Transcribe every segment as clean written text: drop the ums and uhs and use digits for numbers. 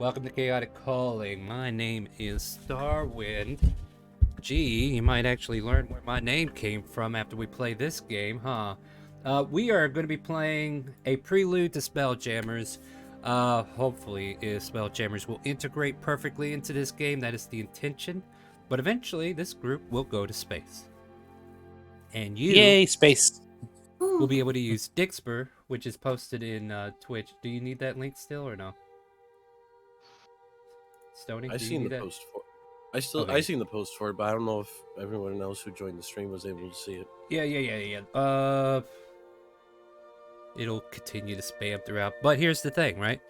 Welcome to Chaotic Calling. My name is Starwind. Gee, you might actually learn where my name came from after we play this game, huh? We are going to be playing a prelude to Spelljammers. Hopefully, Spelljammers will integrate perfectly into this game. That is the intention. But eventually, this group will go to space. And you Yay, space. will be able to use Dixper, which is posted in Twitch. Do you need that link still or no? Stony, I do you seen need the that? post for. I Okay. seen the post for it, but I don't know if everyone else who joined the stream was able to see it. Yeah. It'll continue to spam throughout. But here's the thing, right?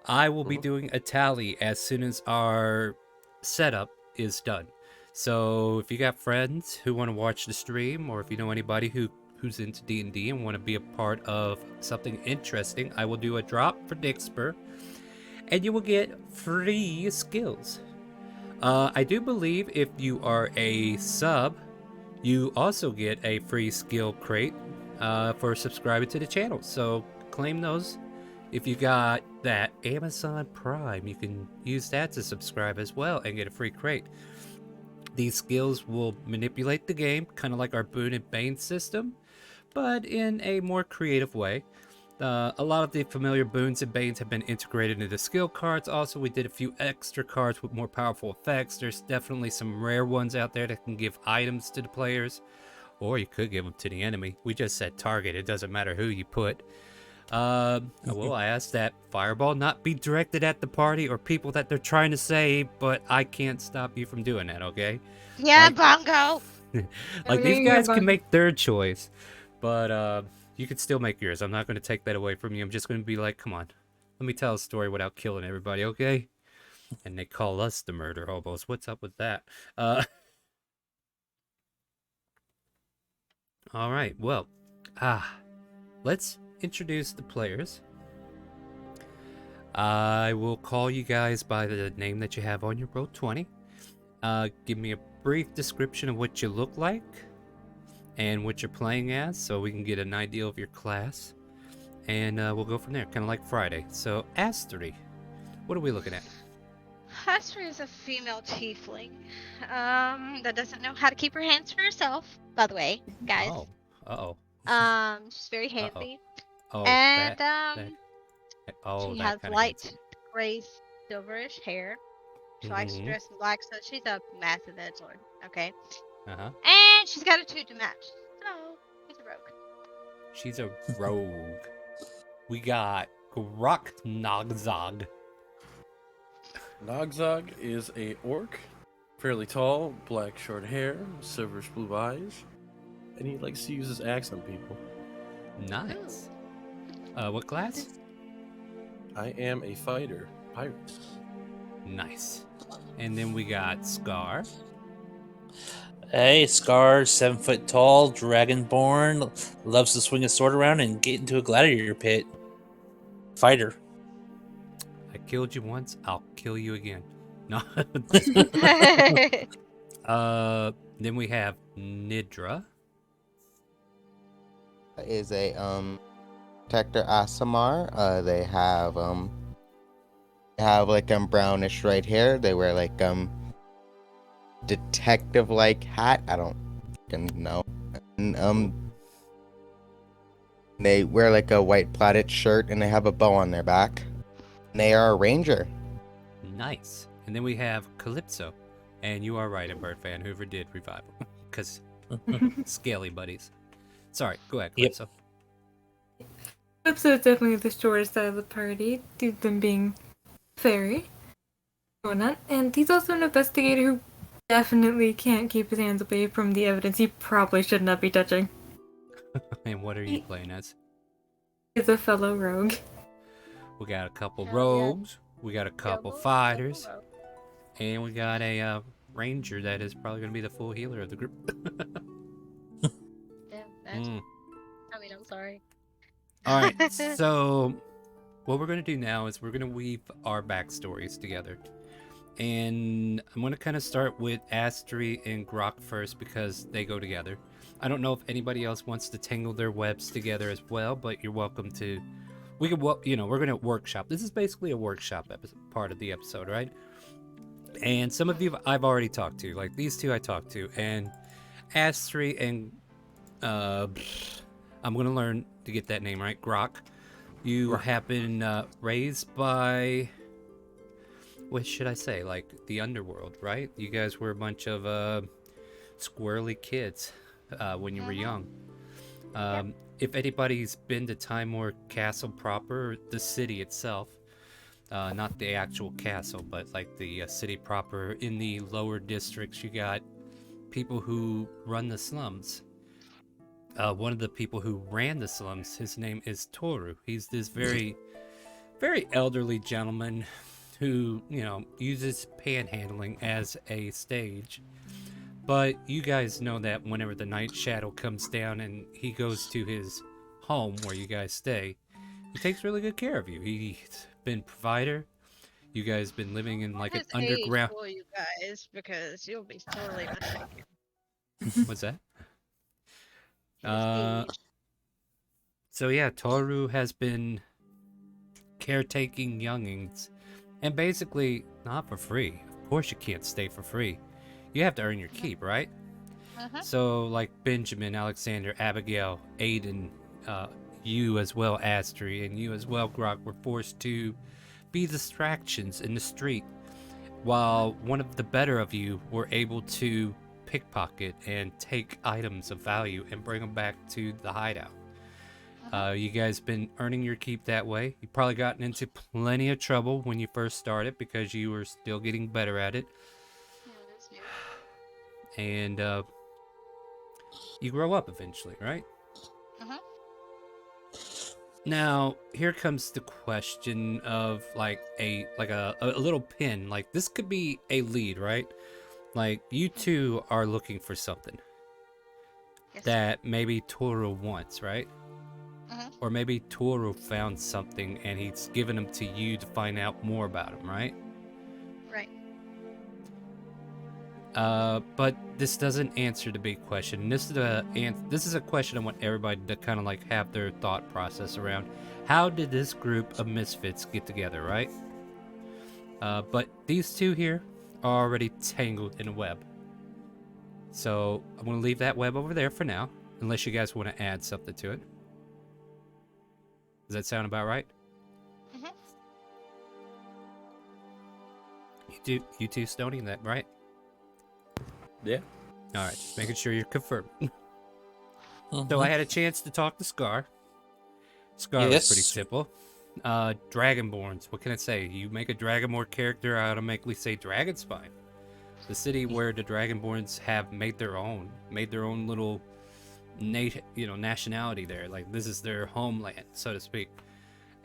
I will be doing a tally as soon as our setup is done. So if you got friends who want to watch the stream, or if you know anybody who's into D&D and want to be a part of something interesting, I will do a drop for Dixper, and you will get free skills. I do believe if you are a sub, you also get a free skill crate for subscribing to the channel. So claim those. If you got that Amazon Prime, you can use that to subscribe as well and get a free crate. These skills will manipulate the game, kind of like our Boon and Bane system, but in a more creative way. A lot of the familiar boons and banes have been integrated into skill cards. Also, we did a few extra cards with more powerful effects. There's definitely some rare ones out there that can give items to the players, or you could give them to the enemy. We just said target. It doesn't matter who you put. I will ask that Fireball not be directed at the party or people that they're trying to save, but I can't stop you from doing that, okay? Yeah, Bongo! Like, these guys can make their choice, but you can still make yours. I'm not going to take that away from you. I'm just going to be like, come on, let me tell a story without killing everybody, okay? And they call us the murder hobos. What's up with that? All right, well, let's introduce the players. I will call you guys by the name that you have on your Roll20. Give me a brief description of what you look like and what you're playing as, so we can get an idea of your class, and we'll go from there, kind of like Friday. So, Astery, what are we looking at? Hester is a female tiefling that doesn't know how to keep her hands for herself, by the way, guys. Oh, uh-oh. She's very handy. Oh, And oh, she that has kind of light gray silverish hair. She likes to Mhm. dress in black, so she's a massive edgelord, okay? Uh-huh. And she's got a toot to match, so she's a rogue. She's a rogue. We got Grok Nogzog. Nogzog is a orc, fairly tall, black short hair, silverish blue eyes, and he likes to use his axe on people. Nice. What class? I am a fighter, pirate. Nice. And then we got Scar. Hey, Scar, 7 foot tall, dragonborn, loves to swing a sword around and get into a gladiator pit. Fighter. I killed you once, I'll kill you again. No. Then we have Nidra. Is a Protector Asamar. They have like brownish red hair. They wear like detective like hat. I don't fucking know. And they wear like a white plaited shirt and they have a bow on their back. And they are a ranger. Nice. And then we have Calypso. And you are right, a bird fan. Whoever did revive him. Because scaly buddies. Sorry, go ahead, Yep. Calypso. Calypso is definitely the shortest out of the party, due to them being fairy. And he's also an investigator who definitely can't keep his hands away from the evidence he probably should not be touching. And what are you playing as? He's a fellow rogue. We got a couple Hell yeah. rogues. We got a couple fighters. And we got a ranger that is probably going to be the full healer of the group. Yeah, that's, I mean, I'm sorry. All right, so what we're going to do now is we're going to weave our backstories together. And I'm going to kind of start with Astri and Grok first because they go together. I don't know if anybody else wants to tangle their webs together as well, but you're welcome to we could, we're gonna workshop. This is basically a workshop part of the episode, right? And some of you I've already talked to, like these two I talked to, and Astri and I'm gonna learn to get that name right. Grok. You Grok. have been raised by, what should I say? Like the underworld, right? You guys were a bunch of squirrely kids when you were young. If anybody's been to Timor Castle proper, the city itself, not the actual castle, but like the city proper, in the lower districts, you got people who run the slums. One of the people who ran the slums, his name is Toru. He's this very, very elderly gentleman who, uses panhandling as a stage. But you guys know that whenever the night shadow comes down and he goes to his home where you guys stay, he takes really good care of you. He's been provider. You guys been living in like an His underground. age for you guys, because you'll be totally mistaken. What's that? His age. So yeah, Toru has been caretaking youngings, and basically not for free. Of course, you can't stay for free. You have to earn your keep, right? So like Benjamin, Alexander, Abigail, Aiden, you as well, Astri, and you as well, Grok, were forced to be distractions in the street, while one of the better of you were able to pickpocket and take items of value and bring them back to the hideout. You guys been earning your keep that way. You probably gotten into plenty of trouble when you first started because you were still getting better at it. And you grow up eventually, right? Now, here comes the question of like a little pin. Like this could be a lead, right? Like you two are looking for something that maybe Toru wants, right? Or maybe Toru found something and he's given them to you to find out more about him, right? Right. But this doesn't answer the big question. This is a question I want everybody to kind of like have their thought process around. How did this group of misfits get together, right? But these two here are already tangled in a web. So I'm going to leave that web over there for now, unless you guys want to add something to it. Does that sound about right? You two Stony, that right? Yeah. All right, just making sure you're confirmed. So I had a chance to talk to Scar. Scar was pretty simple. Dragonborns, what can I say? You make a Dragonborn character, I automatically say Dragonspine. The city where the Dragonborns have made their own little nationality there. Like this is their homeland, so to speak.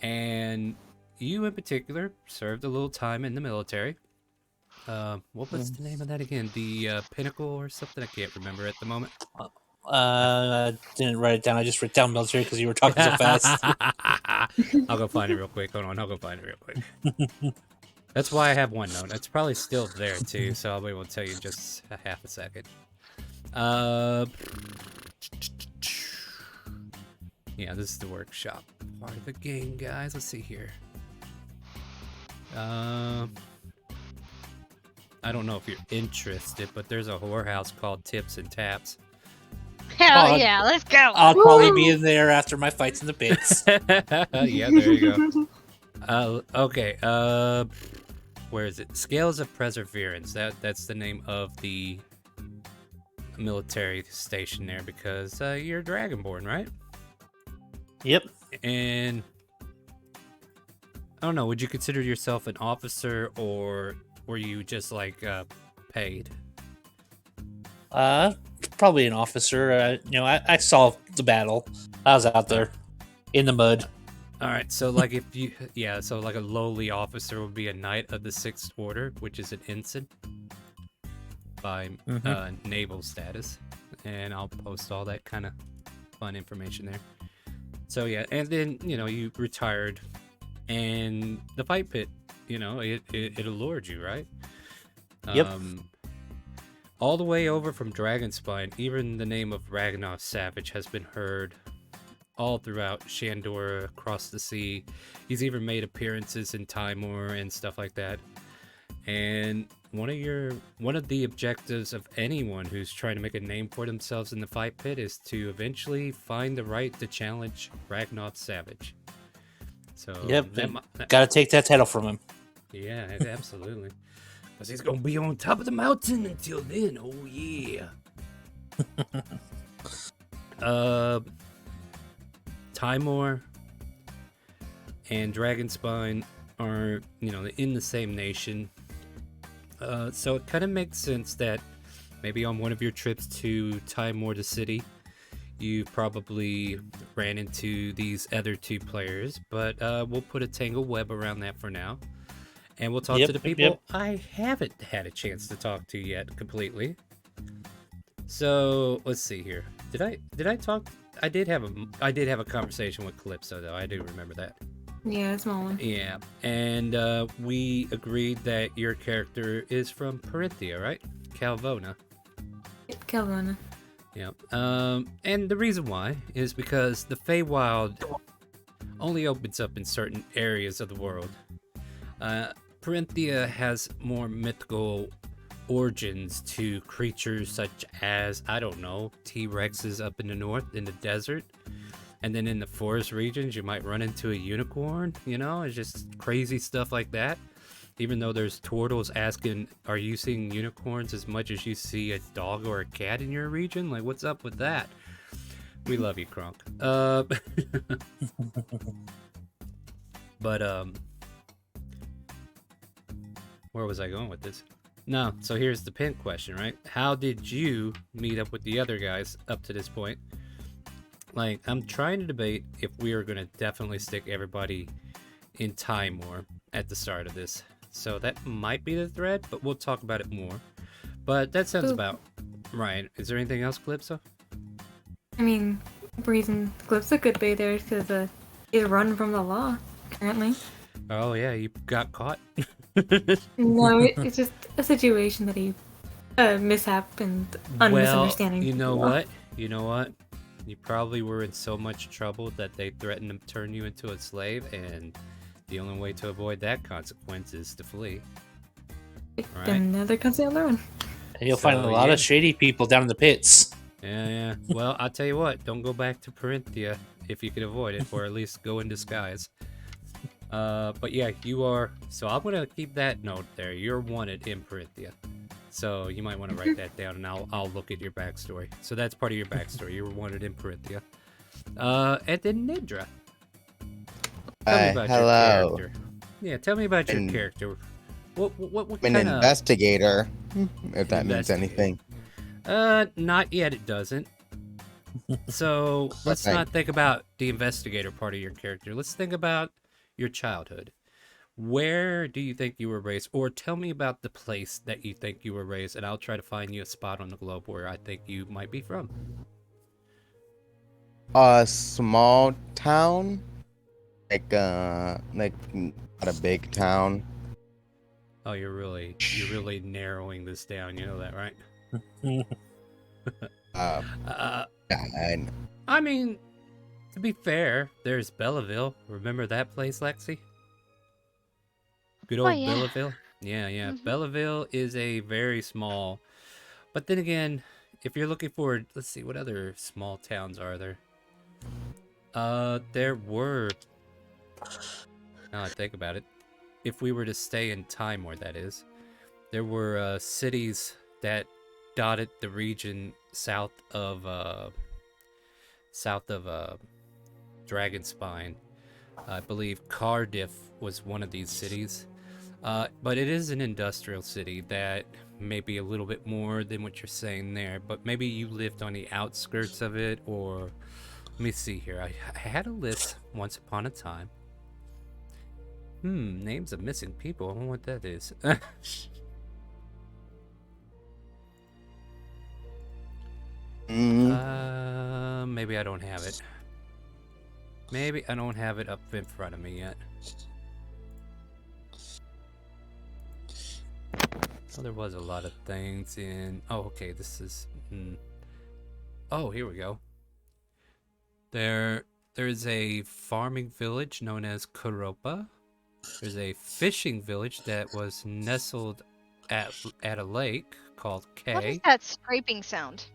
And you in particular served a little time in the military. What was the name of that again? The Pinnacle or something? I can't remember at the moment. I didn't write it down. I just wrote down military because you were talking so fast. I'll go find it real quick. Hold on, I'll go find it real quick. That's why I have one note. It's probably still there too, so I'll be able to tell you in just a half a second. Yeah, this is the workshop part of the game, guys. Let's see here. I don't know if you're interested, but there's a whorehouse called Tips and Taps. Hell yeah, let's go. I'll probably be in there after my fights in the pits. Yeah, there you go. Okay. Where is it? Scales of Perseverance. That's the name of the military station there, because you're Dragonborn, right? Yep. And I don't know. Would you consider yourself an officer, or were you just like paid? Probably an officer. I saw the battle. I was out there in the mud. All right, so like so like a lowly officer would be a Knight of the Sixth Order, which is an ensign by naval status, and I'll post all that kind of fun information there. So yeah, and then you retired, and the fight pit, it allured you, right? Yep. All the way over from Dragonspine, even the name of Ragnar Savage has been heard all throughout Shandora, across the sea. He's even made appearances in Timor and stuff like that. And one of the objectives of anyone who's trying to make a name for themselves in the fight pit is to eventually find the right to challenge Ragnar Savage. So Yep. Gotta take that title from him. yeah, absolutely. Because he's gonna be on top of the mountain until then. Oh yeah. Timor and Dragonspine are, in the same nation. So it kind of makes sense that maybe on one of your trips to Timor the city, you probably ran into these other two players, but we'll put a tangled web around that for now. And we'll talk to the people I haven't had a chance to talk to yet completely. So let's see here. Did I talk? I did have a conversation with Calypso though. I do remember that. Yeah, a small one. Yeah, and we agreed that your character is from Parinthia, right? Calvona. Calvona. Yeah. And the reason why is because the Feywild only opens up in certain areas of the world. Parinthia has more mythical origins to creatures such as, I don't know, T-Rexes up in the north in the desert. And then in the forest regions, you might run into a unicorn, it's just crazy stuff like that. Even though there's turtles asking, are you seeing unicorns as much as you see a dog or a cat in your region? Like, what's up with that? We love you, Kronk. But, where was I going with this? No, so here's the pin question, right? How did you meet up with the other guys up to this point? Like, I'm trying to debate if we are going to definitely stick everybody in Timor at the start of this. So that might be the thread, but we'll talk about it more. But that sounds about right. Is there anything else, Calypso? I mean, the reason Calypso could be there is because he's run from the law, currently. Oh, yeah, you got caught? No, it's just a situation that he mishap and misunderstanding. You know what? You probably were in so much trouble that they threatened to turn you into a slave, and the only way to avoid that consequence is to flee. Right? Another concealed one. And you'll find a lot of shady people down in the pits. Yeah. Well, I'll tell you what. Don't go back to Parinthia if you can avoid it, or at least go in disguise. But yeah, you are. So I'm gonna keep that note there. You're wanted in Parinthia. So you might want to write that down, and I'll look at your backstory. So that's part of your backstory. You were wanted in Parinthia. And then Nidra. Tell me about hello. your character. Yeah, tell me about your character. What I'm kind an of investigator, if that means anything. Not yet. It doesn't. So let's not think about the investigator part of your character. Let's think about your childhood. Where do you think you were raised? Or tell me about the place that you think you were raised, and I'll try to find you a spot on the globe where I think you might be from. A small town, like not a big town. Oh, you're really narrowing this down. You know that, right? I mean, to be fair, there's Belleville. Remember that place, Lexi? Good old Belleville. Yeah. Mm-hmm. Belleville is a very small. But then again, if you're looking for, let's see, what other small towns are there? There were. Now I think about it, if we were to stay in Timor, that is, there were cities that dotted the region south of Dragonspine. I believe Cardiff was one of these cities. But it is an industrial city that may be a little bit more than what you're saying there. But maybe you lived on the outskirts of it, or let me see here. I had a list once upon a time. Names of missing people. I don't know what that is. Maybe I don't have it. Maybe I don't have it up in front of me yet. Oh, there was a lot of things in... Oh, okay, this is... Oh, here we go. There There's a farming village known as Kuropa. There's a fishing village that was nestled at a lake called What is K. that scraping sound?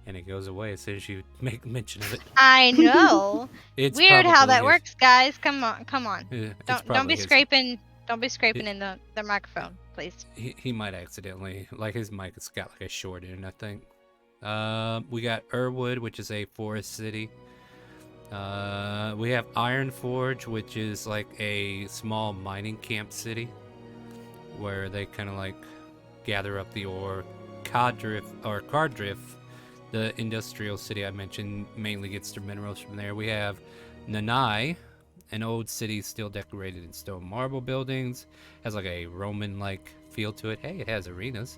And it goes away as soon as you make mention of it. I know. It's Weird how probably that his- works, guys. Come on. Yeah, it's Don't probably be his- scraping. Don't be scraping in the microphone, please. He might accidentally, like his mic has got like a short in, I think. We got Irwood, which is a forest city. We have Ironforge, which is like a small mining camp city where they kind of like gather up the ore. Cardriff, the industrial city I mentioned, mainly gets their minerals from there. We have Nanai, an old city still decorated in stone marble buildings, has like a Roman-like feel to it. Hey, it has arenas.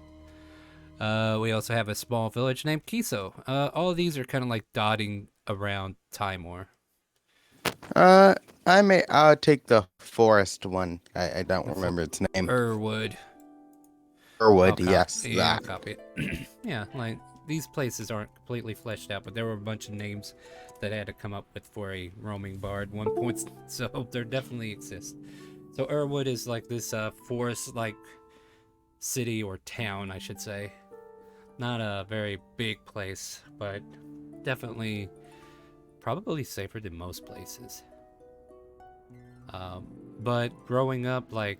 We also have a small village named Kiso. All of these are kind of like dotting around Timor. I'll take the forest one. I don't remember its name. Irwood. Irwood, I'll yes. Yeah, I'll That. copy it. Yeah, like these places aren't completely fleshed out, but there were a bunch of names that I had to come up with for a roaming bard 1 point, so there definitely exists. So Irwood is like this forest-like city or town, I should say. Not a very big place, but definitely probably safer than most places. But growing up, like,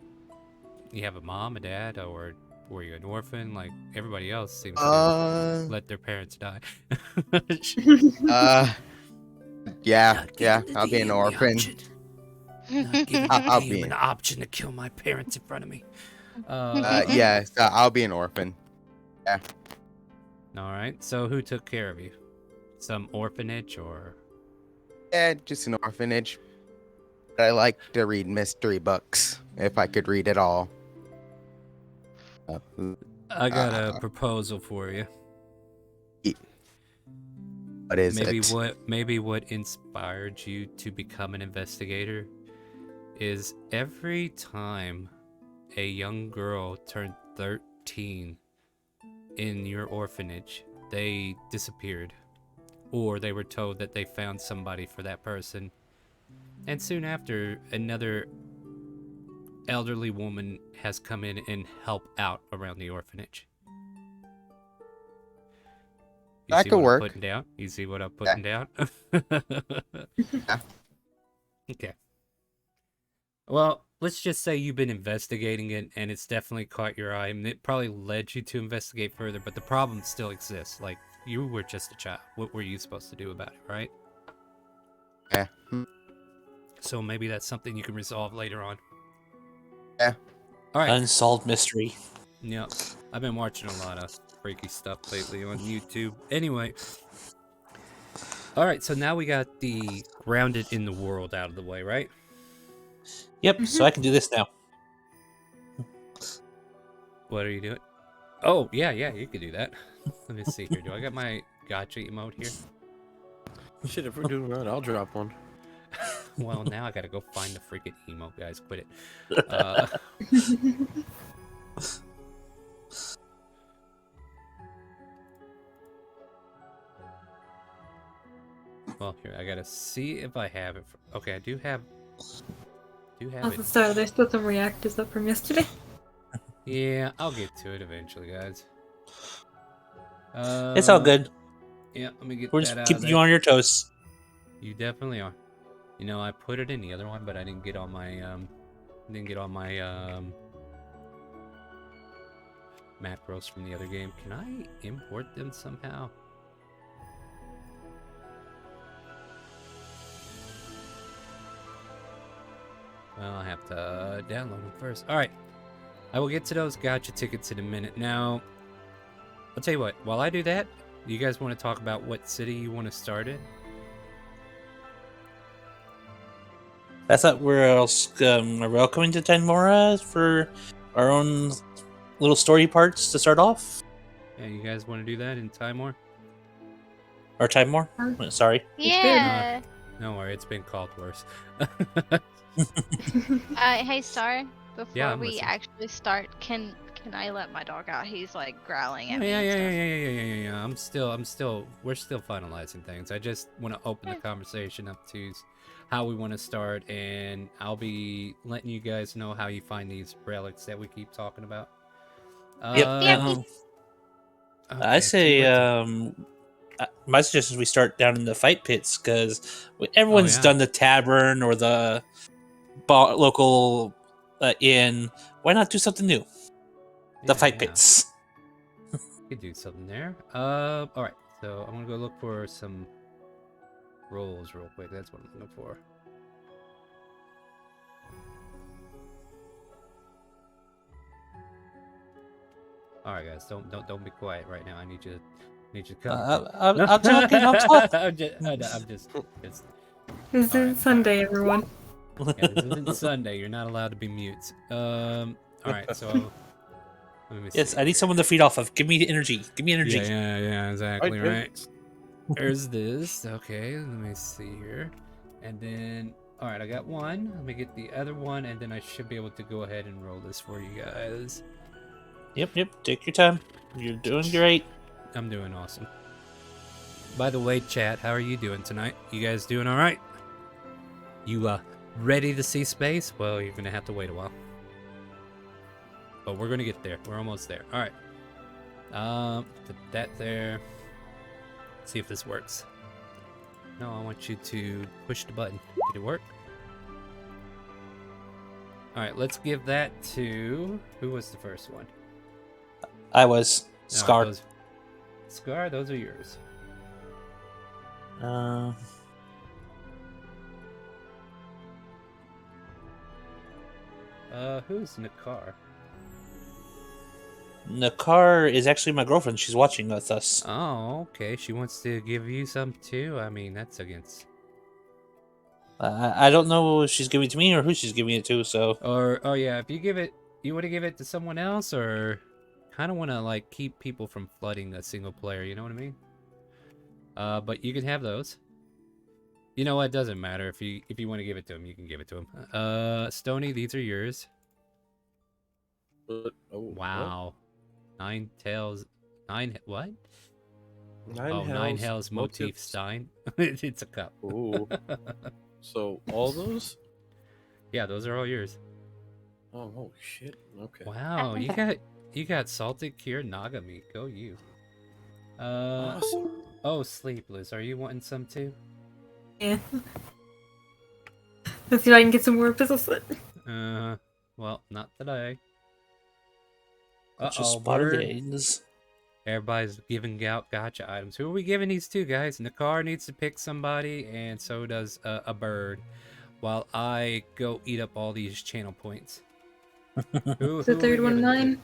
you have a mom, a dad, or were you an orphan? Like everybody else seems to let their parents die. Yeah, I'll be an orphan. I'll be an option to kill my parents in front of me. Yes, I'll be an orphan. Yeah. All right. So who took care of you? Some orphanage or? Yeah, just an orphanage. But I like to read mystery books, if I could read it all. I got a proposal for you. What is it? Maybe what inspired you to become an investigator is every time a young girl turned 13 in your orphanage, they disappeared, or they were told that they found somebody for that person, and soon after, another elderly woman has come in and help out around the orphanage. You That see could what work. I'm putting down? You see what I'm putting down? Yeah. Okay. Well, let's just say you've been investigating it and it's definitely caught your eye and it probably led you to investigate further, but the problem still exists. Like, you were just a child. What were you supposed to do about it, right? Yeah. So maybe that's something you can resolve later on. Yeah. All right. Unsolved mystery. Yeah. I've been watching a lot of freaky stuff lately on YouTube. Anyway. All right, so now we got the grounded in the world out of the way, right? Yep, so I can do this now. What are you doing? Oh, yeah, you could do that. Let me see here. Do I got my gotcha emote here? Shit, if we're doing that, I'll drop one. Well, now I gotta go find the freaking emote, guys. Quit it. Well, here, I gotta see if I have it. Okay, I do have it. So there's still some reactors up from yesterday. Yeah, I'll get to it eventually, guys. It's all good. Yeah, let me get We're that just out keeping of you there. on your toes. You definitely are. You know, I put it in the other one, but I didn't get all my macros from the other game. Can I import them somehow? Well, I have to download them first. All right, I will get to those gotcha tickets in a minute. Now, I'll tell you what. While I do that, you guys want to talk about what city you want to start in? I thought we're all coming to Tanmora for our own little story parts to start off. Yeah, you guys want to do that in Timor? Or Timor? Sorry. Yeah. No worry, it's been called worse. Hey, Star. Before Yeah, I'm we listening. actually start, can Can I let my dog out? He's like growling at Oh, me yeah, and yeah, stuff. yeah. We're still finalizing things. I just want to open the Yeah. conversation up to how we want to start, and I'll be letting you guys know how you find these relics that we keep talking about. Yep. Okay, I to say, what my suggestion is we start down in the fight pits because Oh, everyone's yeah. done the tavern or the local inn. Why not do something new? The Yeah, fight yeah. pits. Could do something there. All right. So I'm gonna go look for some rolls real quick. That's what I'm looking for. All right, guys. Don't be quiet right now. I need you to come. I'm talking. I'm talking. I'm just. This All is right. Sunday, everyone. Yeah, this isn't Sunday. You're not allowed to be mutes. All right. So let me see. Yes, I need someone to feed off of. Give me energy. Give me energy. Yeah. Exactly. Right. Right. There's this. Okay, let me see here. And then, all right, I got one. Let me get the other one, and then I should be able to go ahead and roll this for you guys. Yep. Take your time. You're doing great. I'm doing awesome. By the way, chat, how are you doing tonight? You guys doing all right? You ready to see space? Well, you're gonna have to wait a while. But we're gonna get there. We're almost there. All right. Put that there. See if this works. No, I want you to push the button. Did it work? Alright, let's give that to... Who was the first one? I was All right, scarred. Scar, those are yours. Who's Nakar? Nakar is actually my girlfriend. She's watching with us. Oh, okay. She wants to give you some too? I mean, that's against... I don't know if she's giving it to me or who she's giving it to, so... Or, oh yeah, if you give it... You want to give it to someone else, or... Kind of want to, like, keep people from flooding a single player, you know what I mean? But you can have those. You know what? It doesn't matter. If you want to give it to him, you can give it to him. Stony, these are yours. Wow. Nine tails... What? Nine Hells Motif Stein. It's a cup. Ooh. So all those? Yeah, those are all yours. Oh shit. Okay. Wow, you got salted cured naga meat. Go you. Awesome. Oh, Sleepless. Are you wanting some too? Yeah. Let's see if I can get some more pistol slit. Well, not today. Just spotted eggs. Everybody's giving out gotcha items. Who are we giving these to, guys? Nakar needs to pick somebody, and so does a bird. While I go eat up all these channel points. Who The are third we one giving to? mine.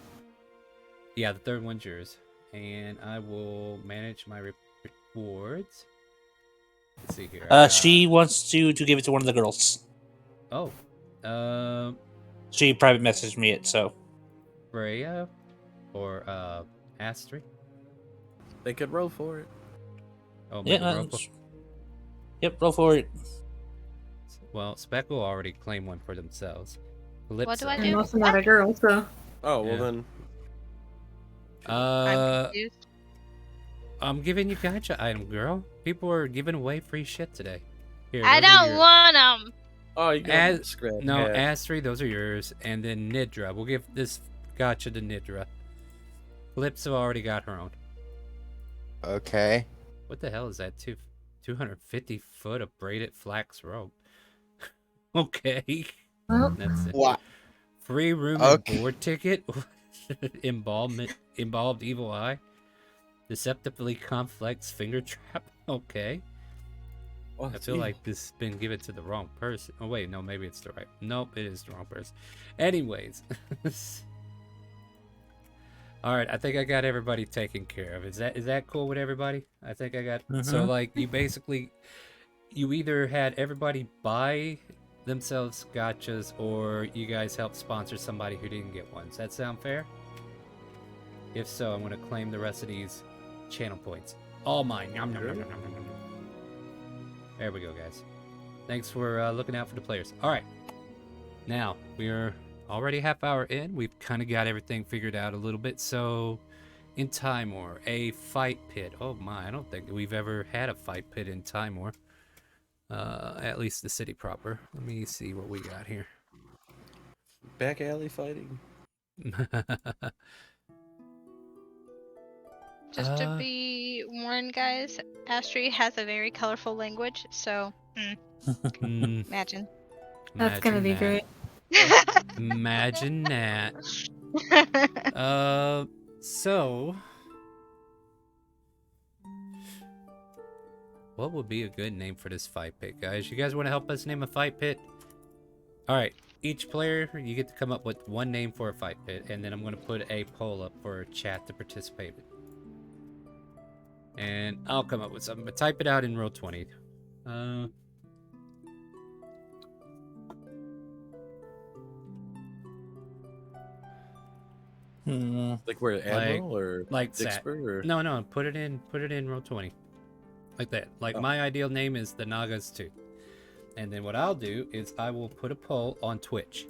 Yeah, the third one's yours. And I will manage my rewards. Let's see here. She wants to give it to one of the girls. Oh. She private messaged me it, so... Freya or Astrid. They could roll for it. Oh, Yeah, maybe Ropo. Yep, roll for it. Well, Speckle already claimed one for themselves. What do I I'm do? also not a girl, so. Oh well Yeah. then. I'm confused. I'm giving you gotcha item, girl. People are giving away free shit today. Here, I those are don't yours. want them. Oh, you got scrap. No, Yeah. Astrid, those are yours. And then Nidra. We'll give this gotcha to Nidra. Calypso already got her own. Okay. What the hell is that? 250 foot of braided flax rope. Okay. Well, That's it. What? Free room Okay. and board ticket. Involved evil eye. Deceptively complex finger trap. Okay. Oh, I it's feel evil. like this has been given to the wrong person. Oh wait, no, maybe it's the right. Nope, it is the wrong person. Anyways. All right, I think I got everybody taken care of. Is that cool with everybody? I think I got. So like you either had everybody buy themselves gotchas, or you guys helped sponsor somebody who didn't get one. Does that sound fair? If so, I'm gonna claim the rest of these channel points. All mine. Nom, nom, nom, nom, nom, nom, nom. There we go, guys. Thanks for looking out for the players. All right. Now, we are already half hour in. We've kind of got everything figured out a little bit. So, in Timor, a fight pit. Oh my, I don't think we've ever had a fight pit in Timor. At least the city proper. Let me see what we got here. Back alley fighting. Just to be warned, guys, Astri has a very colorful language, so imagine. That's gonna be great. Imagine that. So what would be a good name for this fight pit, guys? You guys want to help us name a fight pit? All right, each player, you get to come up with one name for a fight pit, and then I'm going to put a poll up for chat to participate in. And I'll come up with something, but type it out in Roll20. Like where Admiral or like that. Dixper or No, put it in Roll20. Like that. Like my ideal name is the Nagas 2. And then what I'll do is I will put a poll on Twitch.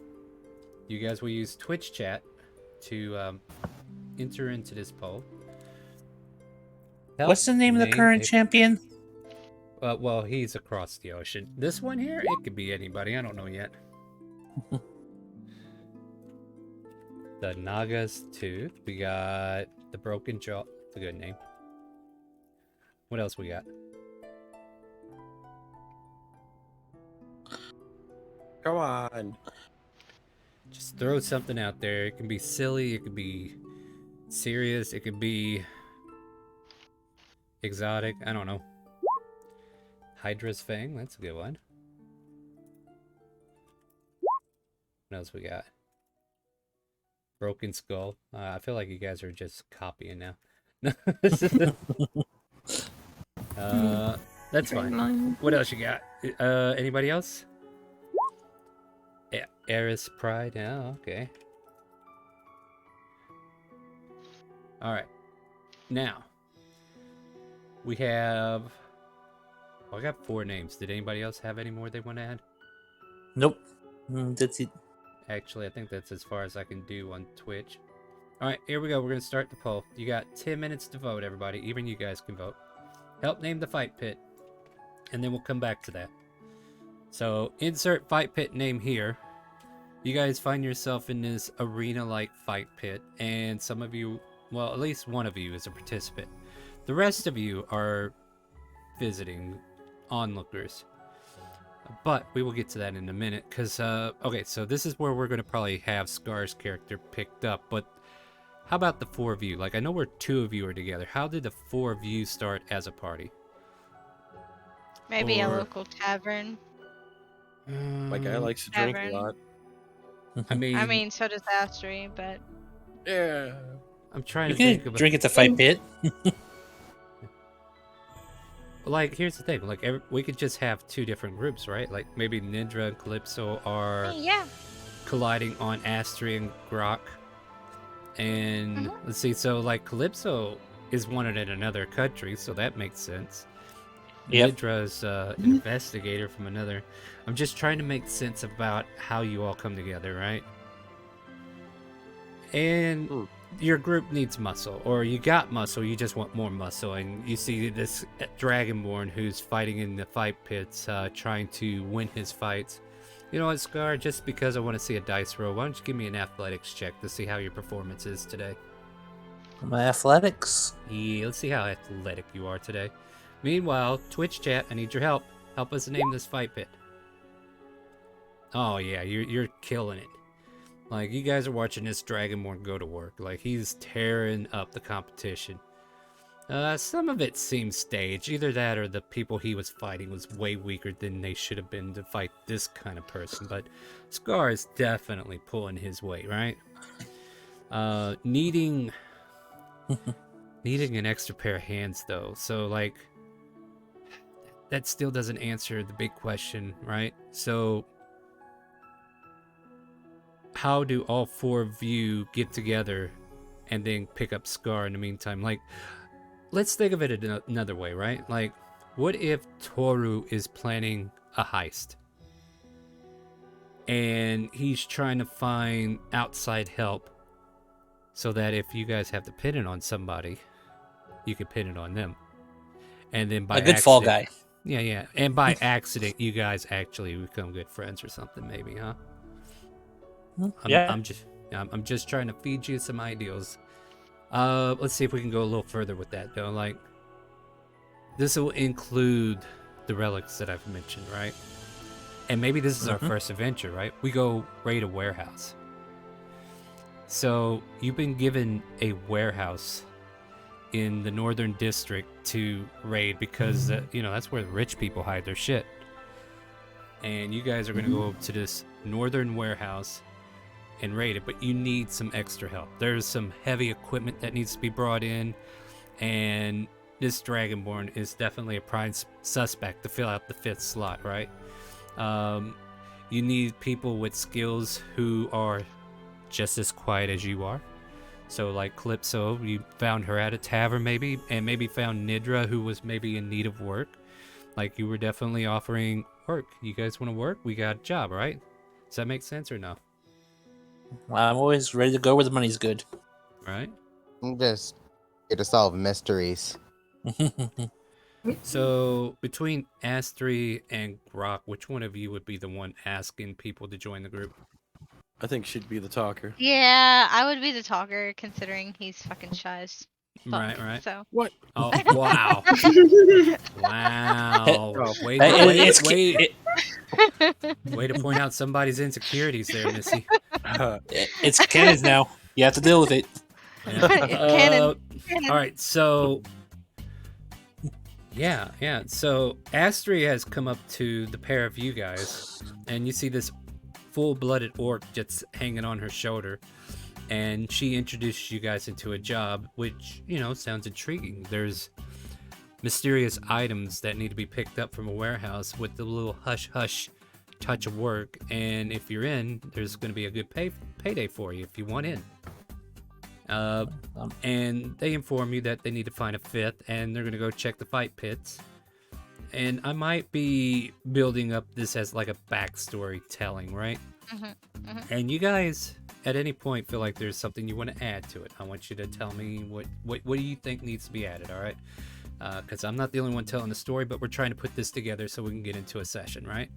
You guys will use Twitch chat to enter into this poll. What's the name of the current champion? Well, he's across the ocean. This one here, it could be anybody. I don't know yet. The Naga's Tooth. We got the Broken Jaw. That's a good name. What else we got? come on. Just throw something out there. It can be silly. It could be serious. It could be exotic. I don't know. Hydra's Fang. That's a good one. What else we got? Broken Skull. I feel like you guys are just copying now. That's fine. What else you got? Anybody else? Eris Pride. Oh, okay. All right. Now we have. Well, I got 4 names. Did anybody else have any more they want to add? Nope. That's it. Actually, I think that's as far as I can do on Twitch. All right, here we go. We're going to start the poll. You got 10 minutes to vote, everybody. Even you guys can vote. Help name the fight pit, and then we'll come back to that. So, insert fight pit name here. You guys find yourself in this arena-like fight pit, and some of you, well, at least one of you is a participant. The rest of you are visiting onlookers. But we will get to that in a minute, because, okay, so this is where we're going to probably have Scar's character picked up, but how about the 4 of you? Like, I know where 2 of you are together. How did the 4 of you start as a party? Maybe a local tavern. My guy likes to drink a lot. I mean, so does Astri, but Yeah. I'm trying You to think can about... drink at the fight pit. Like, here's the thing. Like, we could just have 2 different groups, right? Like, maybe Nidra and Calypso are colliding on Astri and Grok. And let's see, so like Calypso is wanted in another country, so that makes sense. Yep. Nidra's an investigator from another. I'm just trying to make sense about how you all come together, right? And your group needs muscle, or you got muscle, you just want more muscle, and you see this Dragonborn who's fighting in the fight pits, trying to win his fights. You know what, Scar, just because I want to see a dice roll, why don't you give me an athletics check to see how your performance is today? My athletics? Yeah, let's see how athletic you are today. Meanwhile, Twitch chat, I need your help. Help us name this fight pit. Oh yeah, you're killing it. Like, you guys are watching this Dragonborn go to work. Like, he's tearing up the competition. Some of it seems staged. Either that or the people he was fighting was way weaker than they should have been to fight this kind of person. But Scar is definitely pulling his weight, right? Needing an extra pair of hands, though. So, like, that still doesn't answer the big question, right? So, how do all 4 of you get together and then pick up Scar in the meantime? Like, let's think of it another way, right? Like, what if Toru is planning a heist? and he's trying to find outside help so that if you guys have to pin it on somebody, you can pin it on them. And then by A good fall accident- guy. Yeah. And by accident, you guys actually become good friends or something, maybe, huh? Yeah. I'm just trying to feed you some ideals. Let's see if we can go a little further with that, though. Like, this will include the relics that I've mentioned, right? And maybe this is our first adventure, right? We go raid a warehouse. So you've been given a warehouse in the northern district to raid because that's where the rich people hide their shit. And you guys are going to go to this northern warehouse and raid it, but you need some extra help. There's some heavy equipment that needs to be brought in, and this Dragonborn is definitely a prime suspect to fill out the 5th slot, right? You need people with skills who are just as quiet as you are. So like Calypso, you found her at a tavern maybe, and maybe found Nidra, who was maybe in need of work. Like, you were definitely offering work. You guys want to work? We got a job, right? Does that make sense or no? I'm always ready to go where the money's good. Right? I'm just here to solve mysteries. So between Astri and Grok, which one of you would be the one asking people to join the group? I think she'd be the talker. Yeah, I would be the talker considering he's fucking shy as fuck. Right. So. What? Oh, wow. Wow. Oh, Way to point out somebody's insecurities there, Missy. It's canon now. You have to deal with it. Canon. All right, so yeah. So Astri has come up to the pair of you guys, and you see this full-blooded orc just hanging on her shoulder, and she introduces you guys into a job, which sounds intriguing. There's mysterious items that need to be picked up from a warehouse with the little hush touch of work, and if you're in, there's going to be a good payday for you if you want in. And they inform you that they need to find a 5th, and they're going to go check the fight pits. And I might be building up this as like a backstory telling, right? And you guys, at any point, feel like there's something you want to add to it. I want you to tell me what do you think needs to be added, all right? Because I'm not the only one telling the story, but we're trying to put this together so we can get into a session, right?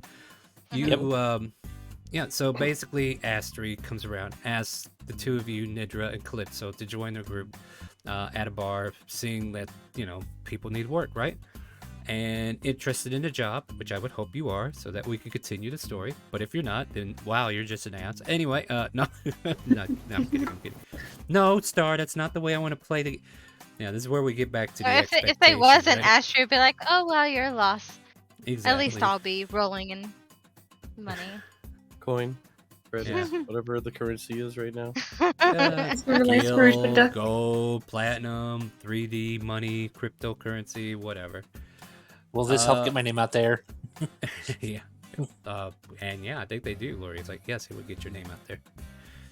So basically Astri comes around, asks the two of you, Nidra and Calypso, to join their group at a bar, seeing that, people need work, right? And interested in the job, which I would hope you are, so that we can continue the story. But if you're not, then wow, you're just an ass. Anyway, no, I'm kidding. No, Star, that's not the way I want to play the... Yeah, this is where we get back to the expectation. If they wasn't, right? Astrid would be like, oh, well, you're lost. Exactly. At least I'll be rolling in money. Coin. Red, Yeah. whatever the currency is right now. Skill, gold, platinum, 3D money, cryptocurrency, whatever. Will this help get my name out there? Yeah. And yeah, I think they do, Lori. It's like, yes, it would get your name out there.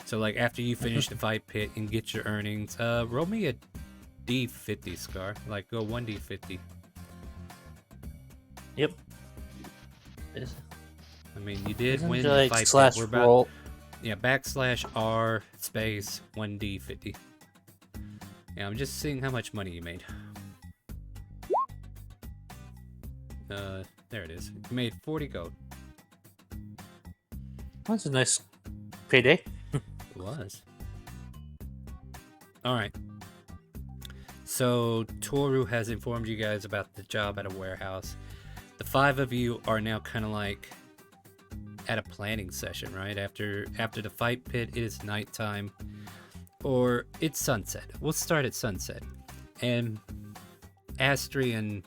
So like after you finish the fight pit and get your earnings, roll me a D50, Scar. Like go 1D50. Yep. I mean, you did Isn't win it the like fight slash pit. We're about roll? /R space 1D50. Yeah, I'm just seeing how much money you made. There it is. You made 40 gold. That's a nice payday. It was. Alright. So, Toru has informed you guys about the job at a warehouse. The 5 of you are now kind of like at a planning session, right? After the fight pit, it is nighttime. Or it's sunset. We'll start at sunset. And Astri and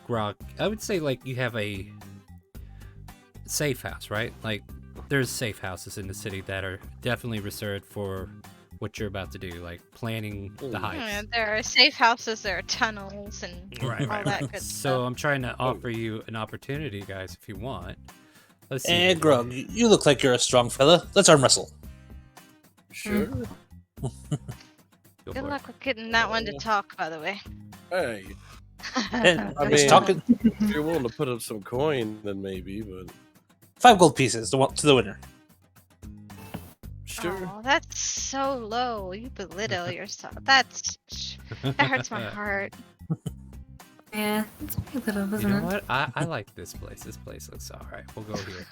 Grok, I would say like you have a safe house, right? Like there's safe houses in the city that are definitely reserved for what you're about to do, like planning the heights. Yeah, there are safe houses, there are tunnels, and all that good So stuff. I'm trying to offer you an opportunity, guys, if you want. Let's see. And Grog, you look like you're a strong fella. Let's arm wrestle. Sure. Go Good for it. luck with getting that one to talk, by the way. Hey, And I just mean- talking. if you're willing to put up some coin, then maybe, but 5 gold pieces to the winner. Sure. Oh, that's so low. You belittle yourself. That hurts my heart. Yeah, it's a little, You isn't know it? what? I like this place. This place looks alright. We'll go here.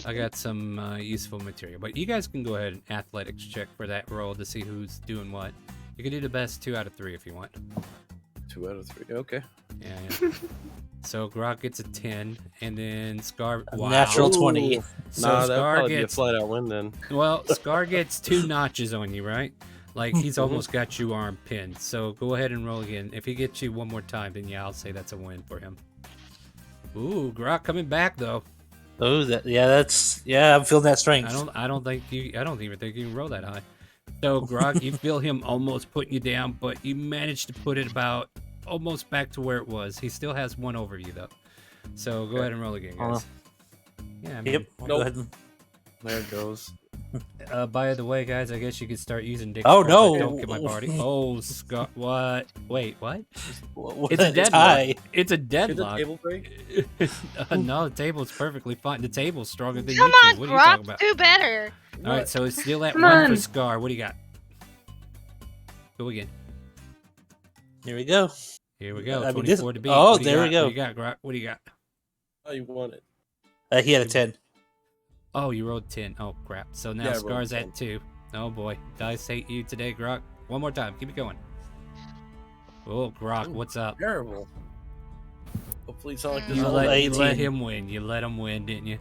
I got some useful material. But you guys can go ahead and athletics check for that roll to see who's doing what. You can do the best 2 out of 3 if you want. 2 out of 3. Okay. Yeah. So Grok gets a 10, and then Scar. A Wow. natural 20. Ooh. So Nah, that'll Scar probably gets. be a flat out win then. Well, Scar gets 2 notches on you, right? Like he's almost got you arm pinned. So go ahead and roll again. If he gets you one more time, then yeah, I'll say that's a win for him. Ooh, Grok coming back though. Oh, I'm feeling that strength. I don't even think you can roll that high. So Grok, you feel him almost putting you down, but you managed to put it about almost back to where it was. He still has 1 over you though. So go ahead and roll again, guys. Yeah, I mean, Yep. why Go Nope. ahead. And... There it goes. By the way, guys, I guess you could start using dick. Oh, scrub, no. but don't get my party. Oh, Scott, what? Wait, what? What? It's a deadlock. Tie. It's a Did the deadlock. table break? No, the table's perfectly fine. The table's stronger than Come you two. on, What are you talking Grok, about? do better. All right, so it's still at Come 1 for on. Scar. What do you got? Go again. Here we go. Here we go. I mean, this- 24 to beat. oh, What do you there we got? go. What do you got, Grok? What do you got? Oh, you won it. He had a 10. Oh, you rolled 10. Oh, crap. So now Yeah, I rolled Scar's 10. at 2. Oh, boy. Dice hate you today, Grok. One more time. Keep it going. Oh, Grok, Ooh. what's up? Terrible. Hopefully it's not like this You rolled all let, night. you let 18. him win. You let him win, didn't you?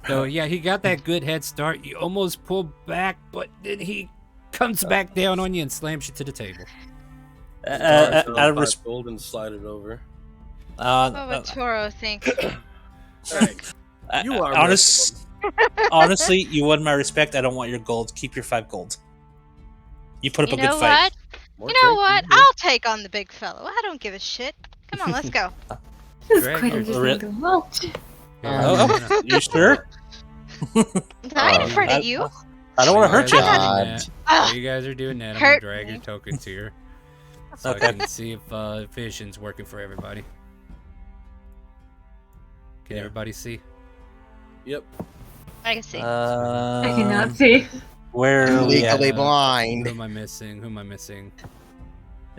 So, yeah, he got that good head start. You almost pulled back, but then he comes back down on you and slams you to the table. Alright, so Out of 5 gold and slide it over. What would Toro think? You are honestly, you won my respect. I don't want your gold. Keep your 5 gold. You put up You a good know fight. what? More You know drink, what? you I'll take on the big fellow. I don't give a shit. Come on, let's go. This is Greg, quite you're- interesting to watch. Oh, you sure? I ain't afraid I- of you. I don't want to hurt you. God. While you guys are doing that, I'm Hurt gonna drag your me. tokens here, so Okay. I can see if vision's working for everybody. Can Yeah. everybody see? Yep. I can see. I cannot see. Where are we at? Legally Who blind. am I missing? Who am I missing?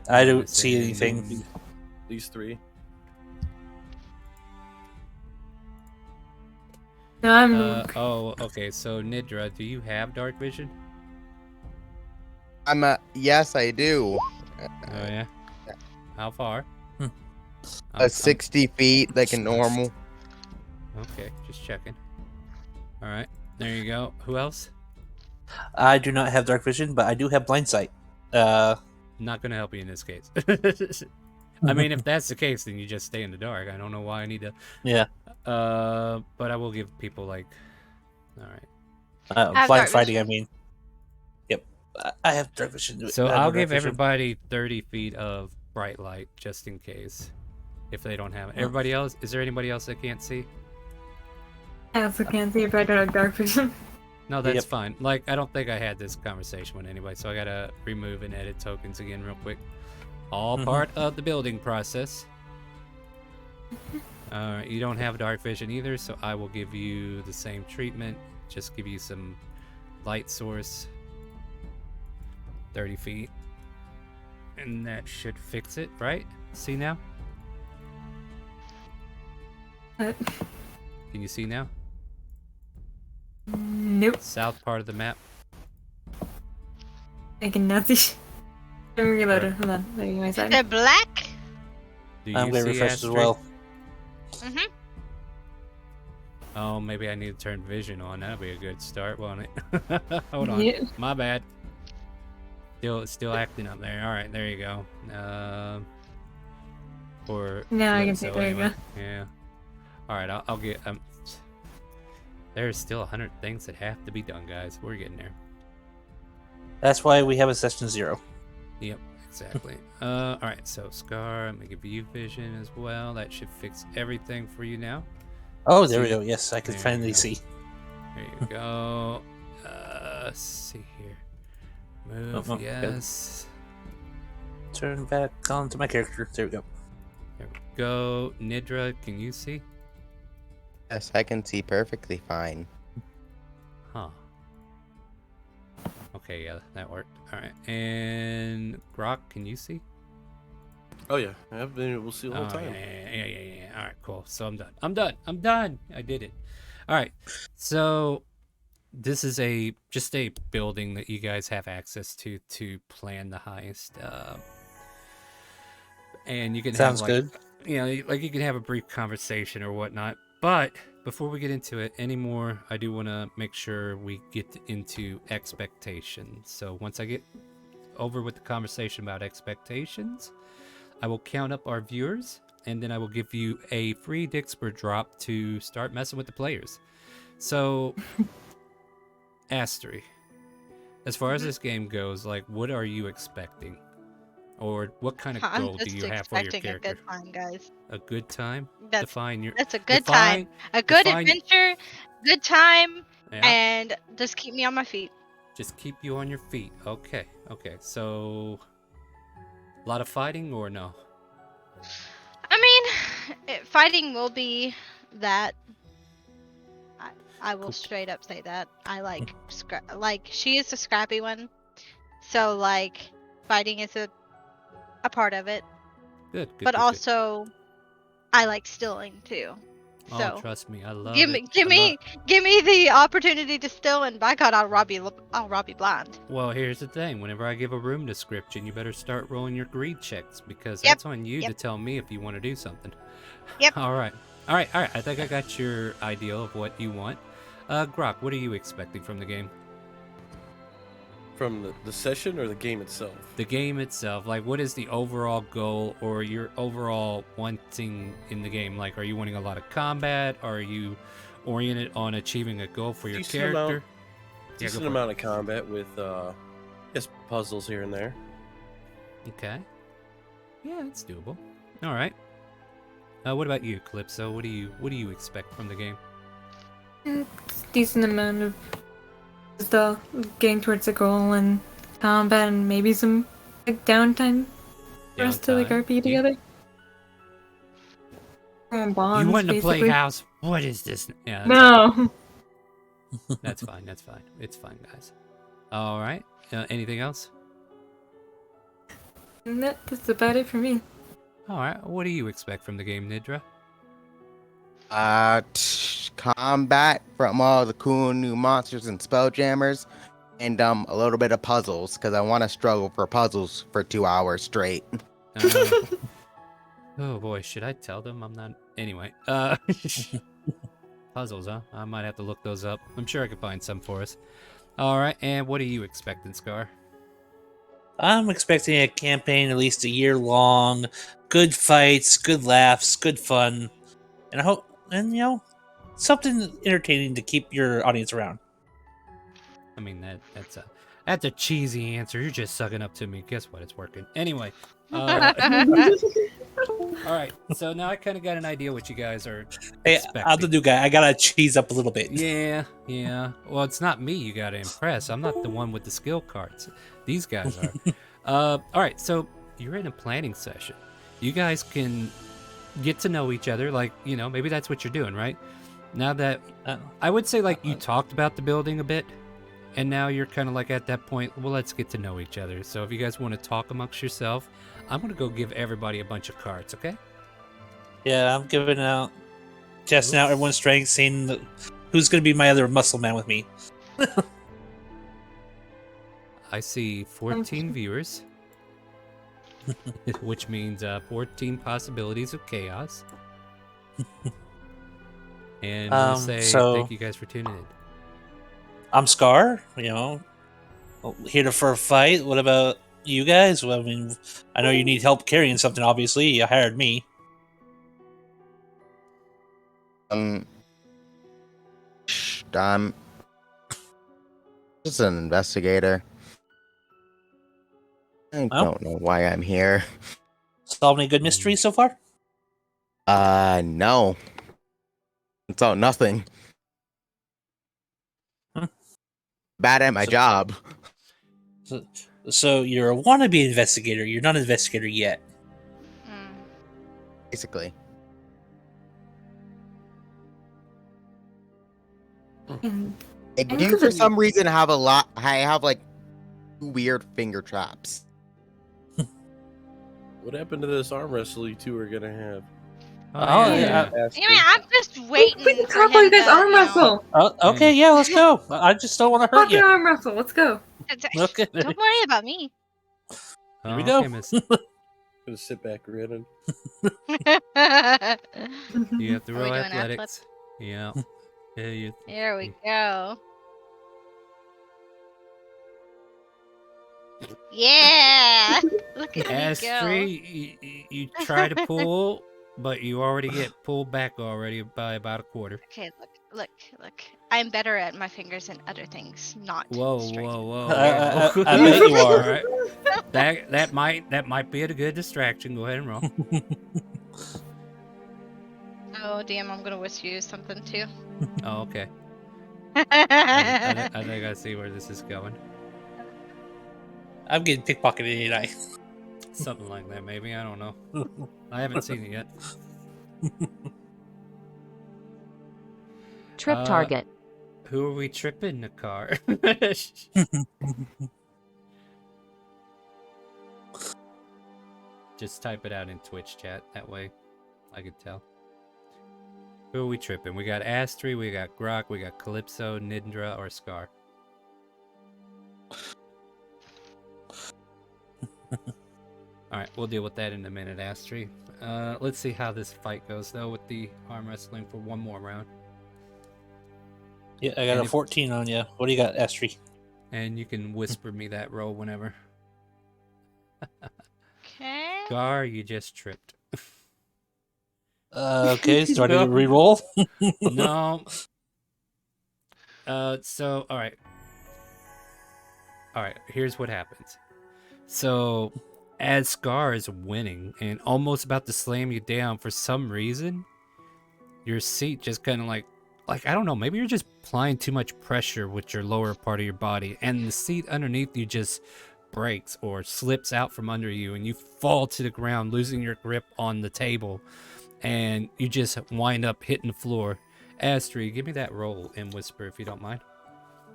I don't see anything. These 3. No, I'm Oh, okay. So Nidra, do you have dark vision? Yes, I do. Oh yeah. How far? Hmm. I'm- 60 feet, like a normal. Okay, just checking. All right, there you go. Who else? I do not have dark vision, but I do have blind sight. Not gonna help you in this case. I mean, if that's the case, then you just stay in the dark. I don't know why I need to. Yeah. But I will give people like. All right. have Blind dark fighting. vision. I mean. Yep. I have dark vision. So I have I'll dark give vision. everybody 30 feet of bright light just in case, if they don't have it. Everybody else, is there anybody else that can't see? I also can't see if I don't have dark vision. No, that's Yep. fine. Like, I don't think I had this conversation with anybody, so I gotta remove and edit tokens again real quick. All Mhm. part of the building process. You don't have dark vision either, so I will give you the same treatment. Just give you some light source. 30 feet. And that should fix it, right? See now? But Can you see now? nope, South part of the map. I cannot see. I'm reloaded. Hold on, let me get my side. They're black. Do I'm you going to see refresh as Astrid? well. Mm-hmm. Oh, maybe I need to turn vision on. That'd be a good start, won't it? Hold on. Yeah. My bad. Still acting up there. All right, there you go. Or Now I yeah, can see. so There you anyway, go. Yeah. All right, I'll get. There's still 100 things that have to be done, guys. We're getting there. That's why we have a session 0. Yep, exactly. All right, so Scar, I'm gonna give you vision as well. That should fix everything for you now. Oh, there we See? go. Yes, I can There you finally go. see. There you go. Let's see here. Move, Oh, good. yes. Turn back onto my character. There we go. There we go. Nidra, can you see? Yes, I can see perfectly fine. Huh. Okay, yeah, that worked. Alright. And Grok, can you see? Oh yeah, I've been able to see the whole Oh, time. yeah. Alright, cool. So I'm done. I did it. Alright. So this is just a building that you guys have access to plan the heist. And you can have Sounds like, good. like you can have a brief conversation or whatnot. But before we get into it anymore, I do want to make sure we get into expectations. So once I get over with the conversation about expectations, I will count up our viewers, and then I will give you a free Dixper drop to start messing with the players. So, Astery, as far as this game goes, like, what are you expecting? Or what kind of I'm goal do just you have for your expecting a character? good time, guys. A good time? That's Define your that's a good time. A good define adventure, good time, yeah. and just keep me on my feet. Just keep you on your feet. Okay. So a lot of fighting or no? I mean, fighting will be that. I will Cool. straight up say that. I like like she is a scrappy one, so like fighting is a part of it. Good. But also I like stealing too. Oh, So trust me, I love give it. me the opportunity to steal, and by God, I'll rob you blind. Well, here's the thing. Whenever I give a room description, you better start rolling your greed checks because Yep, that's on you yep. to tell me if you want to do something. Yep. All right. I think I got your idea of what you want. Grok, what are you expecting from the game? From the session or the game itself? The game itself, like, what is the overall goal or your overall wanting in the game? Like, are you wanting a lot of combat? Are you oriented on achieving a goal for your character? Decent amount of combat with, just puzzles here and there. Okay. Yeah, it's doable. All right. What about you, Calypso? What do you expect from the game? It's a decent amount of the getting towards the goal and combat and maybe some like downtime for us to like Downtime? RP together. Bonds, You want to play basically. house? What is this? Yeah, No. that's fine. It's fine, guys. All right. Anything else? And that's about it for me. All right. What do you expect from the game, Nidra? Combat from all the cool new monsters and spelljammers, and a little bit of puzzles because I want to struggle for puzzles for 2 hours straight. Oh boy, should I tell them I'm not? Anyway, puzzles, huh? I might have to look those up. I'm sure I could find some for us. All right. And what are you expecting, Scar? I'm expecting a campaign at least a year long, good fights, good laughs, good fun, and I hope, and something entertaining to keep your audience around. I mean that's a cheesy answer. You're just sucking up to me. Guess what? It's working. Anyway. All right. So now I kind of got an idea what you guys are Hey, expecting. I'm the new guy. I gotta cheese up a little bit. Yeah. Well, it's not me you gotta impress. I'm not the one with the skill cards. These guys are. All right. So you're in a planning session. You guys can get to know each other. Like, maybe that's what you're doing, right? Now that I would say, like, you talked about the building a bit, and now you're kind of like at that point. Well, let's get to know each other. So if you guys want to talk amongst yourself, I'm gonna go give everybody a bunch of cards. Okay? Yeah, I'm giving out, testing out everyone's strengths, seeing who's going to be my other muscle man with me. I see 14 viewers, which means 14 possibilities of chaos. And we'll say thank you guys for tuning in. I'm Scar, here for a fight. What about you guys? Well, I mean, I know you need help carrying something, obviously. You hired me. I'm just an investigator. I don't know why I'm here. Solve any good mysteries so far? No. It's all nothing. Bad at my job. So you're a wannabe investigator. You're not an investigator yet. Basically. And I do for some reason have a lot. I have like weird finger traps. What happened to this arm wrestle you two are gonna have? Oh, yeah. Anyway, I'm just waiting We can for talk like him this to, arm you know, wrestle. Oh, okay, yeah, let's go. I just don't want to hurt Talk an you. arm wrestle. Let's go. Okay. Don't worry about me. Here we go. Okay, miss. Gonna sit back grinning. You have to Are we roll doing athletics. Yeah. Yeah, you. Here we go. Yeah! Look at me go. Astri, you try to pull, but you already get pulled back already by about a quarter. Okay, look. I'm better at my fingers and other things, not Whoa, striking. whoa, I whoa! bet you are. All right. That might be a good distraction. Go ahead and roll. Oh, damn, I'm gonna wish you something too. Oh, okay. I think I see where this is going. I'm getting pickpocketed, ain't I? Something like that, maybe. I don't know. I haven't seen it yet. Trip target. Who are we tripping the car? Just type it out in Twitch chat. That way I could tell. Who are we tripping? We got Astri, we got Grok, we got Calypso, Nindra, or Scar. Alright, we'll deal with that in a minute, Astri. Let's see how this fight goes, though, with the arm wrestling for one more round. Yeah, I got a 14 on you. What do you got, Astri? And you can whisper me that roll whenever. Okay. Gar, you just tripped. Okay, so I need to re-roll? No. So, alright. Alright, here's what happens. So, as Scar is winning and almost about to slam you down, for some reason, your seat just kind of like, I don't know, maybe you're just applying too much pressure with your lower part of your body, and the seat underneath you just breaks or slips out from under you, and you fall to the ground, losing your grip on the table, and you just wind up hitting the floor. Astri, give me that roll and whisper if you don't mind.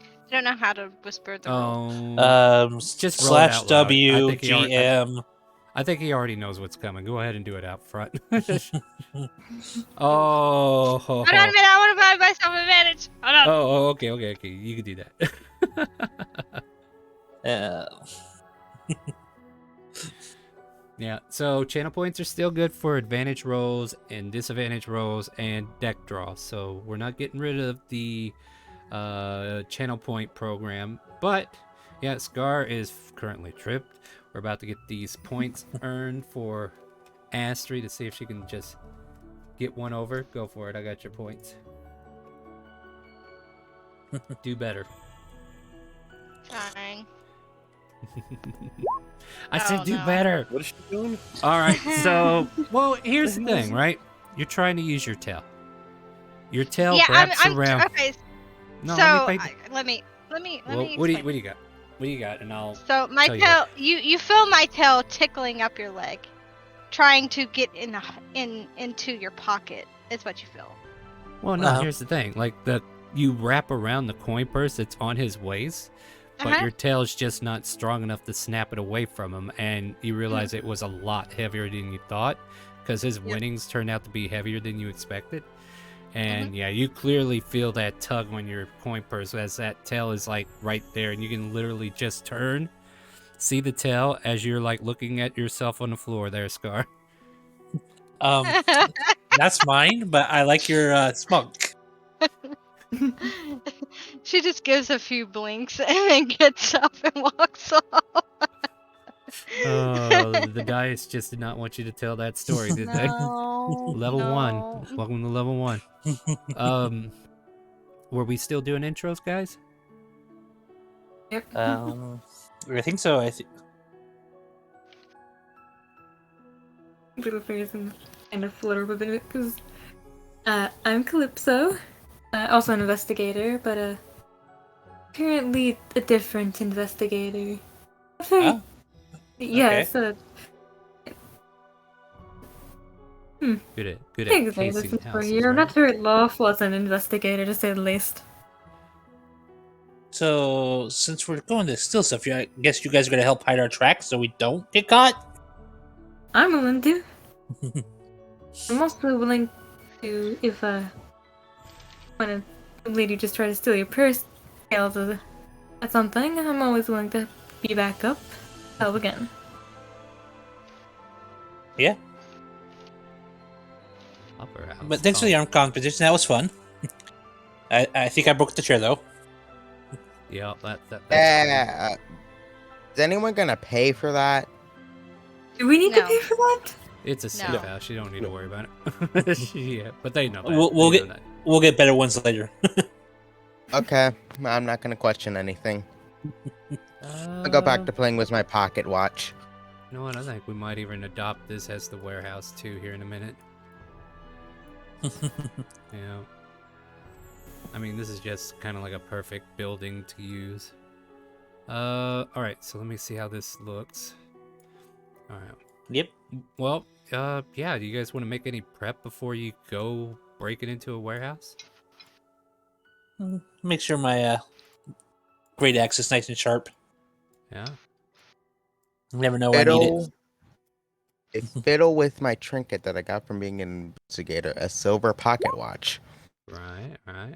I don't know how to whisper the roll. Just roll it out loud. /WGM. I think he already knows what's coming. Go ahead and do it out front. Oh. Hold on a minute, I want to buy myself advantage. Hold on. Oh, okay. You can do that. Yeah, so channel points are still good for advantage rolls and disadvantage rolls and deck draws. So we're not getting rid of the channel point program. But yeah, Scar is currently tripped. We're about to get these points earned for Astri to see if she can just get one over. Go for it. I got your points. Do better. Fine. I said do no. better. What is she doing? All right, so, well, here's the thing, right? You're trying to use your tail. Your tail wraps around. Okay. No, So let me. let me Well, explain. what do you got? What do you got? And I'll. So my tell you tail, you feel my tail tickling up your leg, trying to get into your pocket. Is what you feel. Well, no. Here's the thing. Like you wrap around the coin purse that's on his waist, but your tail's just not strong enough to snap it away from him, and you realize it was a lot heavier than you thought, because his winnings turned out to be heavier than you expected. And yeah, you clearly feel that tug on your coin purse as that tail is like right there, and you can literally just turn, see the tail as you're like looking at yourself on the floor there, Scar. That's mine, but I like your spunk. She just gives a few blinks and then gets up and walks off. Oh, the dice just did not want you to tell that story, did they? Level 1. Welcome to level 1. Were we still doing intros, guys? Yep. I think so. Little fingers and kind of flutter a bit because I'm Calypso, also an investigator, but apparently a different investigator. Oh, yeah, okay. so Good at things like casing this houses, for you. I'm right? not very lawful as an investigator, to say the least. So, since we're going to steal stuff, I guess you guys are going to help hide our tracks so we don't get caught? I'm willing to. I'm also willing to, if when a lady just tries to steal your purse, fails at something, I'm always willing to be back up, help again. Yeah. Upper house. But thanks for the arm competition. That was fun. I think I broke the chair, though. Yeah, that's Yeah. Is anyone gonna pay for that? Do we need to No. pay for that? it's a safe No. house. You don't need to worry about it. Yeah, but they know that. We'll They get- know that. We'll get better ones later. Okay, I'm not gonna question anything. I'll go back to playing with my pocket watch. You know what? I think we might even adopt this as the warehouse too here in a minute. Yeah. I mean, this is just kind of like a perfect building to use. All right. So let me see how this looks. All right. Yep. Well, yeah. Do you guys want to make any prep before you go break it into a warehouse? Make sure my great axe is nice and sharp. Yeah. You never know when I need it. A fiddle with my trinket that I got from being an investigator, a silver pocket watch. Right. Right.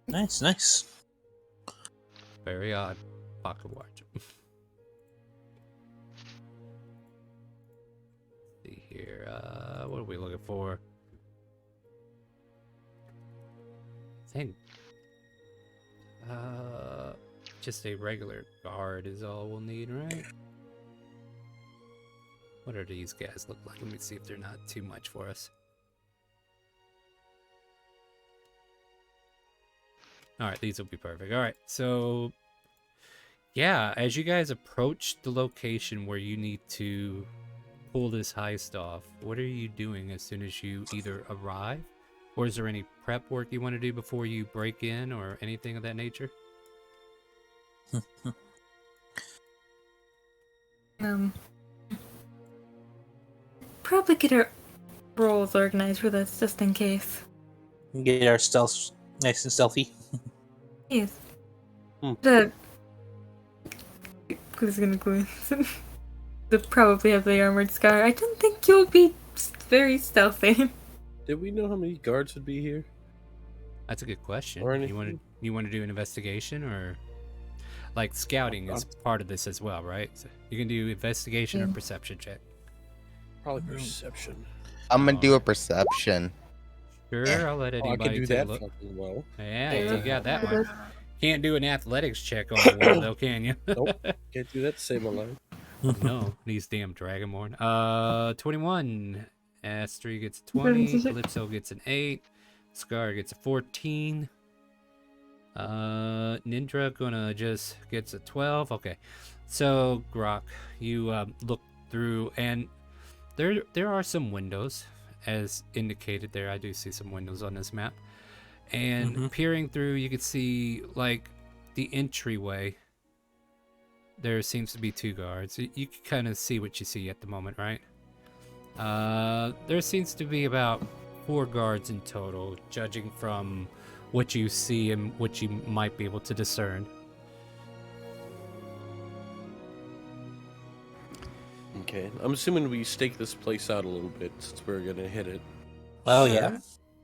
Nice. Very odd. Pocket watch. See here. What are we looking for? I think. Just a regular guard is all we'll need, right? What do these guys look like? Let me see if they're not too much for us. Alright, these will be perfect. Alright, so yeah, as you guys approach the location where you need to pull this heist off, what are you doing as soon as you either arrive? Or is there any prep work you want to do before you break in or anything of that nature? Probably get our rolls organized for this, just in case. Get our stealth nice and stealthy. Yes. Hmm. Who's gonna glue? They'll probably have the armored scar. I don't think you'll be very stealthy. Did we know how many guards would be here? That's a good question. Or You want to do an investigation or like scouting is part of this as well, right? So you can do investigation or Yeah. perception check. Probably perception. I'm gonna do a perception. Sure, I'll let Oh, I anybody can do take a that look. fucking well. Yeah, Yeah. you got that one. Can't do an athletics check on the wall though, can you? Nope. Can't do that to save my life. No, these damn Dragonborn. 21. Astri gets a 20. Calypso gets an 8. Scar gets a 14. Nindra just gets a 12. Okay. So, Grok, you look through and there are some windows as indicated there. I do see some windows on this map. And peering through, you can see like the entryway. There seems to be 2 guards. You can kind of see what you see at the moment, right? There seems to be about 4 guards in total, judging from what you see and what you might be able to discern. Okay. I'm assuming we stake this place out a little bit since we're gonna hit it. Oh yeah.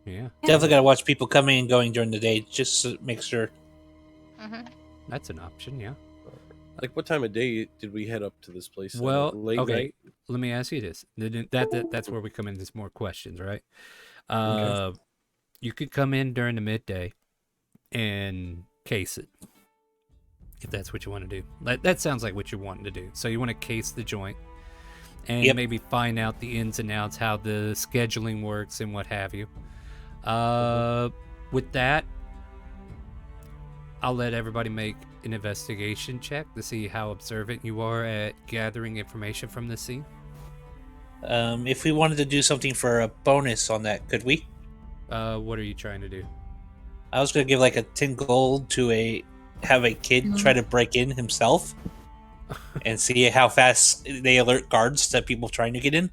Yeah, Definitely gotta watch people coming and going during the day, just to make sure. Mm-hmm. that's an option, yeah. Like, what time of day did we head up to this place? at? Well, Late okay. night? Let me ask you this. That's where we come into more questions, right? You could come in during the midday and case it. If that's what you want to do. That sounds like what you're wanting to do. So you want to case the joint and Yep. maybe find out the ins and outs, how the scheduling works and what have you. With that, I'll let everybody make an investigation check to see how observant you are at gathering information from the scene. If we wanted to do something for a bonus on that, could we? What are you trying to do? I was gonna give like a 10 gold to have a kid try to break in himself and see how fast they alert guards to people trying to get in.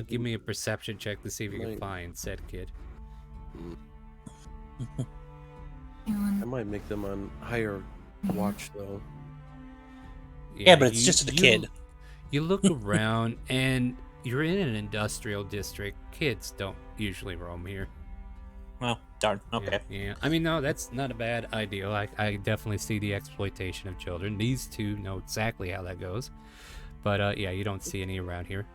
Give me a perception check to see if you can Right. find said kid. I might make them on higher watch though. Yeah, but it's just a kid. You look around, and you're in an industrial district. Kids don't usually roam here. Well, darn. Okay. Yeah. I mean, no, that's not a bad ideal. I definitely see the exploitation of children. These two know exactly how that goes. But yeah, you don't see any around here.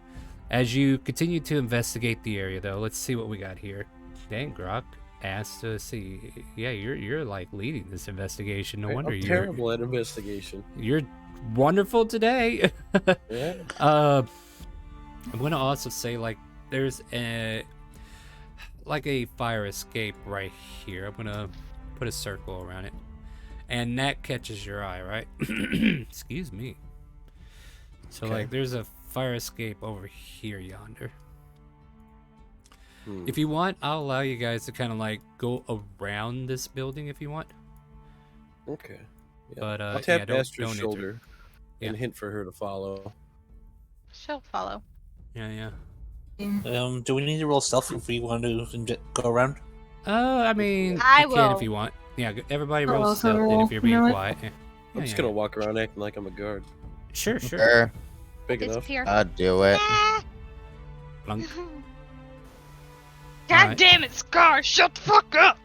As you continue to investigate the area, though, let's see what we got here. Dang, Grok asked to see. Yeah, you're like leading this investigation. No wonder I'm you're terrible at investigation. You're wonderful today. Yeah. I'm gonna also say like there's a fire escape right here. I'm gonna put a circle around it, and that catches your eye, right? Excuse me. So Okay. like there's a fire escape over here yonder. Hmm. If you want, I'll allow you guys to kind of like go around this building if you want. Okay. Yeah. But I'll tap yeah, don't Astra's enter. shoulder and Yeah. hint for her to follow. She'll follow. Yeah. Do we need to roll stealth if we want to go around? I mean, I you can if will. you want. Yeah, everybody I'll rolls also stealth, and roll. if you're You know being what? quiet. Yeah. I'm just gonna walk around acting like I'm a guard. Sure. Sure. Big enough. Disappear. I'll do it. Ah! Plunk. God Alright. damn it, Scar! Shut the fuck up!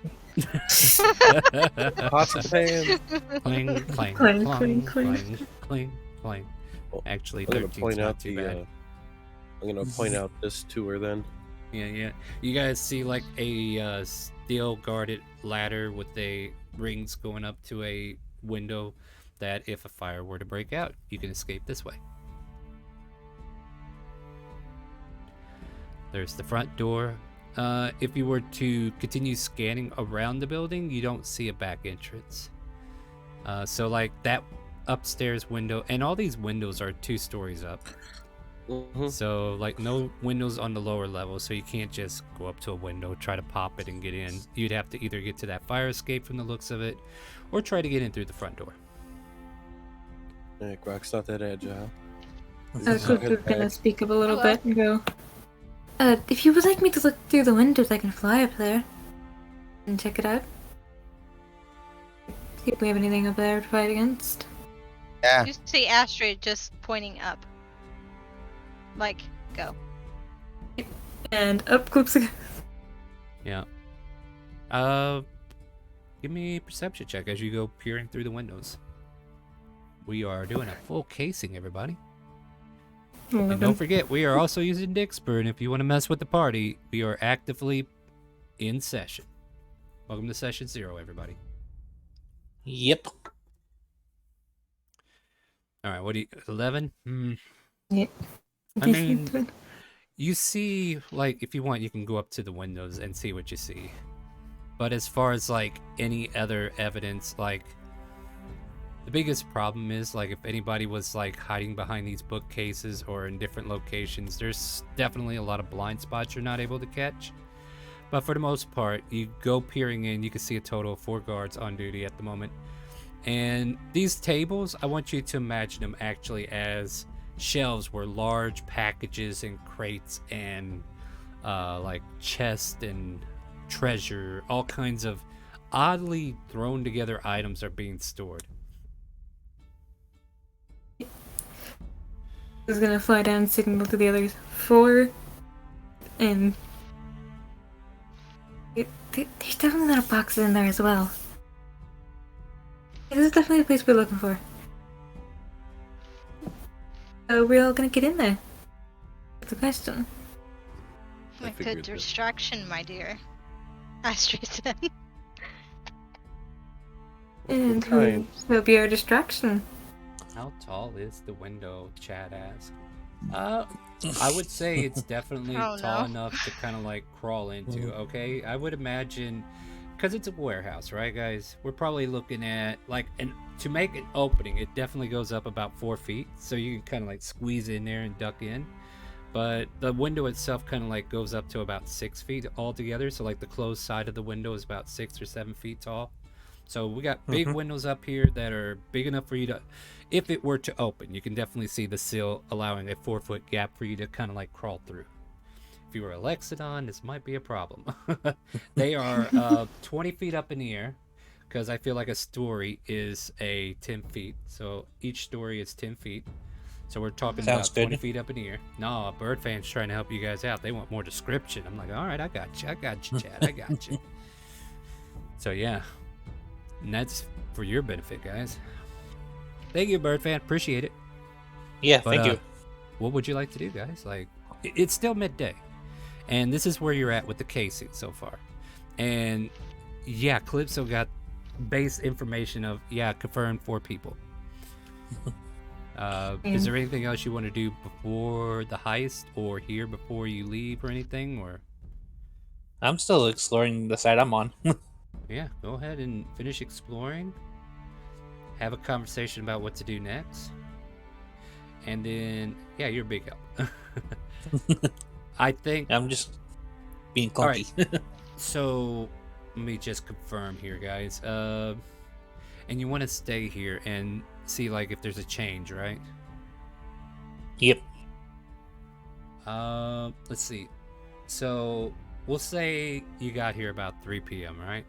Pots and pans. Cling, clang, Clang, clang, clang, clang. clang, cling, clang. Well, Actually, I'm gonna 13's point not out too the. bad. I'm gonna point out this to her then. Yeah. You guys see like a steel guarded ladder with a rings going up to a window that if a fire were to break out, you can escape this way. There's the front door. If you were to continue scanning around the building, you don't see a back entrance. So like that upstairs window, and all these windows are 2 stories up. Mhm. So like no windows on the lower level, so you can't just go up to a window, try to pop it and get in. You'd have to either get to that fire escape from the looks of it, or try to get in through the front door. Yeah, Grok's not that agile. Cliff is gonna speak up a little Hello. bit and go, if you would like me to look through the windows, I can fly up there and check it out. See if we have anything up there to fight against. Yeah. You see Astrid just pointing up. Like, go. And up Clips again. Yeah. Give me a perception check as you go peering through the windows. We are doing a full casing, everybody. And don't forget, we are also using Dixper, and if you want to mess with the party, we are actively in session. Welcome to session 0, everybody. Yep. All right, what do you 11? Yep. I mean, you see, like, if you want, you can go up to the windows and see what you see. But as far as, like, any other evidence, like, the biggest problem is, like, if anybody was, like, hiding behind these bookcases or in different locations, there's definitely a lot of blind spots you're not able to catch. But for the most part, you go peering in, you can see a total of 4 guards on duty at the moment. And these tables, I want you to imagine them actually as shelves where large packages and crates and like chests and treasure, all kinds of oddly thrown together items are being stored. Is gonna fly down and signal to the others 4 and there's definitely little boxes in there as well. This is definitely the place we're looking for. We're all gonna get in there. That's the question. I A figured good that. distraction, my dear. Astrid said. And kind? will be our distraction. How tall is the window, Chad asked? I would say it's definitely Oh, tall no. enough to kind of like crawl into, okay? I would imagine, because it's a warehouse, right, guys? We're probably looking at, like, to make an opening, it definitely goes up about 4 feet, so you can kind of like squeeze in there and duck in. But the window itself kind of like goes up to about 6 feet altogether, so like the closed side of the window is about 6 or 7 feet tall. So we got big windows up here that are big enough for you to, if it were to open, you can definitely see the sill allowing a 4-foot gap for you to kind of like crawl through. If you were a Lexodon, this might be a problem. They are 20 feet up in the air, because I feel like a story is a 10 feet. So each story is 10 feet. So we're talking Sounds about 20 good. feet up in the air. No, Bird Fan's trying to help you guys out. They want more description. I'm like, all right, I got you, Chad, I got you. So yeah, and that's for your benefit, guys. Thank you, Bird Fan. Appreciate it. Yeah, But, thank you. What would you like to do, guys? Like, it's still midday, and this is where you're at with the casing so far. And yeah, Calypso got base information of confirmed 4 people. Is there anything else you want to do before the heist, or here before you leave, or anything? Or I'm still exploring the side I'm on. yeah, go ahead and finish exploring. Have a conversation about what to do next. And then, yeah, you're a big help. I think. I'm just being All clunky. right. So, let me just confirm here, guys. And you want to stay here and see, like, if there's a change, right? Yep. Let's see. So, we'll say you got here about 3 p.m., right?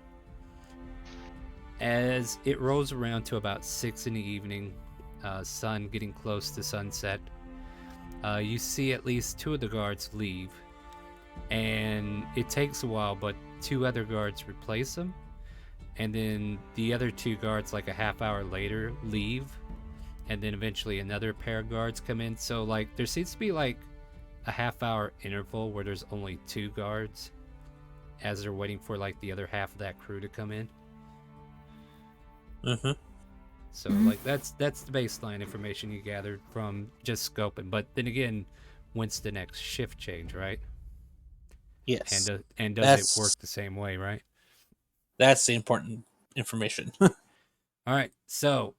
As it rolls around to about 6 in the evening, sun getting close to sunset, you see at least 2 of the guards leave. And it takes a while, but 2 other guards replace them. And then the other 2 guards, like a half hour later, leave. And then eventually another pair of guards come in. So, like, there seems to be, like, a half hour interval where there's only 2 guards as they're waiting for, like, the other half of that crew to come in. Mm-hmm. So, like, that's the baseline information you gathered from just scoping. But then again, when's the next shift change, right? Yes. And does it work the same way, right? That's the important information. All right. So,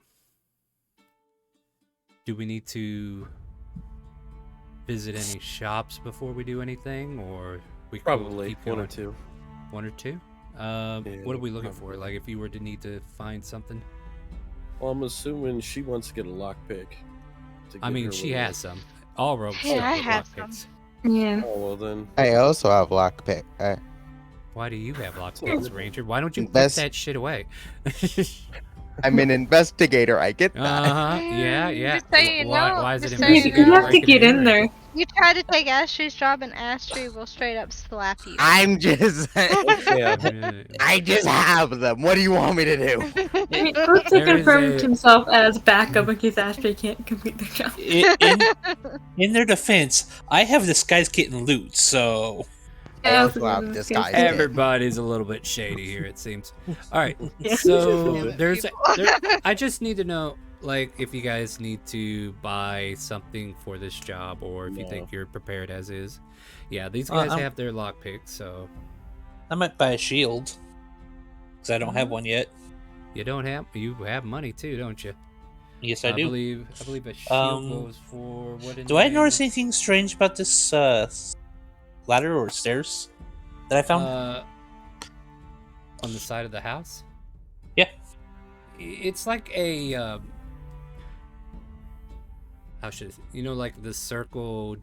do we need to visit any shops before we do anything, or we could Probably keep 1 or going? 2. 1 or 2? What are we looking for? Like, if you were to need to find something? Well, I'm assuming she wants to get a lockpick. I mean, she has some. All rogues Hey, start I with have lockpicks. Yeah. Oh, well then. I also have lockpick. Why do you have lockpicks, Ranger? Why don't you put Best- that shit away? I'm an investigator. I get that. Yeah. Just so you know, Why is it just so You investigator have to breaking get in here? there. You try to take Ashley's job, and Ashley will straight up slap you. I'm just. Yeah. I just have them. What do you want me to do? I mean, Calypso There is confirmed a- himself as backup in case Ashley can't complete the job. In their defense, I have this guy's getting loot, so I Yeah, also have this disguise. guy's- Everybody's a little bit shady here, it seems. All right, Yeah. so Damn it, there, people. I just need to know, like, if you guys need to buy something for this job, or if you No. think you're prepared as is. Yeah, these guys I'm- have their lockpicks, so I might buy a shield because I don't have one yet. you have money too, don't you? Yes, I do. believe a shield goes for what? in Do I the- notice anything strange about this ladder or stairs that I found? On the side of the house? Yeah. It's like a how should like the circle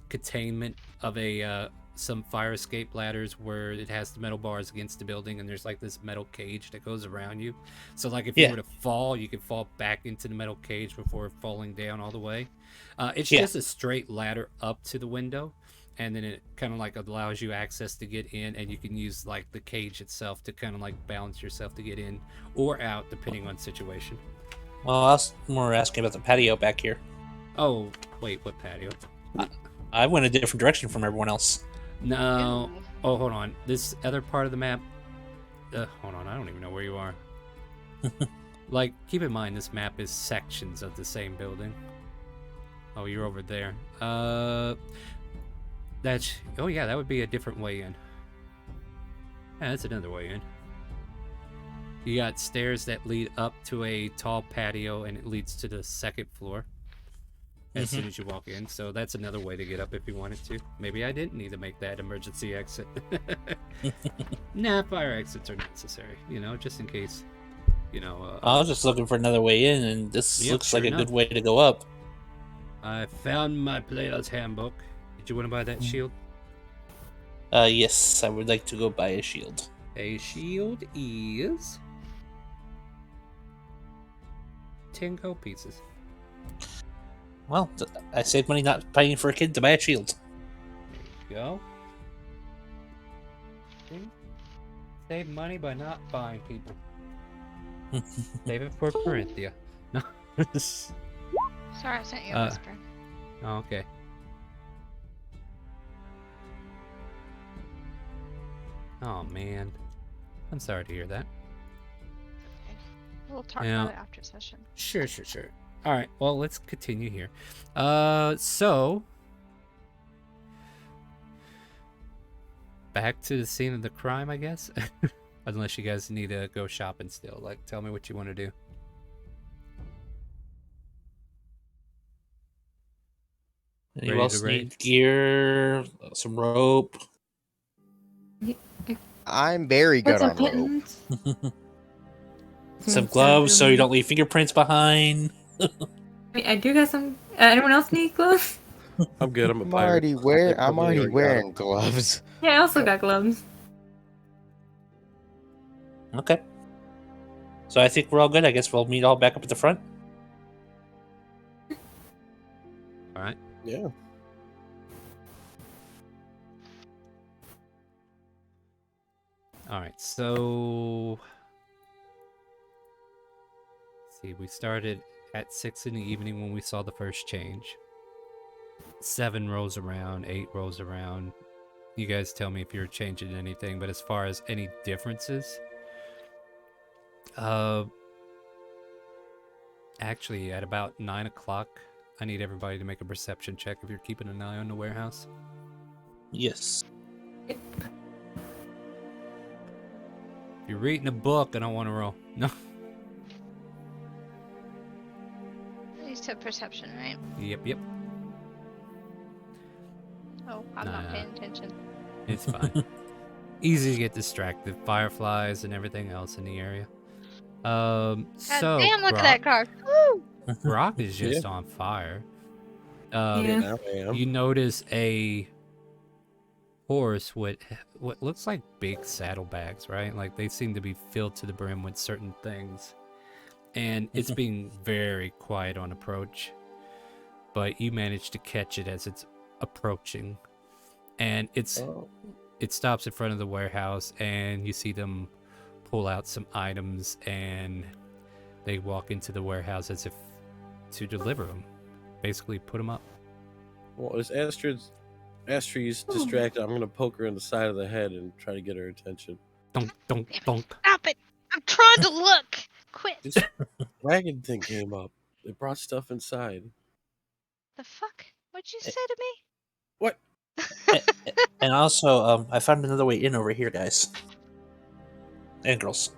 containment of a some fire escape ladders where it has the metal bars against the building, and there's like this metal cage that goes around you. So like if you Yeah. were to fall, you could fall back into the metal cage before falling down all the way. It's Yeah. just a straight ladder up to the window, and then it kind of like allows you access to get in, and you can use like the cage itself to kind of like balance yourself to get in or out depending on situation. Well, I was more asking about the patio back here. Oh wait, what patio? I went a different direction from everyone else. No. Oh, hold on. This other part of the map. Hold on. I don't even know where you are. Like, keep in mind, this map is sections of the same building. Oh, you're over there. That's. Oh, yeah, that would be a different way in. Yeah, that's another way in. You got stairs that lead up to a tall patio, and it leads to the second floor as soon as you walk in. So that's another way to get up if you wanted to. Maybe I didn't need to make that emergency exit. Nah, fire exits are necessary, just in case, I was just looking for another way in, and this Yep, looks like sure a enough. good way to go up. I found my player's handbook. Did you want to buy that shield? Yes, I would like to go buy a shield. A shield is 10 gold pieces. Well, I saved money not paying for a kid to buy a shield. Go. See? Save money by not buying people. Save it for Corinthia. No. Sorry, I sent you a whisper. Okay. Oh man, I'm sorry to hear that. Okay. We'll talk Yeah. about it after session. Sure. All right. Well, let's continue here. So back to the scene of the crime, I guess. Unless you guys need to go shopping still. Like, tell me what you want to do. Anyone Ready else to raid? need gear, some rope? I'm very Put good some on rope. pittance. Some gloves so you don't leave fingerprints behind. I mean, I do got some. Anyone else need gloves? I'm good. I'm a I'm pirate. already wearing gloves. Yeah, I also got gloves. Okay. So I think we're all good. I guess we'll meet all back up at the front. All right. Yeah. All right. So, let's see, we started at 6 in the evening when we saw the first change. 7 rolls around, 8 rolls around. You guys tell me if you're changing anything, but as far as any differences, actually at about 9 o'clock, I need everybody to make a perception check if you're keeping an eye on the warehouse. Yes. If you're reading a book, I don't want to roll. No. You said perception, right? Yep. Oh, I'm not paying attention. It's fine. Easy to get distracted. Fireflies and everything else in the area. God So damn, look Brock, at that card. Woo! Brock is just on fire. Yeah. Now I am. You notice a horse with what looks like big saddlebags, right? Like they seem to be filled to the brim with certain things. And it's being very quiet on approach. But you manage to catch it as it's approaching. And Oh. it stops in front of the warehouse, and you see them pull out some items, and they walk into the warehouse as if to deliver them. Basically, put them up. Well, as Astrid's distracted, I'm gonna poke her in the side of the head and try to get her attention. Donk, donk, donk. Stop it! I'm trying to look! Quit! This wagon thing came up. They brought stuff inside. The fuck? What'd you say to me? What? And also, I found another way in over here, guys. And girls.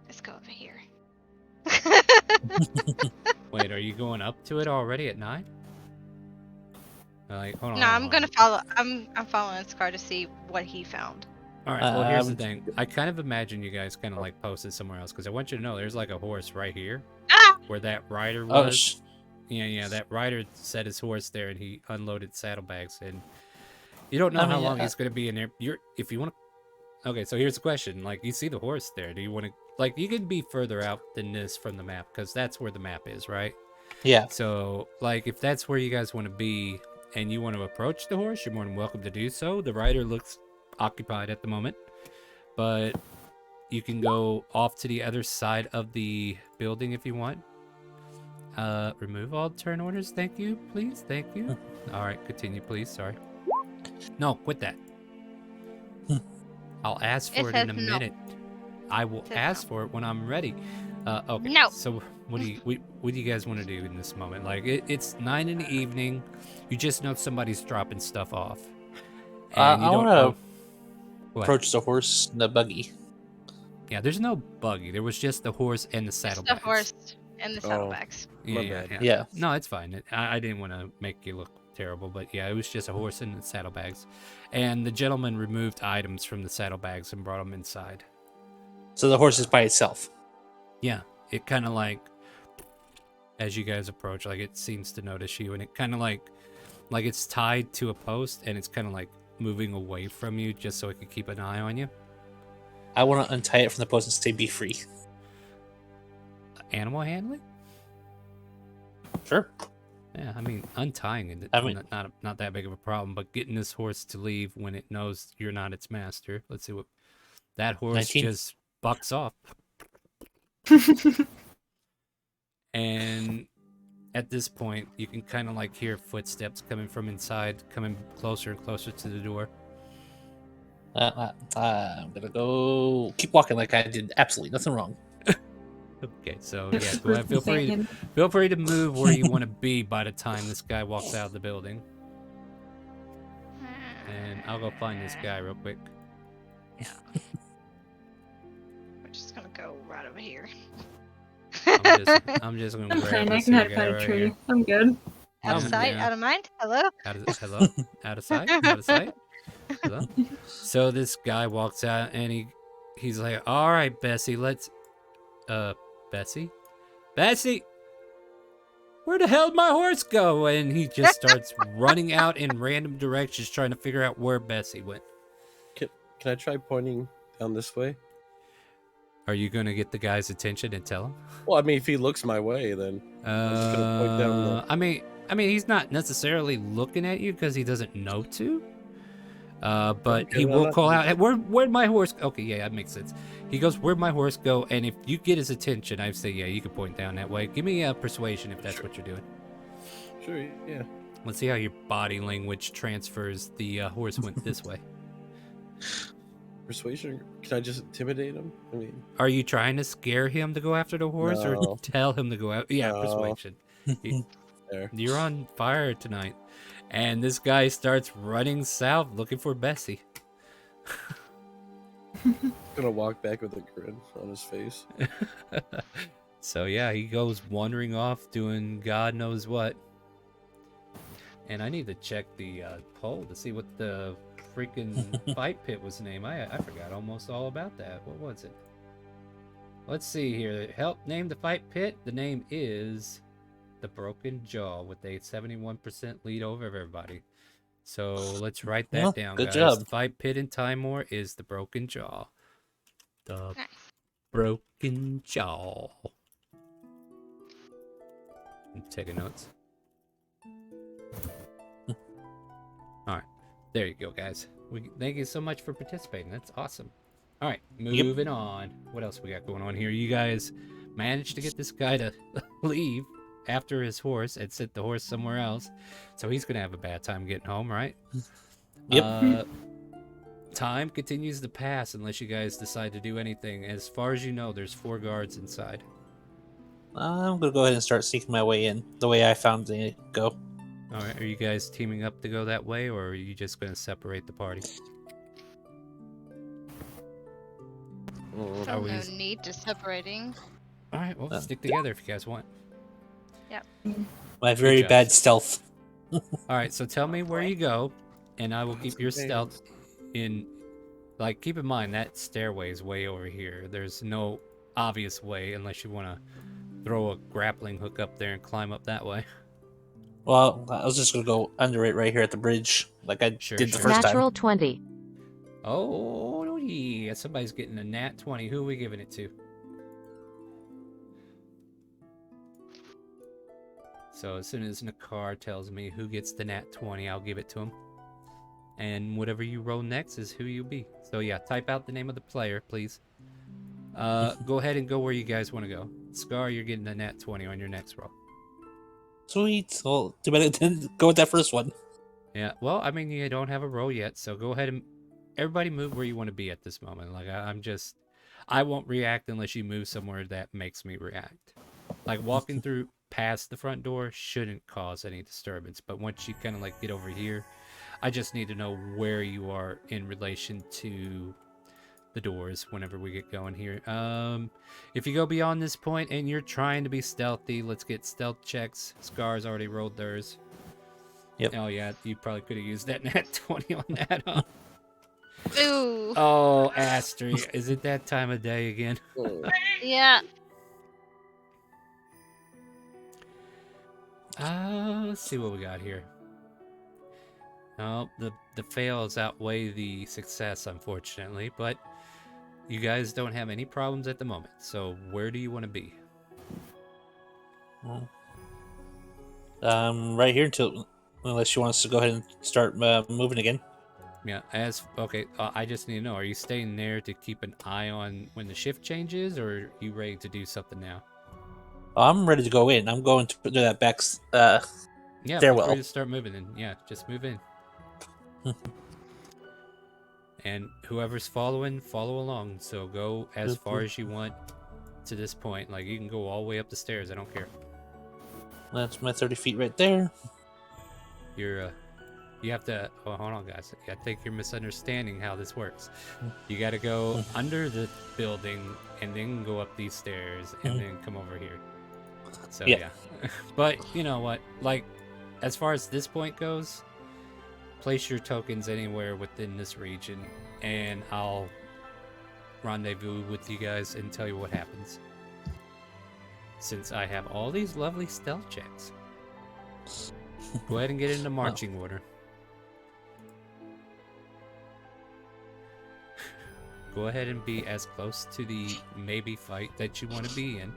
Let's go over here. Wait, are you going up to it already at 9? Like, hold on. No, hold I'm on. gonna follow. I'm following Scar to see what he found. All right. Well, here's the Um, thing. I kind of imagine you guys kind of like posted somewhere else because I want you to know there's like a horse right here Ah! where that rider Oh, was. Yeah. That rider set his horse there and he unloaded saddlebags, and you don't know I how mean, long he's gonna be in there. If you want to. Okay, so here's the question. Like, you see the horse there. Do you want to? Like, you can be further out than this from the map because that's where the map is, right? yeah. So, like, if that's where you guys want to be and you want to approach the horse, you're more than welcome to do so. The rider looks occupied at the moment, but you can go off to the other side of the building if you want. Remove all turn orders. Thank you, please. Thank you. All right, continue, please. Sorry. No, quit that. I'll ask for it in a says no. minute. I will Says ask no. for it when I'm ready. Okay. No. So what do you guys want to do in this moment? Like it's 9 in the evening. You just know somebody's dropping stuff off, and you I don't want know. to What? approach the horse in the buggy. Yeah, there's no buggy. There was just the horse and the Just the saddlebags. horse and the saddlebags. My Yeah. bad. Yeah. No, it's fine. I didn't want to make you look terrible, but yeah, it was just a horse and the saddlebags. And the gentleman removed items from the saddlebags and brought them inside. So the horse is by itself. Yeah, it kind of like, as you guys approach, like it seems to notice you, and it kind of like it's tied to a post, and it's kind of like moving away from you just so it could keep an eye on you. I want to untie it from the post and say be free. Animal handling? Sure. Yeah, I mean, untying it, I mean- not that big of a problem, but getting this horse to leave when it knows you're not its master. Let's see what that horse 19. just bucks off. And at this point, you can kind of like hear footsteps coming from inside, coming closer and closer to the door. I'm gonna go keep walking like I did absolutely nothing wrong. Okay, so yeah, go ahead. Feel free to move where you want to be by the time this guy walks out of the building. And I'll go find this guy real quick. We're just gonna go right over here. I'm just gonna I'm grab fine. I this can here hide guy by a right tree. here. I'm good. Out of sight, yeah. out of mind. Hello. Hello? Out of sight? Out of sight? Hello? So this guy walks out and he's like, all right, Bessie, let's Bessie? Bessie! Where the hell did my horse go? And he just starts running out in random directions trying to figure out where Bessie went. Can I try pointing down this way? Are you gonna get the guy's attention and tell him? Well, I mean, if he looks my way, then I'm just gonna point down the... I mean, he's not necessarily looking at you because he doesn't know to. But Okay, he well, will not- call out, "Hey, where'd my horse?" Okay, yeah, that makes sense. He goes, "Where'd my horse go?" And if you get his attention, I say, "Yeah, you can point down that way." Give me a persuasion if that's what you're doing. Sure, yeah. Let's see how your body language transfers. The horse went this way. Persuasion? Can I just intimidate him? I mean, Are you trying to scare him to go after the horse, or No. tell him to go out? Yeah, No. persuasion. there. You're on fire tonight. And this guy starts running south looking for Bessie. Gonna walk back with a grin on his face. So yeah, he goes wandering off doing God knows what. And I need to check the poll to see what the freaking fight pit was named. I forgot almost all about that. What was it? Let's see here. Help name the fight pit. The name is the Broken Jaw with a 71% lead over everybody. So let's write that Well, down, good guys. job. The fight pit in Timor is the Broken Jaw. The Nice. Broken Jaw. I'm taking notes. All right, there you go, guys. Thank you so much for participating. That's awesome. All right, moving on. What else we got going on here? You guys managed to get this guy to leave after his horse and sent the horse somewhere else, so he's gonna have a bad time getting home, right? Yep. Time continues to pass unless you guys decide to do anything. As far as you know, there's 4 guards inside. I'm gonna go ahead and start sneaking my way in the way I found to go. All right, are you guys teaming up to go that way, or are you just gonna separate the party? Mm. Are we- No need to separating. All right, well, stick together if you guys want. My very job. bad stealth. All right, so tell me where you go, and I will keep your stealth in. Like, keep in mind that stairway is way over here. There's no obvious way unless you want to throw a grappling hook up there and climb up that way. Well, I was just gonna go under it right here at the bridge, like I Sure, did the sure. first Natural time. 20. Oh yeah, somebody's getting a nat 20. Who are we giving it to? So as soon as Nakar tells me who gets the nat 20, I'll give it to him. And whatever you roll next is who you'll be. So yeah, type out the name of the player, please. Go ahead and go where you guys want to go. Scar, you're getting a nat 20 on your next roll. Sweet. Well, too bad I didn't go with that first one. Yeah, well, I mean, you don't have a roll yet, so go ahead and everybody move where you want to be at this moment. Like, I won't react unless you move somewhere that makes me react. Like, walking through past the front door shouldn't cause any disturbance, but once you kind of like get over here, I just need to know where you are in relation to the doors whenever we get going here. If you go beyond this point and you're trying to be stealthy, let's get stealth checks. Scar's already rolled theirs. Yep. Oh yeah, you probably could have used that nat 20 on that, huh? Ooh. Oh, Astri, is it that time of day again? Mm. Yeah. Let's see what we got here. Oh, the fails outweigh the success, unfortunately, but You guys don't have any problems at the moment, so where do you want to be? Right here until unless she wants to go ahead and start moving again. Yeah, okay, I just need to know, are you staying there to keep an eye on when the shift changes, or are you ready to do something now? I'm ready to go in. I'm going to do that back Yeah, feel free stairwell. to start moving in. Yeah, just move in. And whoever's following, follow along. So go as far as you want to this point. Like, you can go all the way up the stairs. I don't care. That's my 30 feet right there. You have to. Oh, hold on, guys. I think you're misunderstanding how this works. You got to go under the building and then go up these stairs and then come over here. So yeah. But you know what? Like, as far as this point goes, place your tokens anywhere within this region, and I'll rendezvous with you guys and tell you what happens. Since I have all these lovely stealth checks, go ahead and get into marching order. Go ahead and be as close to the maybe fight that you want to be in.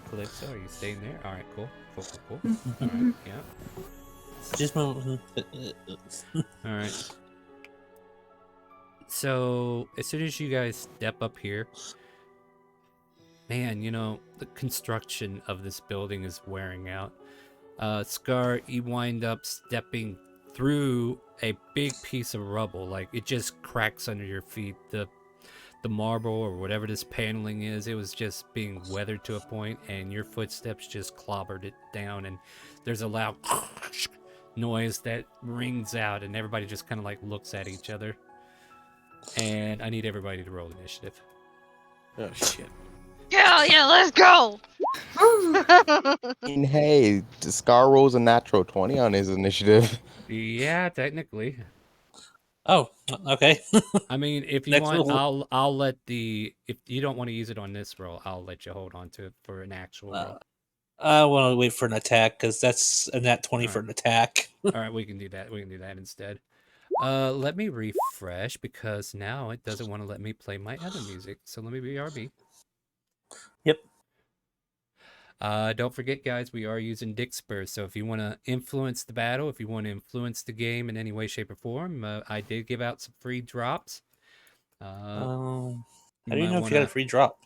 Calypso, are you staying there? All right, cool. All right, yeah. Just move. All right. So as soon as you guys step up here, man, you know, the construction of this building is wearing out. Scar, you wind up stepping through a big piece of rubble. Like, it just cracks under your feet. The marble or whatever this paneling is, it was just being weathered to a point, and your footsteps just clobbered it down, and there's a loud noise that rings out, and everybody just kind of like looks at each other. And I need everybody to roll initiative. Oh shit. Hell yeah, let's go! And hey, Scar rolls a natural 20 on his initiative. Yeah, technically. Oh, okay. I mean, if you Next want, roll. I'll let if you don't want to use it on this roll, I'll let you hold on to it for an actual roll. I want to wait for an attack because that's a nat 20 for an attack. All right, we can do that. We can do that instead. Let me refresh because now it doesn't want to let me play my other music. So let me BRB. Yep. Don't forget, guys, we are using Dick Spurs. So if you want to influence the battle, if you want to influence the game in any way, shape, or form, I did give out some free drops. How do you know if you got a free drop?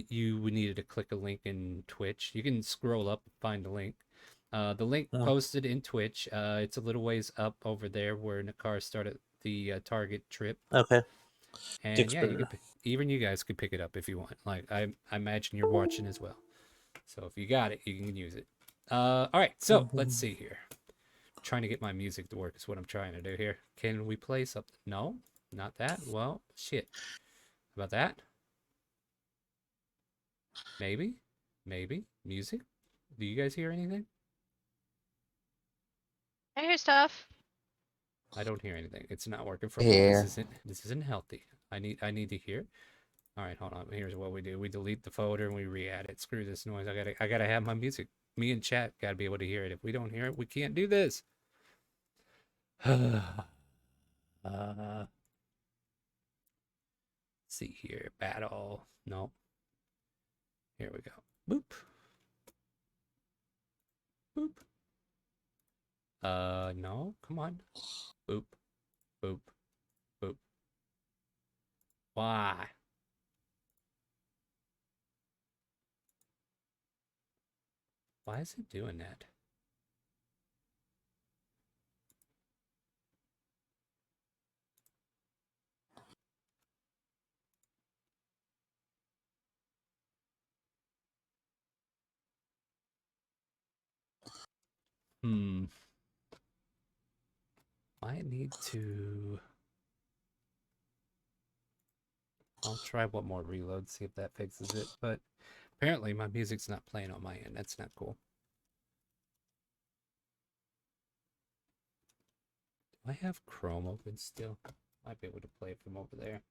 You would need to click a link in Twitch. You can scroll up and find the link. The link posted in Twitch. It's a little ways up over there where Nakar started the Target trip. Okay. And yeah, even you guys could pick it up if you want. Like, I imagine you're watching as well. So if you got it, you can use it. All right, so let's see here. Trying to get my music to work is what I'm trying to do here. Can we play something? No, not that. Well, shit. How about that? Maybe music. Do you guys hear anything? I hear stuff. I don't hear anything. It's not working for me. Here. This isn't healthy. I need to hear. All right, hold on. Here's what we do. We delete the folder and we re-add it. Screw this noise. I gotta have my music. Me and chat gotta be able to hear it. If we don't hear it, we can't do this. See here. Battle. No. Here we go. Boop. Boop. No. Come on. Boop. Boop. Boop. Why? Why is it doing that? I need to... I'll try one more reload, see if that fixes it, but apparently my music's not playing on my end. That's not cool. Do I have Chrome open still? Might be able to play it from over there.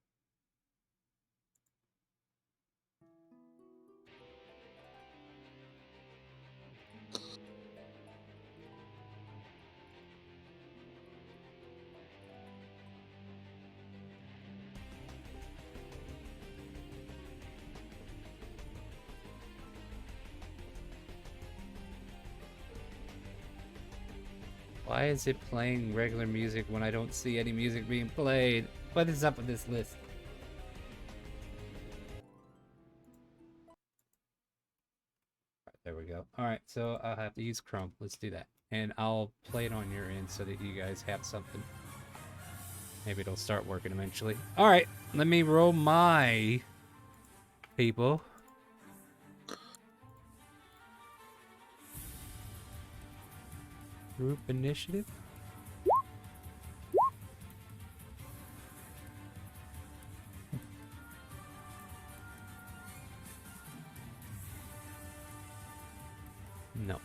Why is it playing regular music when I don't see any music being played? What is up with this list? There we go. Alright, so I'll have to use Chrome. Let's do that. And I'll play it on your end so that you guys have something. Maybe it'll start working eventually. Alright, let me roll my people. Group initiative. No.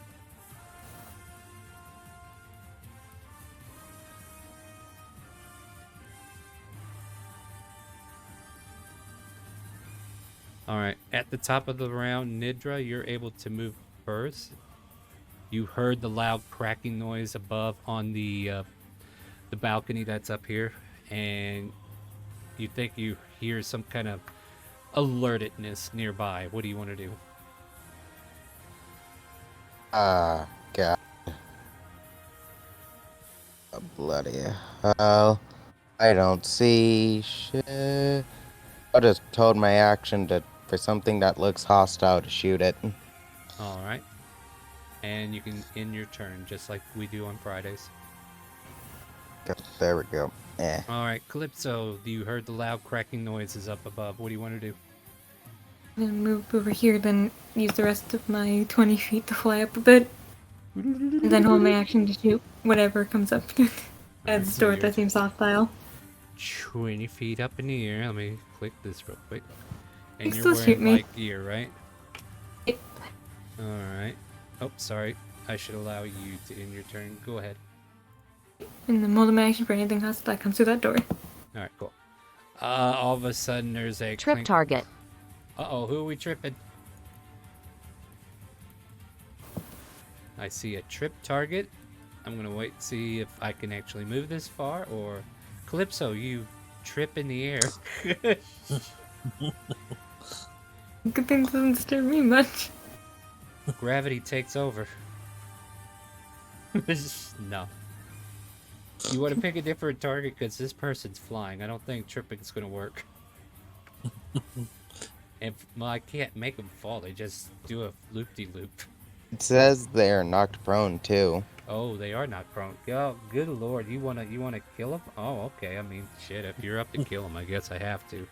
Alright, at the top of the round, Nidra, you're able to move first. You heard the loud cracking noise above on the balcony that's up here, and you think you hear some kind of alertedness nearby. What do you want to do? God. Oh, bloody hell. I don't see shit. I just told my action to for something that looks hostile to shoot it. Alright. And you can end your turn, just like we do on Fridays. There we go. Eh. Alright, Calypso, you heard the loud cracking noises up above. What do you want to do? I'm gonna move over here, then use the rest of my 20 feet to fly up a bit. And then hold my action to shoot whatever comes up at the door that seems hostile. 20 feet up in the air. Let me click this real quick. And You you're still shoot wearing me. light gear, right? Yep. Alright. Oh, sorry. I should allow you to end your turn. Go ahead. And then hold my action for anything hostile that comes through that door. Alright, cool. All of a sudden there's a Trip clink. target. Uh-oh, who are we tripping? I see a trip target. I'm gonna wait and see if I can actually move this far, or Calypso, you trip in the air. Good thing it doesn't disturb me much. Gravity takes over. No. You want to pick a different target because this person's flying. I don't think tripping's gonna work. Well, I can't make them fall. They just do a loop-de-loop. It says they're knocked prone too. Oh, they are not prone. Oh, good lord. You wanna kill them? Oh, okay. I mean, shit. If you're up to kill them, I guess I have to.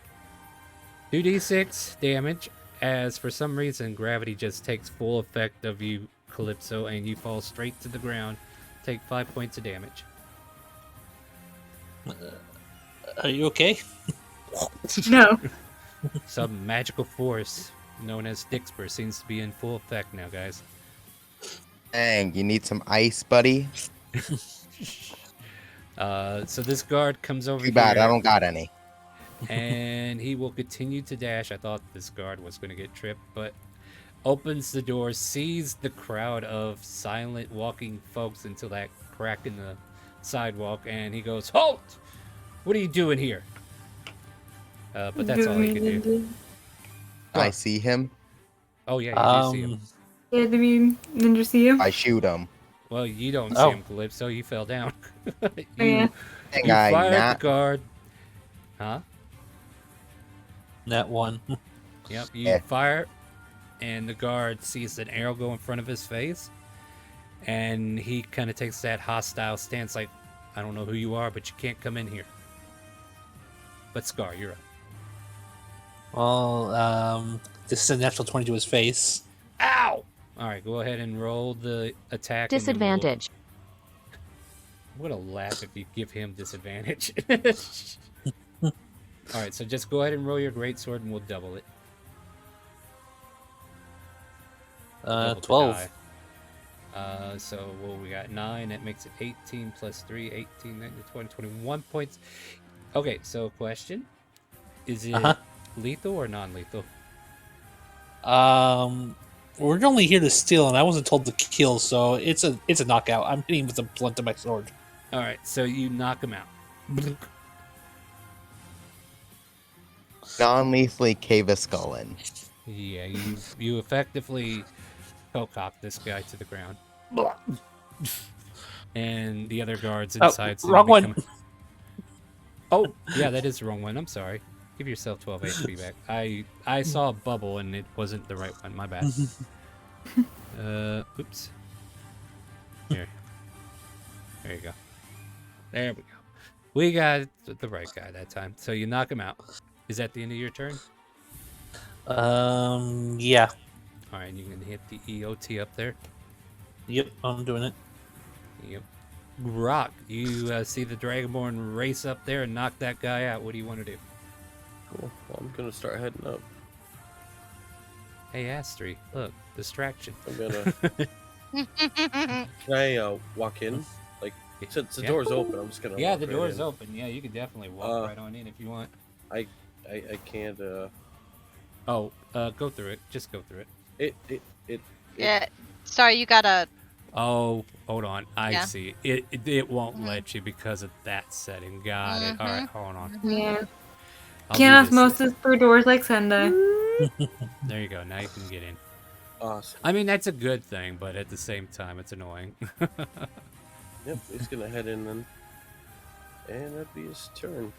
2d6 damage. As for some reason, gravity just takes full effect of you, Calypso, and you fall straight to the ground. Take 5 points of damage. Are you okay? No. Some magical force known as Dixper seems to be in full effect now, guys. Dang, you need some ice, buddy? So this guard comes over Too bad, here, I don't got any. and he will continue to dash. I thought this guard was going to get tripped, but opens the door, sees the crowd of silent walking folks until that crack in the sidewalk, and he goes, "Halt! What are you doing here?" But that's all he can do. I see him. Oh yeah, you do see him. Yeah, do you ninja see him? I shoot him. Well, you don't see Oh. him, Calypso. You fell down. you Yeah. Dang, you I fired not. the guard. Huh? That one. Yep, you Yeah. fire, and the guard sees an arrow go in front of his face, and he kind of takes that hostile stance like, I don't know who you are, but you can't come in here. But Scar, you're up. Well, this is a natural 20 to his face. Ow! Alright, go ahead and roll the attack. and then we'll- Disadvantage. What a laugh if you give him disadvantage. Alright, so just go ahead and roll your greatsword and we'll double it. Double the 12. die. So what we got? 9, that makes it 18 plus 3, 18, 19, 20, 21 points. Okay, so question. Is it lethal or non-lethal? We're only here to steal, and I wasn't told to kill, so it's a knockout. I'm hitting with the blunt of my sword. Alright, so you knock him out. Non-lethally cave a skull in. Yeah, you effectively polecock this guy to the ground. and the other guards Oh, inside soon wrong will be one. coming. Oh, yeah, that is the wrong one. I'm sorry. Give yourself 12 HP back. I saw a bubble and it wasn't the right one. My bad. Oops. Here. There you go. There we go. We got the right guy that time. So you knock him out. Is that the end of your turn? Yeah. All right, you can hit the EOT up there. Yep, I'm doing it. Yep. Rock, you see the Dragonborn race up there and knock that guy out. What do you want to do? Cool. Well, I'm gonna start heading up. Hey, Astri, look, distraction. I'm gonna. Can I walk in? Like, since the door's open, I'm just gonna. Yeah, walk the right door's in. open. Yeah, you can definitely walk right on in if you want. I can't. Oh, go through it. Just go through it. Yeah. Sorry, you gotta. Oh, hold on. I Yeah. see. It won't let you because of that setting. Got it. All right, hold on. Yeah. I'll Can't do this. osmosis for doors like Senda. There you go. Now you can get in. Awesome. I mean, that's a good thing, but at the same time, it's annoying. Yep, he's gonna head in then, and that'd be his turn.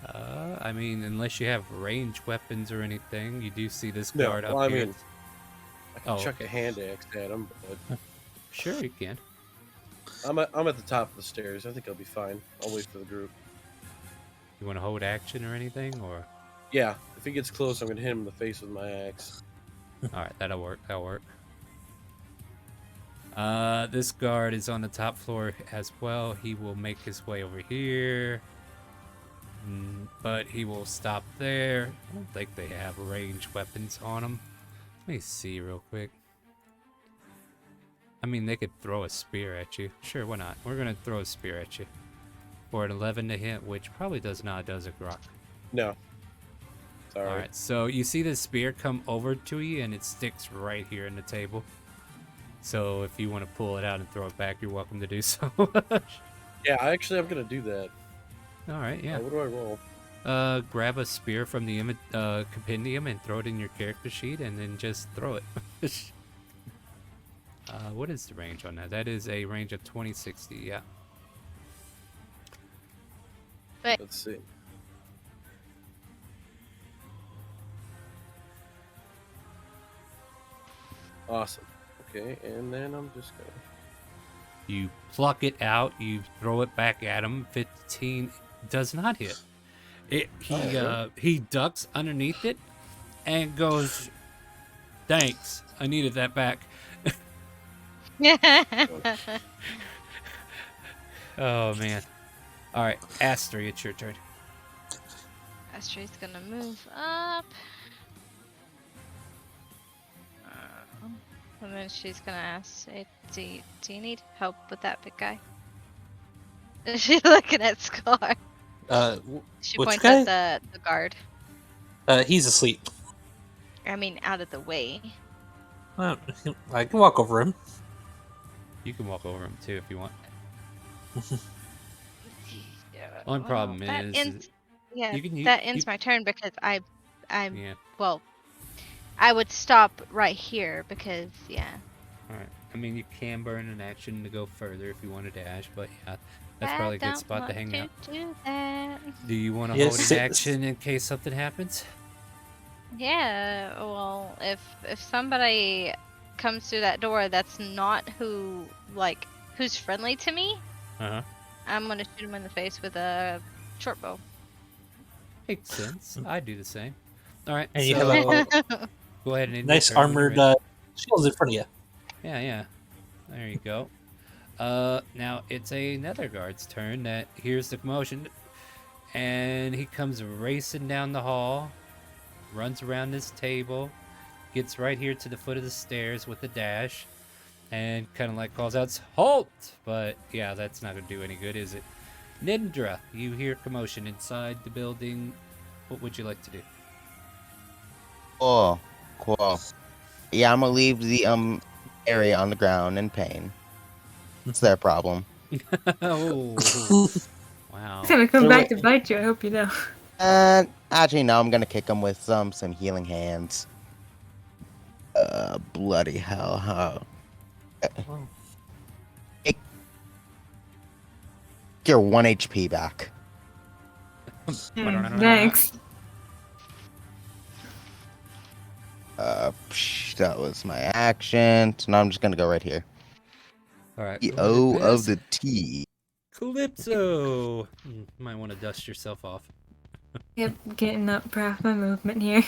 I mean, unless you have ranged weapons or anything, you do see this No, guard well, up I here. mean, I can Oh. chuck a hand axe at him, but Sure, you can. I'm at the top of the stairs. I think I'll be fine. I'll wait for the group. You want to hold action or anything, or? Yeah, if he gets close, I'm gonna hit him in the face with my axe. All right, that'll work. That'll work. This guard is on the top floor as well. He will make his way over here, but he will stop there. I don't think they have ranged weapons on them. Let me see real quick. I mean, they could throw a spear at you. Sure, why not? We're gonna throw a spear at you for an 11 to hit, which probably does not, does it, Grok? No. Sorry. All right, so you see the spear come over to you, and it sticks right here in the table. So if you want to pull it out and throw it back, you're welcome to do so. Yeah, I'm gonna do that. All right, yeah. What do I roll? Grab a spear from the compendium and throw it in your character sheet, and then just throw it. What is the range on that? That is a range of 2060. Yeah. Let's see. Awesome. Okay, and then I'm just gonna. You pluck it out. You throw it back at him. 15 does not hit. He ducks underneath it and goes, "Thanks, I needed that back." Oh man. All right, Astri, it's your turn. Astri's gonna move up. And then she's gonna ask, hey, do you need help with that big guy? She's looking at Scar. She which points guy? at the guard. He's asleep. I mean, out of the way. I can walk over him. You can walk over him too if you want. Yeah, Only problem that is, ends, yeah, you that ends my turn because I'm yeah. well. I would stop right here because yeah. All right. I mean, you can burn an action to go further if you want to dash, but yeah, that's probably a good spot to hang out. Do that. Do you want to Yes, hold an action in case something happens? Yeah, well, if somebody comes through that door that's not who's friendly to me, Uh-huh. I'm gonna shoot him in the face with a short bow. Makes sense. I do the same. All right. And you so have go ahead and end your nice turn when you're armored ready. shield in front of you. Yeah. There you go. Now it's another guard's turn that hears the commotion, and he comes racing down the hall, runs around this table, gets right here to the foot of the stairs with a dash, and kind of like calls out, "Halt!" But yeah, that's not gonna do any good, is it? Nindra, you hear commotion inside the building. What would you like to do? Cool. Yeah, I'm gonna leave the area on the ground in pain. It's their problem. Oh, wow. It's gonna come back to bite you, I hope you know. Actually, no, I'm gonna kick him with some healing hands. Bloody hell, huh? Your 1 HP back. Thanks. That was my action. So now I'm just gonna go right here. All right. The go ahead, O of Biz. the T. Calypso. Might want to dust yourself off. Yep, getting up for half my movement here.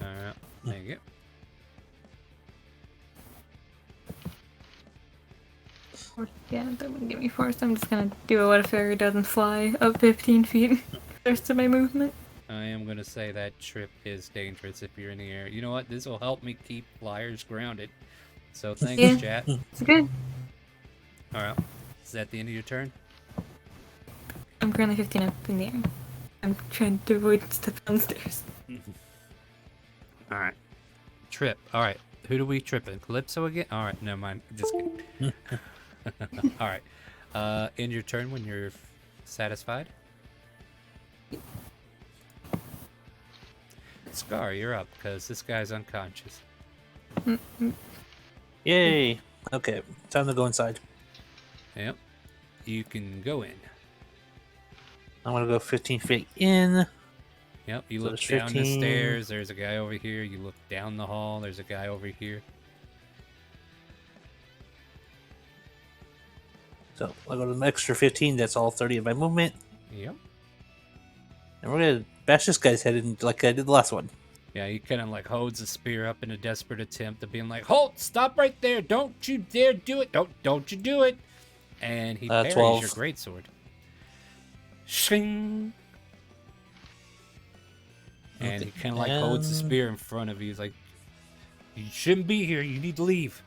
All right. There you go. Yeah, that wouldn't get me forced. I'm just gonna do what a fairy doesn't fly up 15 feet. The rest of my movement. I am going to say that trip is dangerous if you're in the air. You know what? This will help me keep flyers grounded. So thanks, Yeah. chat. It's good. All right. Is that the end of your turn? I'm currently 15 up in the air. I'm trying to avoid stepping on stairs. All right. Trip. All right. Who do we trip in? Calypso again? All right. Never mind. Just kidding. All right. End your turn when you're satisfied. Scar, you're up because this guy's unconscious. Yay! Okay, time to go inside. Yep. You can go in. I'm gonna go 15 feet in. Yep. You So look it's down the 15. stairs. There's a guy over here. You look down the hall. There's a guy over here. So I'll go to the extra 15. That's all 30 of my movement. Yep. And we're gonna bash this guy's head in like I did the last one. Yeah, he kind of like holds a spear up in a desperate attempt of being like, "Halt! Stop right there! Don't you dare do it! Don't you do it!" And he parries 12. your greatsword. Shing! And he kind of like holds the spear in front of you. He's like, "You shouldn't be here. You need to leave."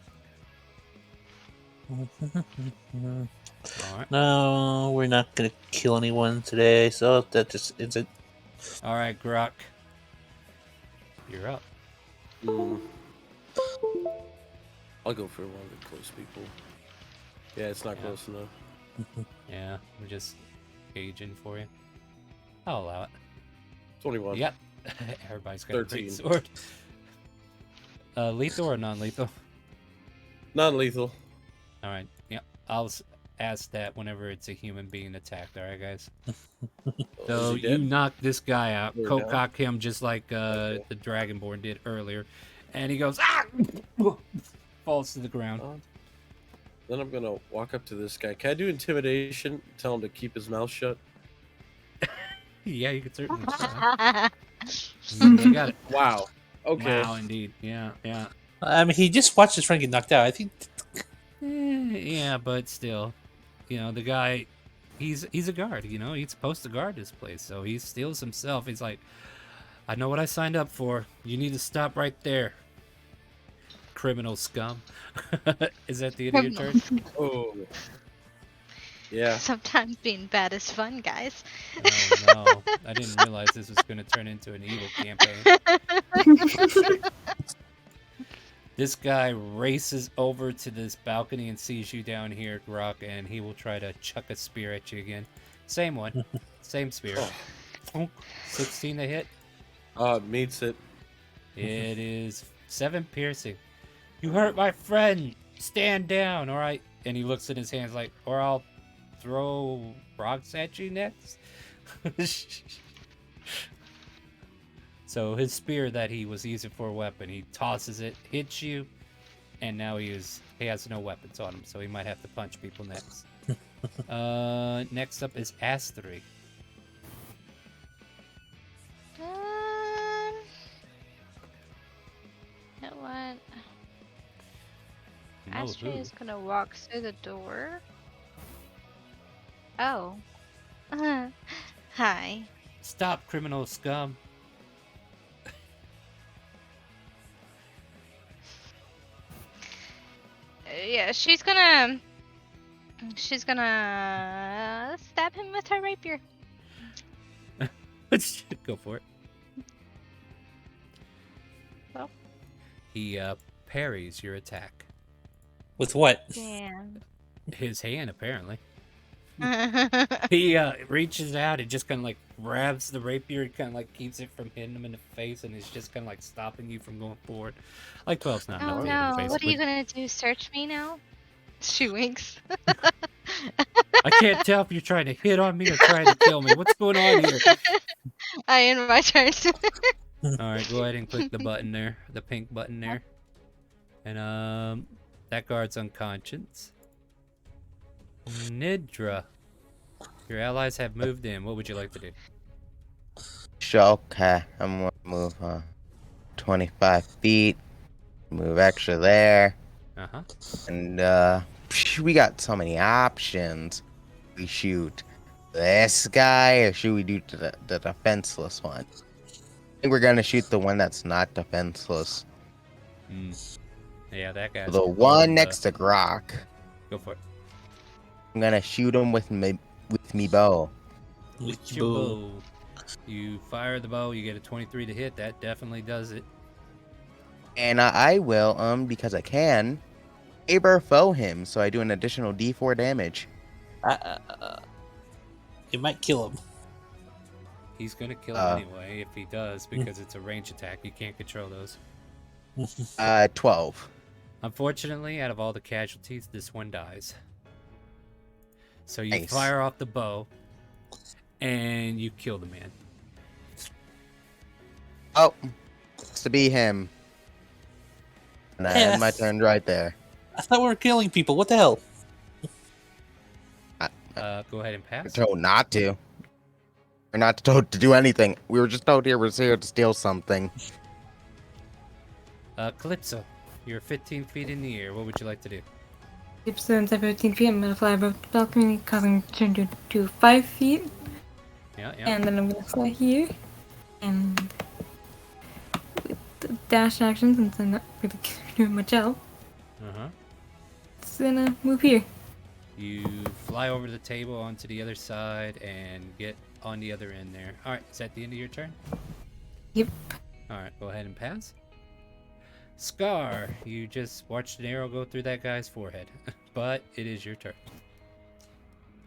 All right, No, we're not gonna kill anyone today, so that just is it. all right, Grok, you're up. I'll go for one of the close people. Yeah, it's not close enough. Yeah, I'm just gauging for you. I'll allow it. 21. Yep. Everybody's got 13. a great sword. Lethal or non-lethal? Non-lethal. All right. Yeah, I'll ask that whenever it's a human being attacked. All right, guys. So Is he you dead? knock this guy out, There we go. cock him just like the Dragonborn did earlier, and he goes ah, falls to the ground. Then I'm gonna walk up to this guy. Can I do intimidation? Tell him to keep his mouth shut. Yeah, you could certainly try. You got it. Wow. Okay. Wow, indeed. Yeah, yeah. I mean, he just watched his friend get knocked out. I think. Yeah, but still, you know, the guy, he's a guard. You know, he's supposed to guard this place. So he steals himself. He's like, I know what I signed up for. You need to stop right there, criminal scum. Is that the end of your turn? Oh. Yeah. Sometimes being bad is fun, guys. Oh no, I didn't realize this was going to turn into an evil campaign. This guy races over to this balcony and sees you down here, Grok, and he will try to chuck a spear at you again. Same one, same spear. Oh. 16 to hit. Meets it. It is 7 piercing. You hurt my friend. Stand down, all right? And he looks at his hands like, or I'll throw rocks at you next. So his spear that he was using for a weapon, he tosses it, hits you, and now he has no weapons on him, so he might have to punch people next. Next up is Astri. You know what? No, Astrid who? is gonna walk through the door. Oh. Hi. Stop, criminal scum. Yeah, she's gonna stab him with her rapier. Go for it. Well. He parries your attack. With what? Damn. His hand, apparently. He reaches out and just kind of like grabs the rapier and kind of like keeps it from hitting him in the face, and is just kind of like stopping you from going forward. Like 12's not Oh enough to hit him, no, what are basically. you gonna do? Search me now? She winks. I can't tell if you're trying to hit on me or trying to kill me. What's going on here? I end my turn. Alright, go ahead and click the button there. The pink button there. And, that guard's unconscious. Nidra. Your allies have moved in. What would you like to do? Okay, I'm gonna move 25 feet. Move extra there. Uh-huh. And, we got so many options. We shoot this guy, or should we do the defenseless one? I think we're gonna shoot the one that's not defenseless. Yeah, that guy's The one next to Grok. Go for it. I'm gonna shoot him with me bow. With your bow. You fire the bow, you get a 23 to hit. That definitely does it. And I will, because I can, saber foe him, so I do an additional D4 damage. You might kill him. He's gonna kill him anyway if he does, because it's a range attack. You can't control those. 12. Unfortunately, out of all the casualties, this one dies. So you Nice. fire off the bow, and you kill the man. Oh, it's to be him. And I had my turn right there. I thought we were killing people. What the hell? Go ahead and pass. We're told not to. We're not told to do anything. We were just told we're here to steal something. Calypso, you're 15 feet in the air. What would you like to do? Since I'm 15 feet, I'm gonna fly above the balcony, causing turn to 5 feet. Yeah. And then I'm gonna fly here. And with the dash action, since I'm not really doing much else, Uh-huh. just gonna move here. You fly over the table onto the other side and get on the other end there. All right, is that the end of your turn? Yep. All right, go ahead and pass. Scar, you just watched an arrow go through that guy's forehead, but it is your turn.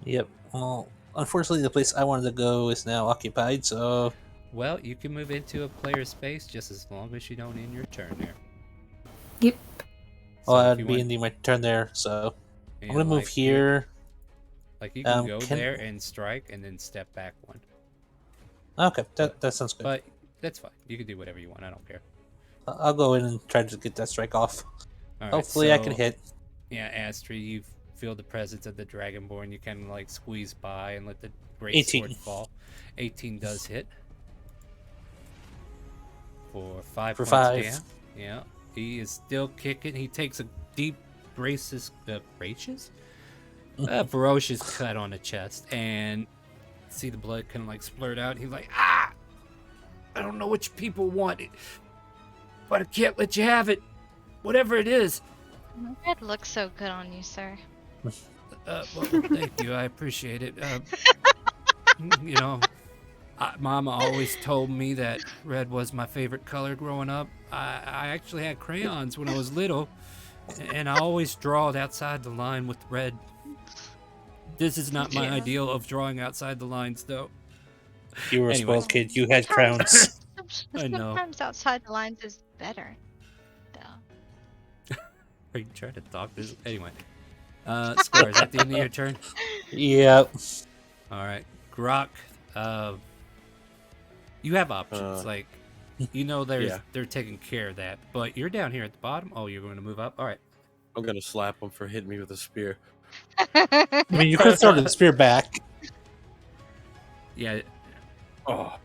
Yep. Well, unfortunately, the place I wanted to go is now occupied, so... Well, you can move into a player's space just as long as you don't end your turn there. Yep. Well, if I'd you be want- ending my turn there, so... and, I'm gonna move like, here. Like, you can go can- there and strike and then step back one. Okay, that sounds good. But that's fine. You can do whatever you want. I don't care. I'll go in and try to get that strike off. All right, Hopefully I can so- hit. Yeah, Astrid, you feel the presence of the Dragonborn. You kind of like squeeze by and let the great 18. sword fall. 18 does hit. For 5 For points 5. down. Yeah, he is still kicking. He takes a deep, ferocious cut on the chest, and see the blood kind of like splurt out. He's like, I don't know what you people want, but I can't let you have it. Whatever it is. Red looks so good on you, sir. Well, thank you. I appreciate it. You know, Mama always told me that red was my favorite color growing up. I actually had crayons when I was little, and I always drawed outside the line with red. This is not my ideal of drawing outside the lines, though. You were a Anyway. spoiled kid. You had crowns. I know. Sometimes outside the lines is better, though. Are you trying to talk this? Anyway. Scar, is that the end of your turn? Yep. All right. Grok, you have options. Like, you know they're taking care of that. But you're down here at the bottom. Oh, you're going to move up? All right. I'm gonna slap him for hitting me with a spear. I mean, you could have thrown the spear back. Yeah. Oh,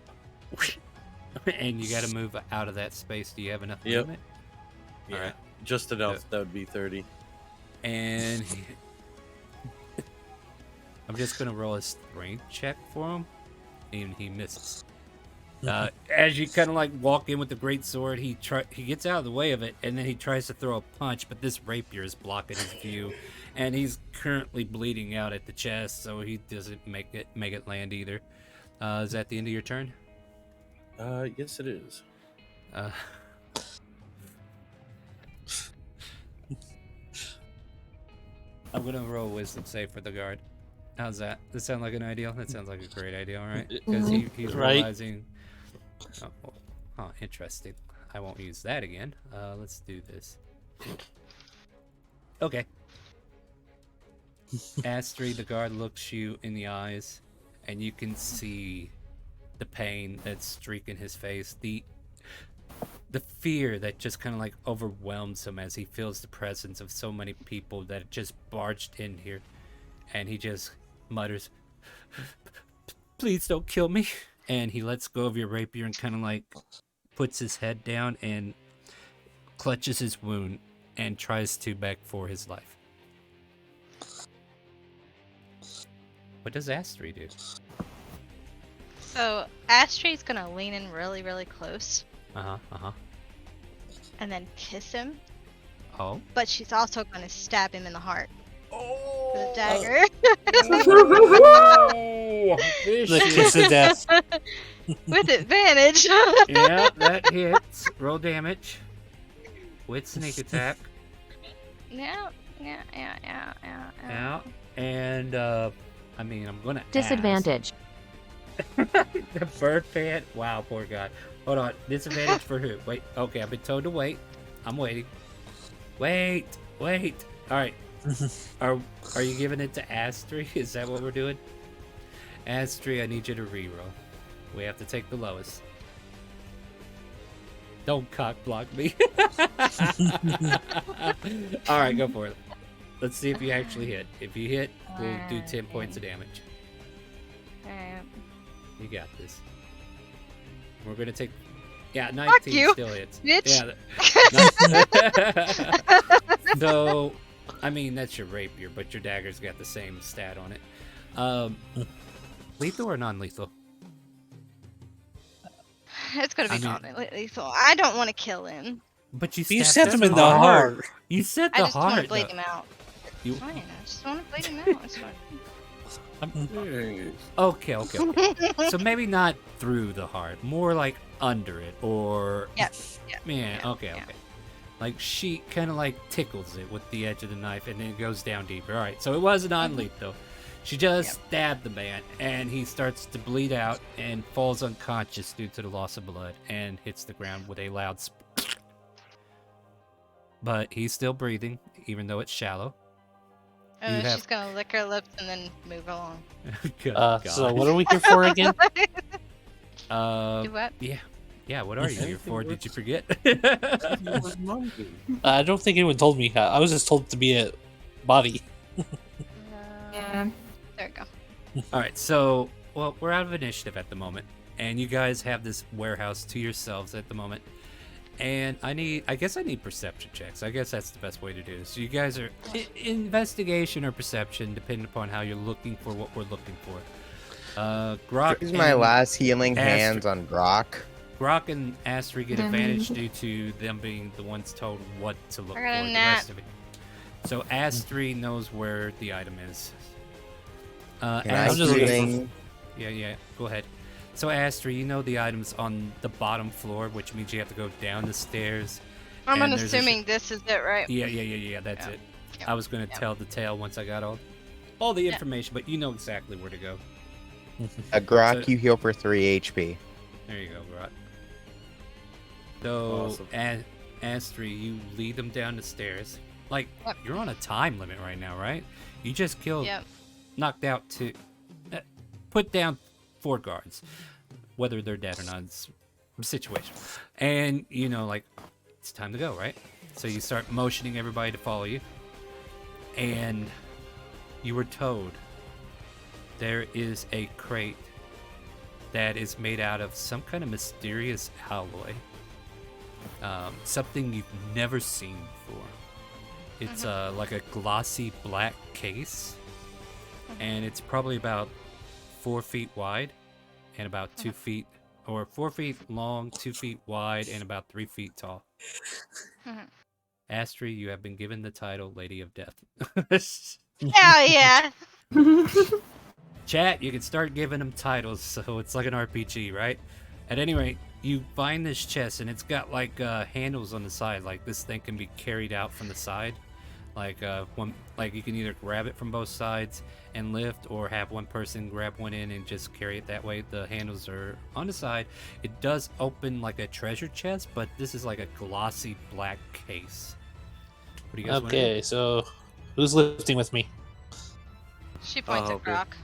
And you got to move out of that space. Do you have enough Yep. movement? yeah, Alright. just enough. That would be 30. And I'm just gonna roll a strength check for him, and he misses. As you kind of like walk in with the great sword, he gets out of the way of it, and then he tries to throw a punch, but this rapier is blocking his view, and he's currently bleeding out at the chest, so he doesn't make it land either. Is that the end of your turn? Yes, it is. I'm gonna roll a wisdom save for the guard. How's that? Does that sound like an idea? That sounds like a great idea, all right? Because he's Right. realizing. Oh, interesting. I won't use that again. Let's do this. Okay. Astri, the guard looks you in the eyes, and you can see the pain that's streaking his face. The fear that just kind of like overwhelms him as he feels the presence of so many people that just barged in here, and he just mutters, "Please don't kill me." And he lets go of your rapier and kind of like puts his head down and clutches his wound and tries to beg for his life. What does Astri do? So Astri's gonna lean in really, really close Uh-huh. and then kiss him, Oh. but she's also gonna stab him in the heart Oh. with a dagger. Oh, The kiss of death. With advantage. Yeah, that hits. Roll damage with sneak attack. Yeah. Yeah. And I mean, I'm gonna Disadvantage. ask. The bird fan. Wow, poor guy. Hold on. Disadvantage for who? Wait. Okay, I've been told to wait. I'm waiting. Wait. All right. Are you giving it to Astri? Is that what we're doing? Astri, I need you to reroll. We have to take the lowest. Don't cock block me. All right, go for it. Let's see if you actually hit. If you hit, we'll do 10 points of damage. Alright. You got this. We're gonna take. Yeah, 19 you, still hits. bitch. Yeah. So, I mean, that's your rapier, but your dagger's got the same stat on it. Lethal or non-lethal? It's gonna be I mean- non-lethal. I don't want to kill him. But you You stabbed stabbed him in the heart. You said I the just want to heart. bleed though. him out. You- Fine, I just want to bleed him out. It's fine. Okay. So maybe not through the heart, more like under it, or Yeah. Man, yeah, okay. yeah. Like she kind of like tickles it with the edge of the knife, and then it goes down deeper. All right, so it was non-lethal. She just stabbed the man, and he starts to bleed out and falls unconscious due to the loss of blood, and hits the ground with a loud. But he's still breathing, even though it's shallow. And You then have- she's gonna lick her lips and then move along. Good So God. what are we here for again? Do what? Yeah. What are you here for? Did you forget? I don't think anyone told me. I was just told to be a body. Yeah. There we go. All right, so we're out of initiative at the moment, and you guys have this warehouse to yourselves at the moment. And I guess I need perception checks. I guess that's the best way to do this. So you guys are investigation or perception, depending upon how you're looking for what we're looking for. Grok Use my and last healing Astri- hands on Grok. Grok and Astri get Mhm. advantage due to them being the ones told what to look We're for. gonna The nap. rest of it. So Astri knows where the item is. Can I I'm just looking healing? Yeah. Go ahead. So, Astri, you know the items on the bottom floor, which means you have to go down the stairs. I'm And there's a unassuming this is it, right? Yeah. That's Yeah. it. Yeah. I was gonna Yeah. tell the tale once I got all the information, but you know exactly where to go. Grok, So- you heal for 3 HP. There you go, Rod. So, Awesome. Astri, you lead them down the stairs. Like, Yep. you're on a time limit right now, right? You just killed, Yep. knocked out put down 4 guards. Whether they're dead or not, it's a situation. And, you know, like, it's time to go, right? So you start motioning everybody to follow you. And you were told there is a crate that is made out of some kind of mysterious alloy. Something you've never seen before. It's like a glossy black case. And it's probably about 4 feet wide and about 2 feet, or 4 feet long, 2 feet wide, and about 3 feet tall. Astri, you have been given the title Lady of Death. Hell yeah. Chat, you can start giving them titles, so it's like an RPG, right? At any rate, you find this chest, and it's got like handles on the side, like this thing can be carried out from the side. Like like you can either grab it from both sides and lift, or have one person grab one in and just carry it that way. The handles are on the side. It does open like a treasure chest, but this is like a glossy black case. What do you guys want to do? Okay, so who's lifting with me? She points at okay. Brock.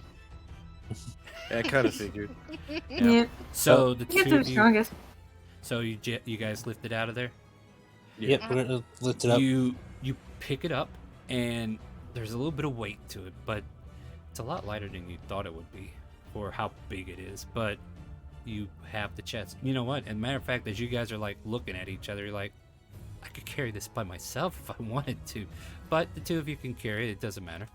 Yeah, I kind of figured. Yeah. So the I guess two I'm of you, strongest. so you guys lifted out of there. Yeah. Yep, we're gonna lift it up. You pick it up, and there's a little bit of weight to it, but it's a lot lighter than you thought it would be for how big it is. But you have the chest. You know what? As a matter of fact, as you guys are like looking at each other, you're like, I could carry this by myself if I wanted to, but the two of you can carry it. It doesn't matter.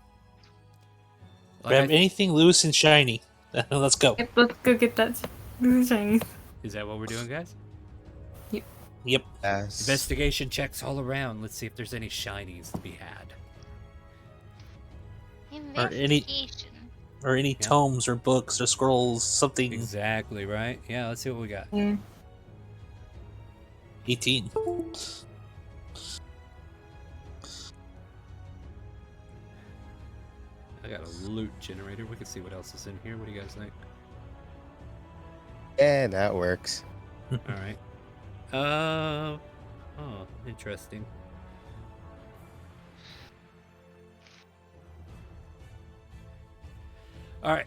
Like Grab anything loose and shiny. Let's go. Yep, let's go get that Chinese. is that what we're doing, guys? Yep. Yes. Investigation checks all around. Let's see if there's any shinies to be had. Or any- Investigation. Or any tomes or books or scrolls, something. Exactly right. Yeah, let's see what we got. Yeah. 18. I got a loot generator. We can see what else is in here. What do you guys think? Yeah, that works. All right. Oh, interesting. All right.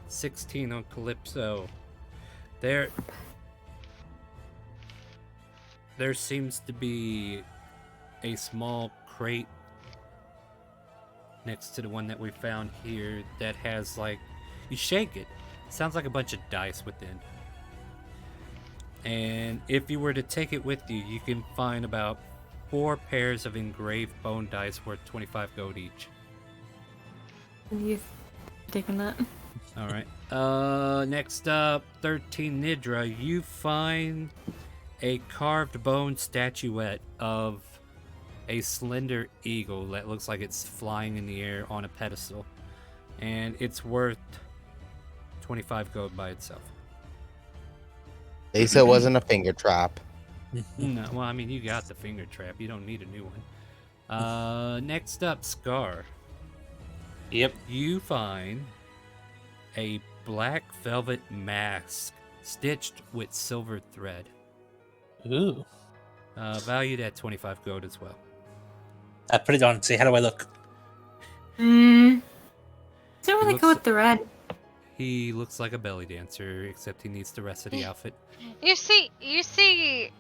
16 on Calypso. There seems to be a small crate next to the one that we found here that has, like, you shake it. Sounds like a bunch of dice within. And if you were to take it with you, you can find about 4 pairs of engraved bone dice worth 25 gold each. You taking that? All right. Next up, 13 Nidra. You find a carved bone statuette of a slender eagle that looks like it's flying in the air on a pedestal, and it's worth 25 gold by itself. They said it wasn't a finger trap. No, well, I mean, you got the finger trap. You don't need a new one. Next up, Scar. Yep. You find a black velvet mask stitched with silver thread, Ooh. valued at 25 gold as well. I put it on and say, how do I look? Doesn't really looks- go with the red. He looks like a belly dancer, except he needs the rest of the outfit. You see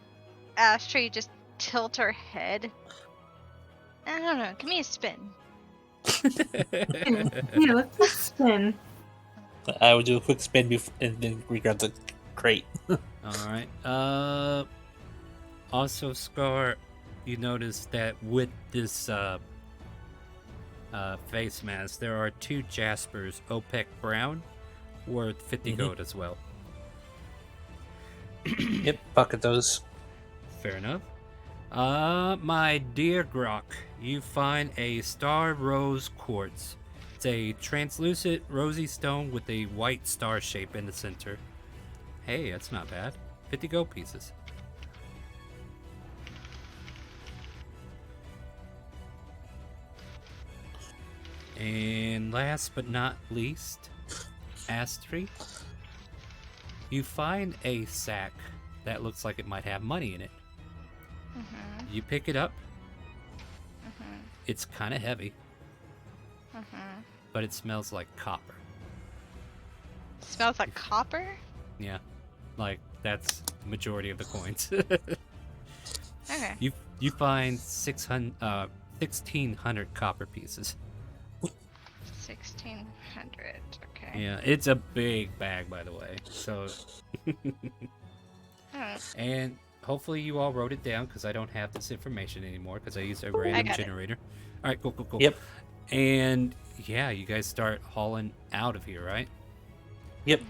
Astrid just tilt her head. I don't know. Give me a spin. Yeah, let's spin. I would do a quick spin and then regrab the crate. All right. Also, Scar, you notice that with this face mask, there are 2 Jaspers, OPEC Brown, worth 50 gold as well. Yep, bucket those. Fair enough. My dear Grok, you find a star rose quartz. It's a translucent rosy stone with a white star shape in the center. Hey, that's not bad. 50 gold pieces. And last but not least, Astri, you find a sack that looks like it might have money in it. Mhm. You pick it up. Mhm. It's kind of heavy, Mhm. but it smells like copper. Smells like copper. Yeah, like that's the majority of the coins. Okay. You find 1,600 copper pieces. 1,600. Okay. Yeah, it's a big bag, by the way. So, Oh, and hopefully you all wrote it down because I don't have this information anymore because I used a random got it. generator. All right, cool. Yep. And yeah, you guys start hauling out of here, right? Yep.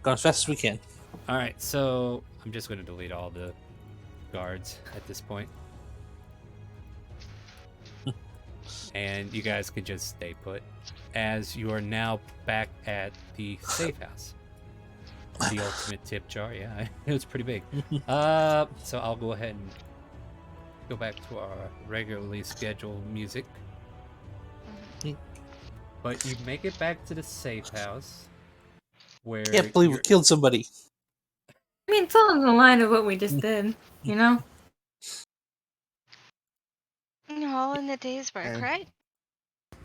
Go as fast as we can. All right, so I'm just going to delete all the guards at this point. And you guys could just stay put as you are now back at the safe house. The ultimate tip jar, yeah, it was pretty big. So I'll go ahead and go back to our regularly scheduled music. But you make it back to the safe house where Can't believe we you're- killed somebody. I mean, it's along the line of what we just did, you know? all in the day's work, Eh. right?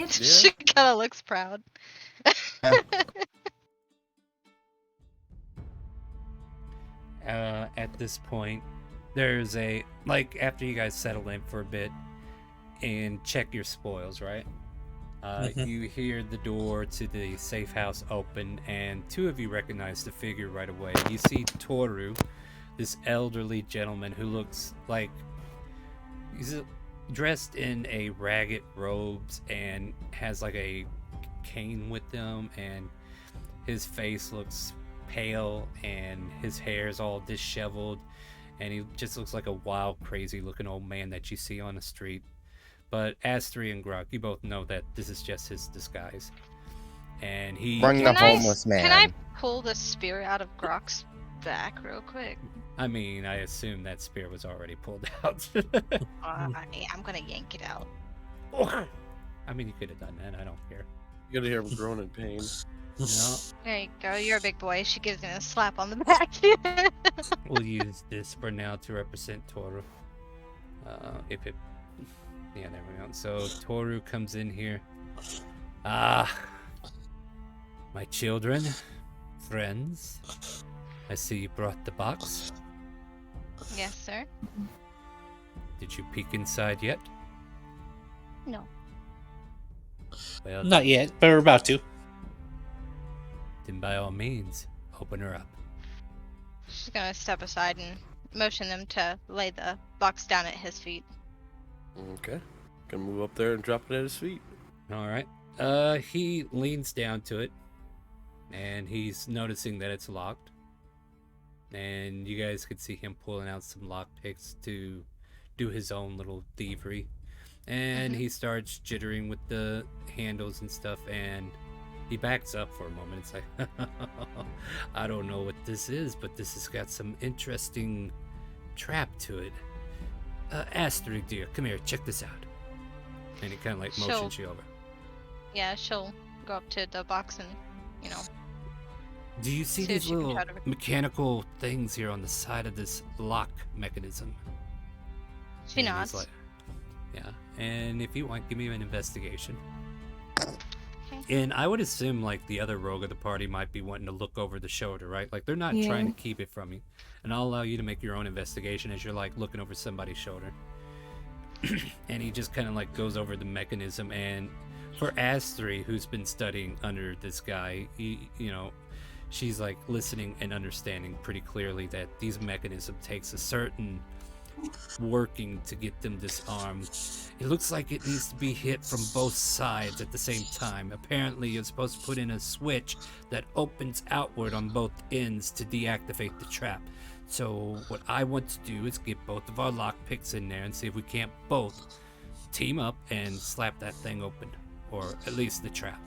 She kind of looks proud. At this point, there's a like after you guys settle in for a bit and check your spoils, right? You hear the door to the safe house open, and two of you recognize the figure right away. You see Toru, this elderly gentleman who looks like he's dressed in a ragged robes and has like a cane with him, and his face looks pale and his hair is all disheveled, and he just looks like a wild, crazy looking old man that you see on the street. But Astri and Grok, you both know that this is just his disguise. And he Bring the Can I, homeless man. can I pull the spear out of Grok's back real quick? I mean, I assume that spear was already pulled out. I mean, I'm gonna yank it out. I mean, you could have done that. I don't care. You gotta hear him groan in pain. No, There you go. You're a big boy. She gives him a slap on the back. we'll use this for now to represent Toru. If it, yeah, there we go. So Toru comes in here. Ah, my children, friends. I see you brought the box. Yes, sir. Did you peek inside yet? No. Well, Not yet, but we're about to. then by all means, open her up. She's gonna step aside and motion them to lay the box down at his feet. Okay. Gonna move up there and drop it at his feet. All right. He leans down to it, and he's noticing that it's locked. And you guys could see him pulling out some lockpicks to do his own little thievery. And he starts jittering with the handles and stuff, and he backs up for a moment. It's like, I don't know what this is, but this has got some interesting trap to it. Astrid, dear, come here, check this out. And he kind of like motions you over. Yeah, she'll go up to the box and, you know. Do you see See if these she can little try to- mechanical things here on the side of this lock mechanism? She And he's nods. like, yeah, and if you want, give me an investigation. Okay. And I would assume like the other rogue of the party might be wanting to look over the shoulder, right? Like they're not Yeah. trying to keep it from you. And I'll allow you to make your own investigation as you're like looking over somebody's shoulder. And he just kind of like goes over the mechanism. And for Astri, who's been studying under this guy, you know, she's like listening and understanding pretty clearly that these mechanism takes a certain working to get them disarmed. It looks like it needs to be hit from both sides at the same time. Apparently, you're supposed to put in a switch that opens outward on both ends to deactivate the trap. So what I want to do is get both of our lockpicks in there and see if we can't both team up and slap that thing open, or at least the trap.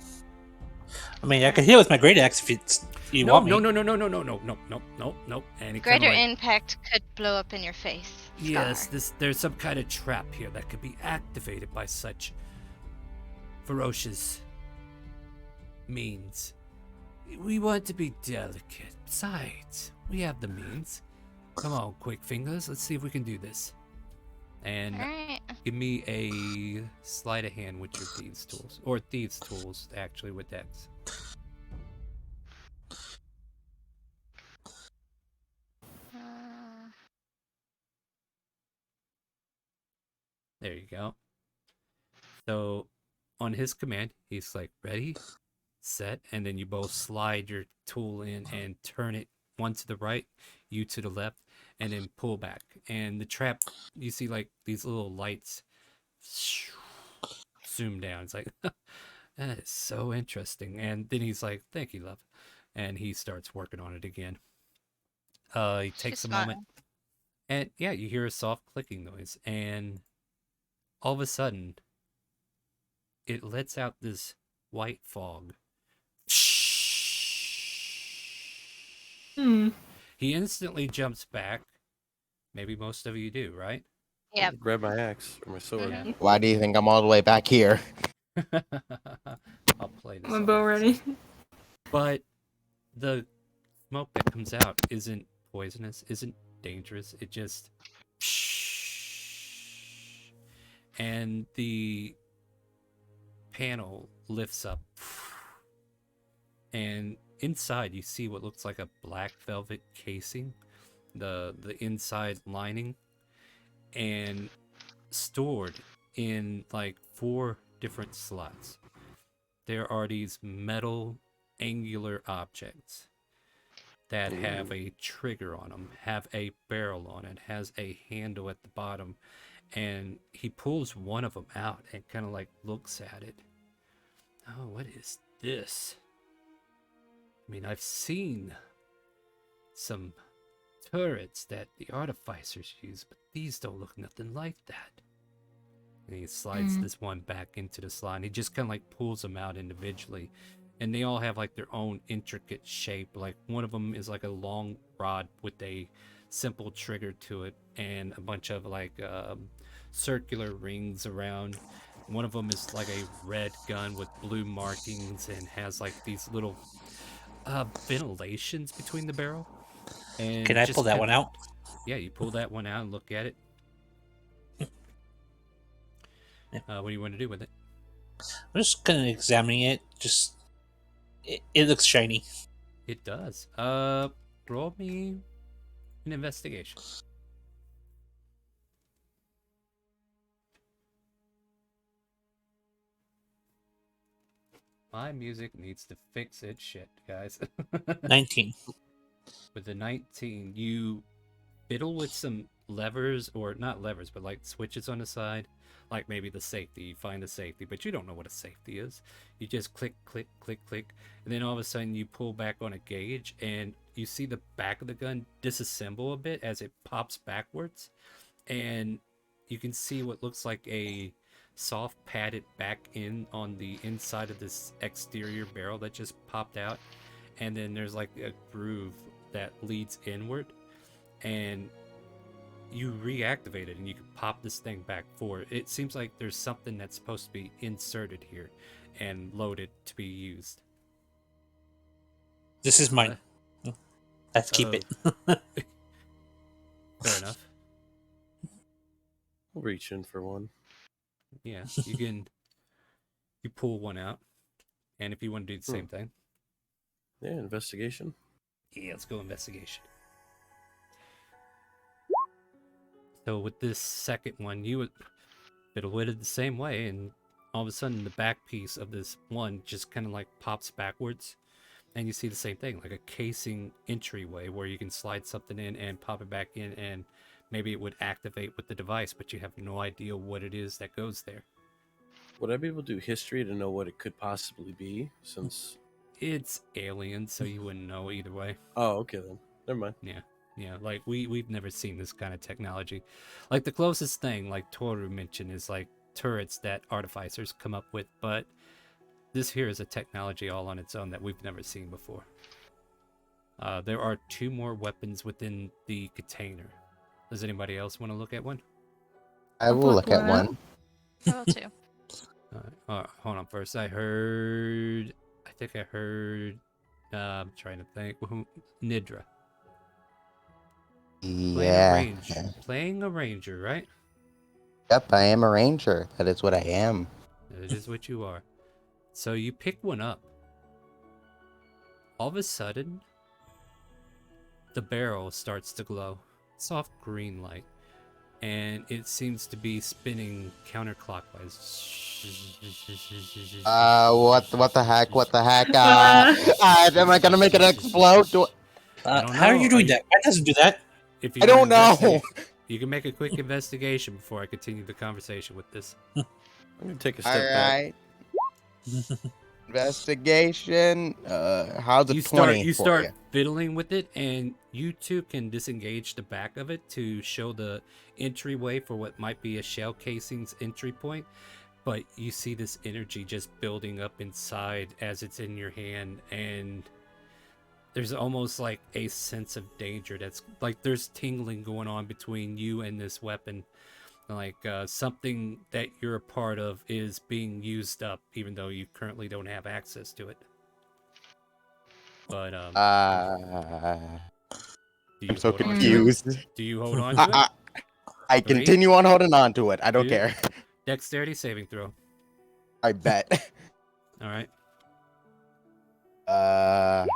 I mean, I could hit it with my great axe if you want me. No. And he kinda Greater like, impact could blow up in your face. yes, Scar. there's some kind of trap here that could be activated by such ferocious means. We want to be delicate. Besides, we have the means. Come on, quick fingers. Let's see if we can do this. And Alright. give me a sleight of hand with your thieves tools, or thieves tools actually with Dex. There you go. So on his command, he's like, ready, set, and then you both slide your tool in and turn it, one to the right, you to the left, and then pull back. And the trap, you see like these little lights zoom down. It's like, that is so interesting. And then he's like, thank you, love. And he starts working on it again. He takes She's a fine. moment, and yeah, you hear a soft clicking noise, and all of a sudden, it lets out this white fog. Hmm. He instantly jumps back. Maybe most of you do, right? Yep. Grab my axe or my sword. Mhm. Why do you think I'm all the way back here? I'll play this. My on bow ready. But the smoke that comes out isn't poisonous, isn't dangerous. It just and the panel lifts up, and inside you see what looks like a black velvet casing, the inside lining, and stored in like 4 different slots. There are these metal angular objects that have a trigger on them, have a barrel on it, has a handle at the bottom, and he pulls one of them out and kind of like looks at it. Oh, what is this? I mean, I've seen some turrets that the artificers use, but these don't look nothing like that. And he slides this one back into the slot, and he just kind of like pulls them out individually. And they all have like their own intricate shape. Like one of them is like a long rod with a simple trigger to it, and a bunch of like circular rings around. One of them is like a red gun with blue markings and has like these little ventilations between the barrel. And Can I pull that one out? Yeah, you pull that one out and look at it. Yeah. What do you want to do with it? I'm just kind of examining it. Just it looks shiny. It does. Roll me an investigation. My music needs to fix its shit, guys. 19. With the 19, you fiddle with some levers, or not levers, but like switches on the side. Like maybe the safety, you find the safety, but you don't know what a safety is. You just click, click, click, click, and then all of a sudden you pull back on a gauge, and you see the back of the gun disassemble a bit as it pops backwards, and you can see what looks like a soft padded back in on the inside of this exterior barrel that just popped out, and then there's like a groove that leads inward, and you reactivate it and you can pop this thing back forward. It seems like there's something that's supposed to be inserted here and loaded to be used. This is mine. Let's keep it. Fair enough. I'll reach in for one. Yeah, you pull one out, and if you want to do the same thing. Yeah, investigation. Yeah, let's go investigation. So with this second one, you would fiddle with it the same way, and all of a sudden the back piece of this one just kind of like pops backwards, and you see the same thing, like a casing entryway where you can slide something in and pop it back in, and maybe it would activate with the device, but you have no idea what it is that goes there. Would I be able to do history to know what it could possibly be, since... It's alien, so you wouldn't know either way. Oh, okay then. Never mind. Yeah, like we've never seen this kind of technology. Like the closest thing, like Toru mentioned, is like turrets that artificers come up with, but this here is a technology all on its own that we've never seen before. There are 2 more weapons within the container. Does anybody else want to look at one? I will look at one. I will too. Hold on first. I think I heard, I'm trying to think, Nidra. Yeah. Playing a ranger, right? Yep, I am a ranger. That is what I am. It is what you are. So you pick one up. All of a sudden, the barrel starts to glow. Soft green light. And it seems to be spinning counterclockwise. What the heck? What the heck? Am I gonna make it explode? How are you doing that? Why doesn't do that? If you I don't know. You can make a quick investigation before I continue the conversation with this. I'm gonna take a step back. Investigation. How's it? You start fiddling with it, and you too can disengage the back of it to show the entryway for what might be a shell casing's entry point. But you see this energy just building up inside as it's in your hand, and there's almost like a sense of danger that's like there's tingling going on between you and this weapon. Like something that you're a part of is being used up, even though you currently don't have access to it. But I'm so confused. Do you hold on to it? I continue on holding on to it. I don't care. Dexterity saving throw. I bet. All right.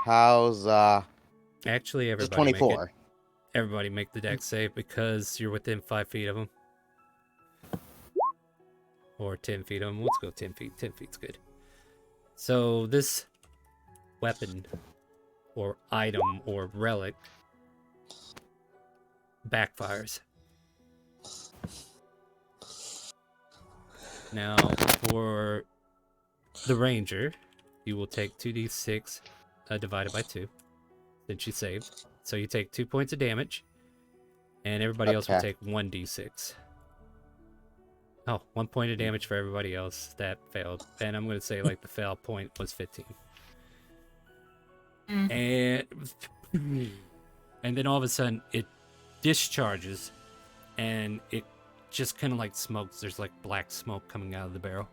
How's Actually, just everybody make it. 24? Everybody make the dex save because you're within 5 feet of them. Or 10 feet of them. Let's go 10 feet. 10 feet's good. So this weapon or item or relic backfires. Now, for the ranger, you will take 2d6 divided by 2. Since you saved. So you take 2 points of damage. And everybody else will Okay. take 1d6. Oh, 1 point of damage for everybody else that failed. And I'm going to say, like, the fail point was 15. And then all of a sudden, it discharges. And it just kind of like smokes. There's like black smoke coming out of the barrel.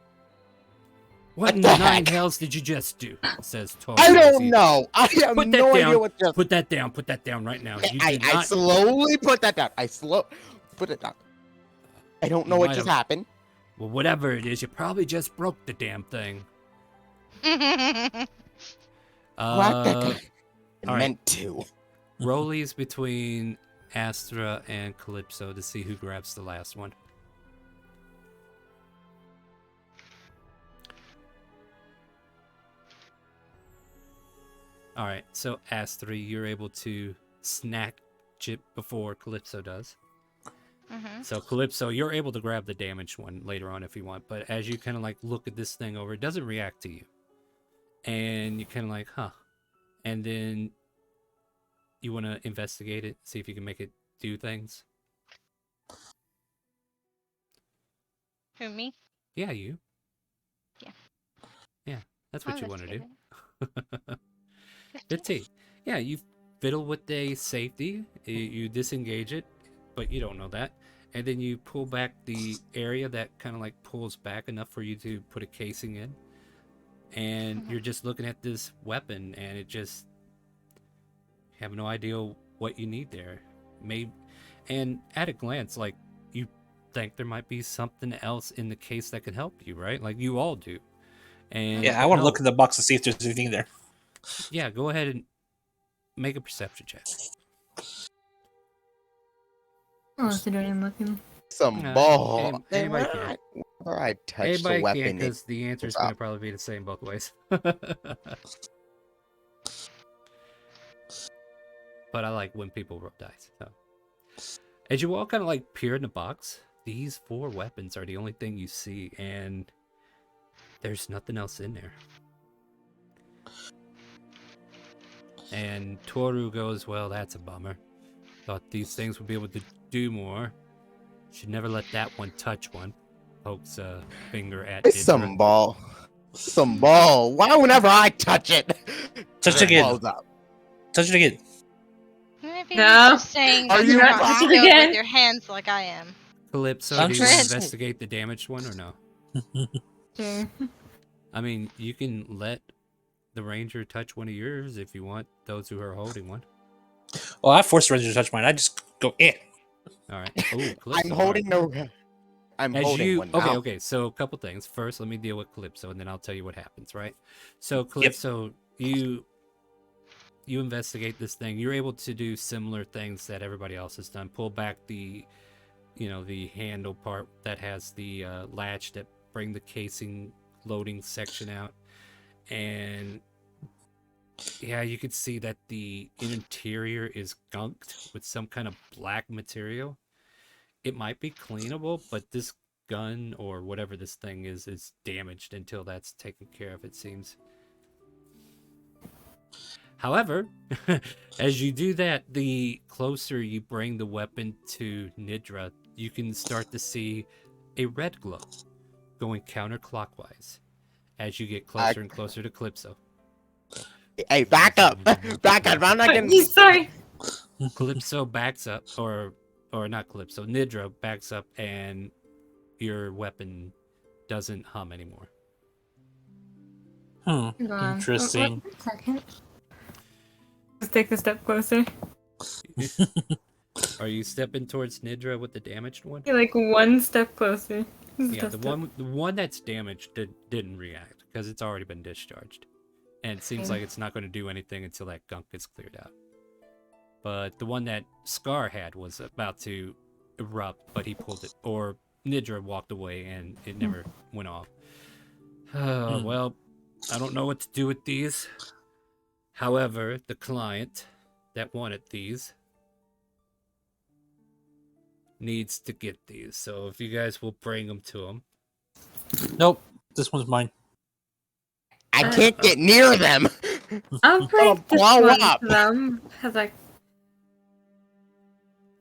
What in the nine hells did you just do? Says Toru. I don't know. I have Put no that idea down. what just. Put that down. Put that down right now. You I do not. slowly put that down. Put it down. I don't know You what might just have- happened. Well, whatever it is, you probably just broke the damn thing. What? Uh, I all right. meant to. rollies between Astra and Calypso to see who grabs the last one. All right, so Astra, you're able to snatch it before Calypso does. So Calypso, you're able to grab the damaged one later on if you want, but as you kind of like look at this thing over, it doesn't react to you. And you kind of like, huh. And then you want to investigate it, see if you can make it do things. Who, me? Yeah, you. Yeah. Yeah, that's what you want to do. Investigate 15. Yeah, you fiddle with the safety, you disengage it, but you don't know that. And then you pull back the area that kind of like pulls back enough for you to put a casing in. And you're just looking at this weapon and it just you have no idea what you need there. Maybe, and at a glance, like you think there might be something else in the case that can help you, right? Like you all do. And Yeah, I want to no. look in the box to see if there's anything there. Yeah, go ahead and make a perception check. Oh, so don't even looking. Some No, ball. anybody can. Whenever I touch Anybody the weapon, can, because the answer is goes going to up. probably be the same both ways. But I like when people roll dice. So. As you all kind of like peer in the box, these 4 weapons are the only thing you see, and there's nothing else in there. And Toru goes, well, that's a bummer. Thought these things would be able to do more. Should never let that one touch one. Pokes a finger at It's Didra. some ball. Some ball. Why whenever I touch it, Touch it again. blows up. Touch it again. Maybe No. you're just saying Are that you you're not not- skilled again? with your hands like I am. Calypso, I'm do you just- investigate the damaged one or no? Sure. I mean, you can let the ranger touch one of yours if you want, those who are holding one. Well, I forced the ranger to touch mine. I just go, All right. Ooh, Calypso. I'm holding no. I'm As holding you one now. okay, so a couple things. First, let me deal with Calypso, and then I'll tell you what happens. Right. So Calypso, you investigate this thing. You're able to do similar things that everybody else has done. Pull back the, the handle part that has the latch that bring the casing loading section out, and yeah, you can see that the interior is gunked with some kind of black material. It might be cleanable, but this gun or whatever this thing is damaged until that's taken care of, it seems. However, as you do that, the closer you bring the weapon to Nidra, you can start to see a red glow going counterclockwise as you get closer and closer to Calypso. Hey, back up. Back up. I'm not I'm gonna. sorry. Calypso backs up, or not Calypso, Nidra backs up, and your weapon doesn't hum anymore. Hold Hold on. Interesting. One second. Let's take a step closer. Are you stepping towards Nidra with the damaged one? You're like one step closer. Yeah, the one that's damaged didn't react because it's already been discharged, and it seems like it's not going to do anything until that gunk gets cleared out. But the one that Scar had was about to erupt, but he pulled it, or Nidra walked away and it never went off. Well, I don't know what to do with these. However, the client that wanted these needs to get these. So if you guys will bring them to him. Nope, this one's mine. I can't get near them. I'll bring this blow one up. to them. Cause like,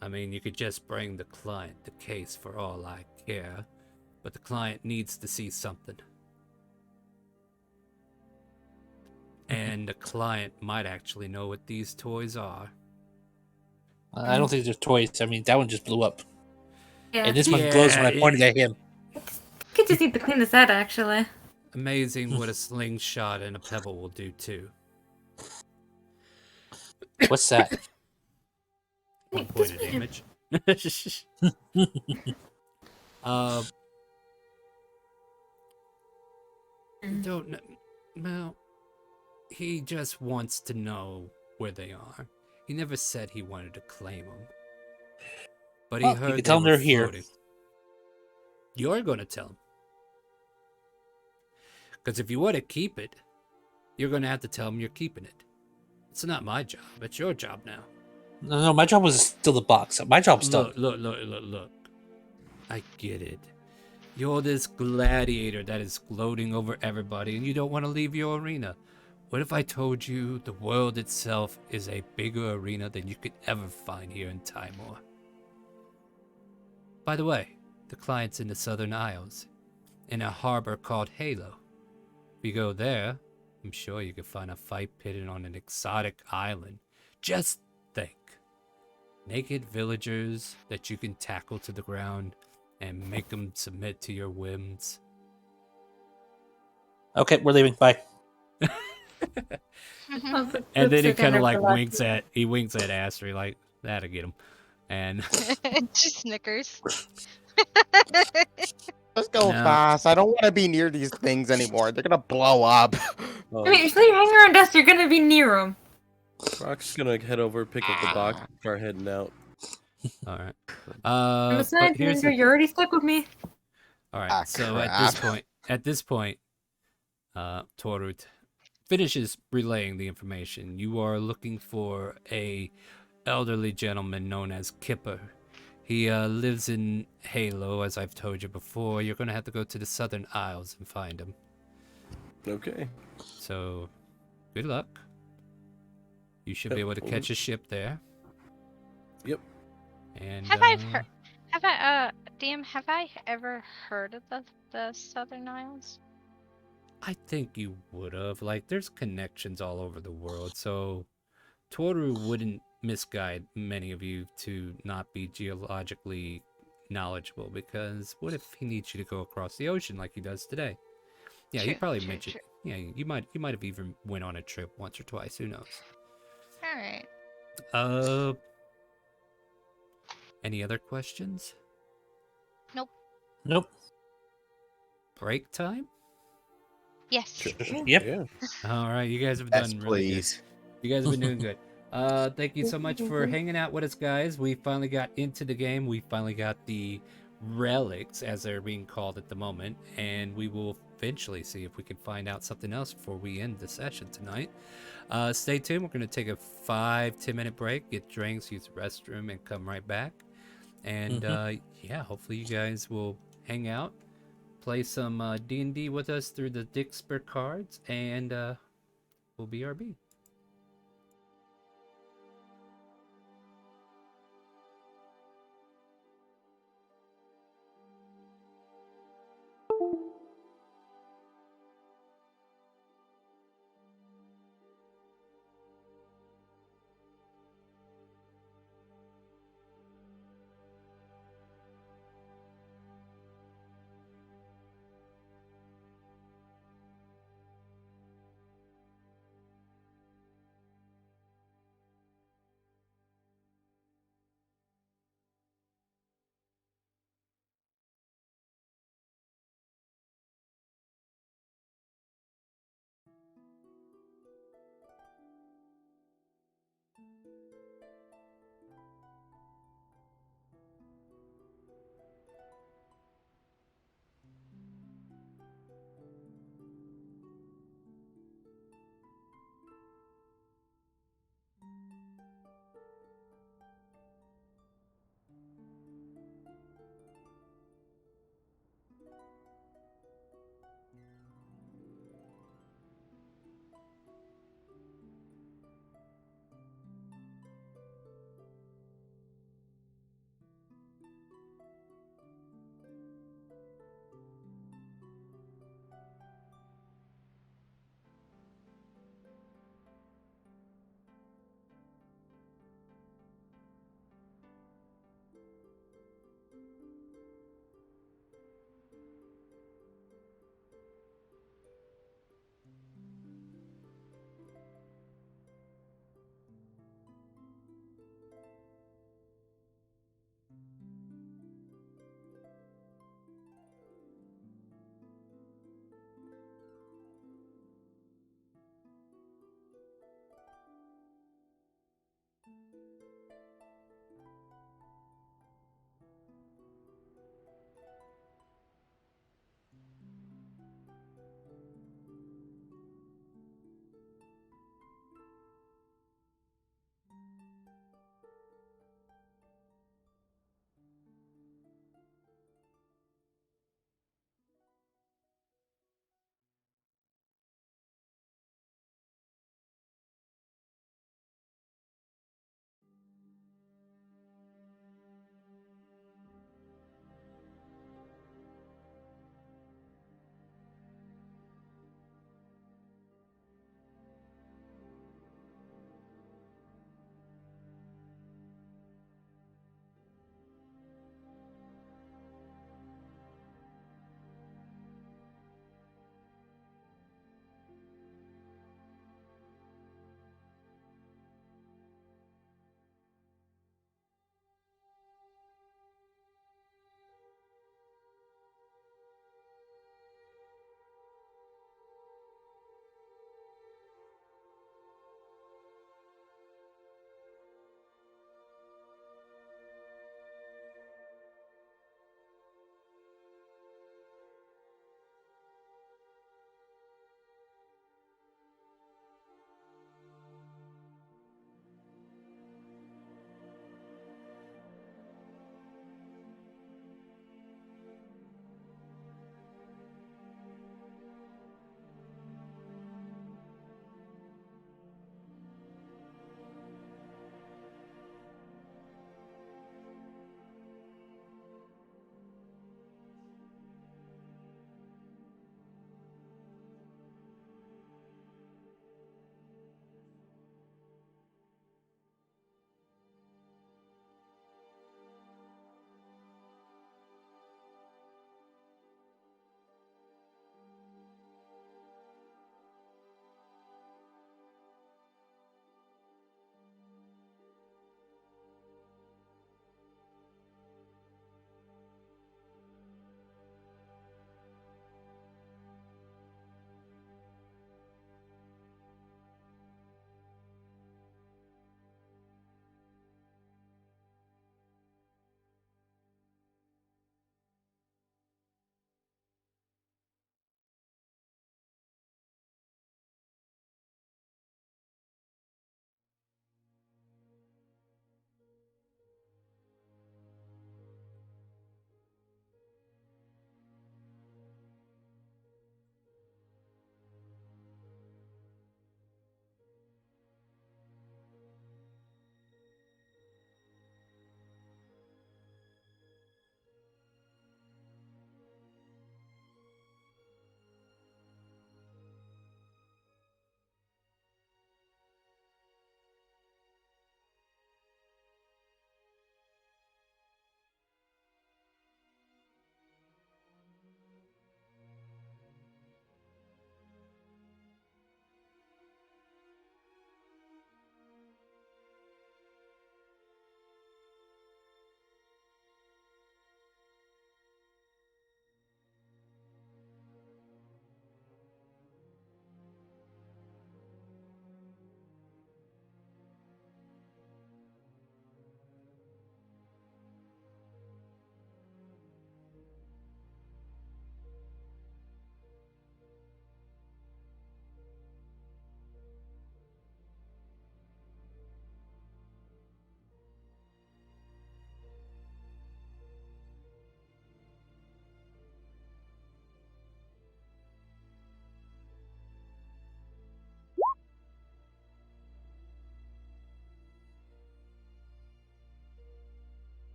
I mean, you could just bring the client the case for all I care, but the client needs to see something. And the client might actually know what these toys are. I don't think they're toys. I mean, that one just blew up. yeah, And this one glows when I pointed at him. I could just need to clean this out actually. Amazing what a slingshot and a pebble will do too. What's that? 1 point of damage. Don't know. Well, he just wants to know where they are. He never said he wanted to claim them. But he Well, you heard can tell they them were they're floating. here. You're going to tell him. Because if you want to keep it, you're going to have to tell him you're keeping it. It's not my job. It's your job now. No, my job was still the box. My job's done. Look. I get it. You're this gladiator that is gloating over everybody, and you don't want to leave your arena. What if I told you the world itself is a bigger arena than you could ever find here in Timor? By the way, the client's in the Southern Isles, in a harbor called Halo. If you go there, I'm sure you could find a fight pitted on an exotic island. Just think. Naked villagers that you can tackle to the ground and make them submit to your whims. Okay, we're leaving. Bye. And then he kind of like winks at Astrid, like, that'll get him. And Just Snickers. Let's go No. fast. I don't want to be near these things anymore. They're gonna blow up. I mean, if you hang around us, you're gonna be near them. Rock's gonna head over, pick up the box, and start heading out. all right. I'm a But side here's hanger. the, You're already stuck with me. all right. Ah, So crap. at this point, Torut finishes relaying the information. You are looking for a elderly gentleman known as Kipper. He lives in Halo, as I've told you before. You're going to have to go to the Southern Isles and find him. Okay. So, good luck. You should be Yep, able to catch a ship there. Yep. And Have I heard? Have I DM? Have I ever heard of the Southern Isles? I think you would have. Like, there's connections all over the world, so Toru wouldn't misguide many of you to not be geologically knowledgeable, because what if he needs you to go across the ocean like he does today? Yeah, he True, probably true, mentioned. true. Yeah, you might have even went on a trip once or twice. Who knows? All right. Any other questions? Nope. Break time? Yes. Yep. Yeah. All right, you guys have Yes, done really good. please. You guys have been doing good. Thank you so much for hanging out with us, guys. We finally got into the game. We finally got the relics, as they're being called at the moment, and we will eventually see if we can find out something else before we end the session tonight. Stay tuned. We're going to take a 5-10 minute break, get drinks, use the restroom, and come right back. And yeah, hopefully you guys will hang out, play some D&D with us through the Dixper cards, and we'll BRB.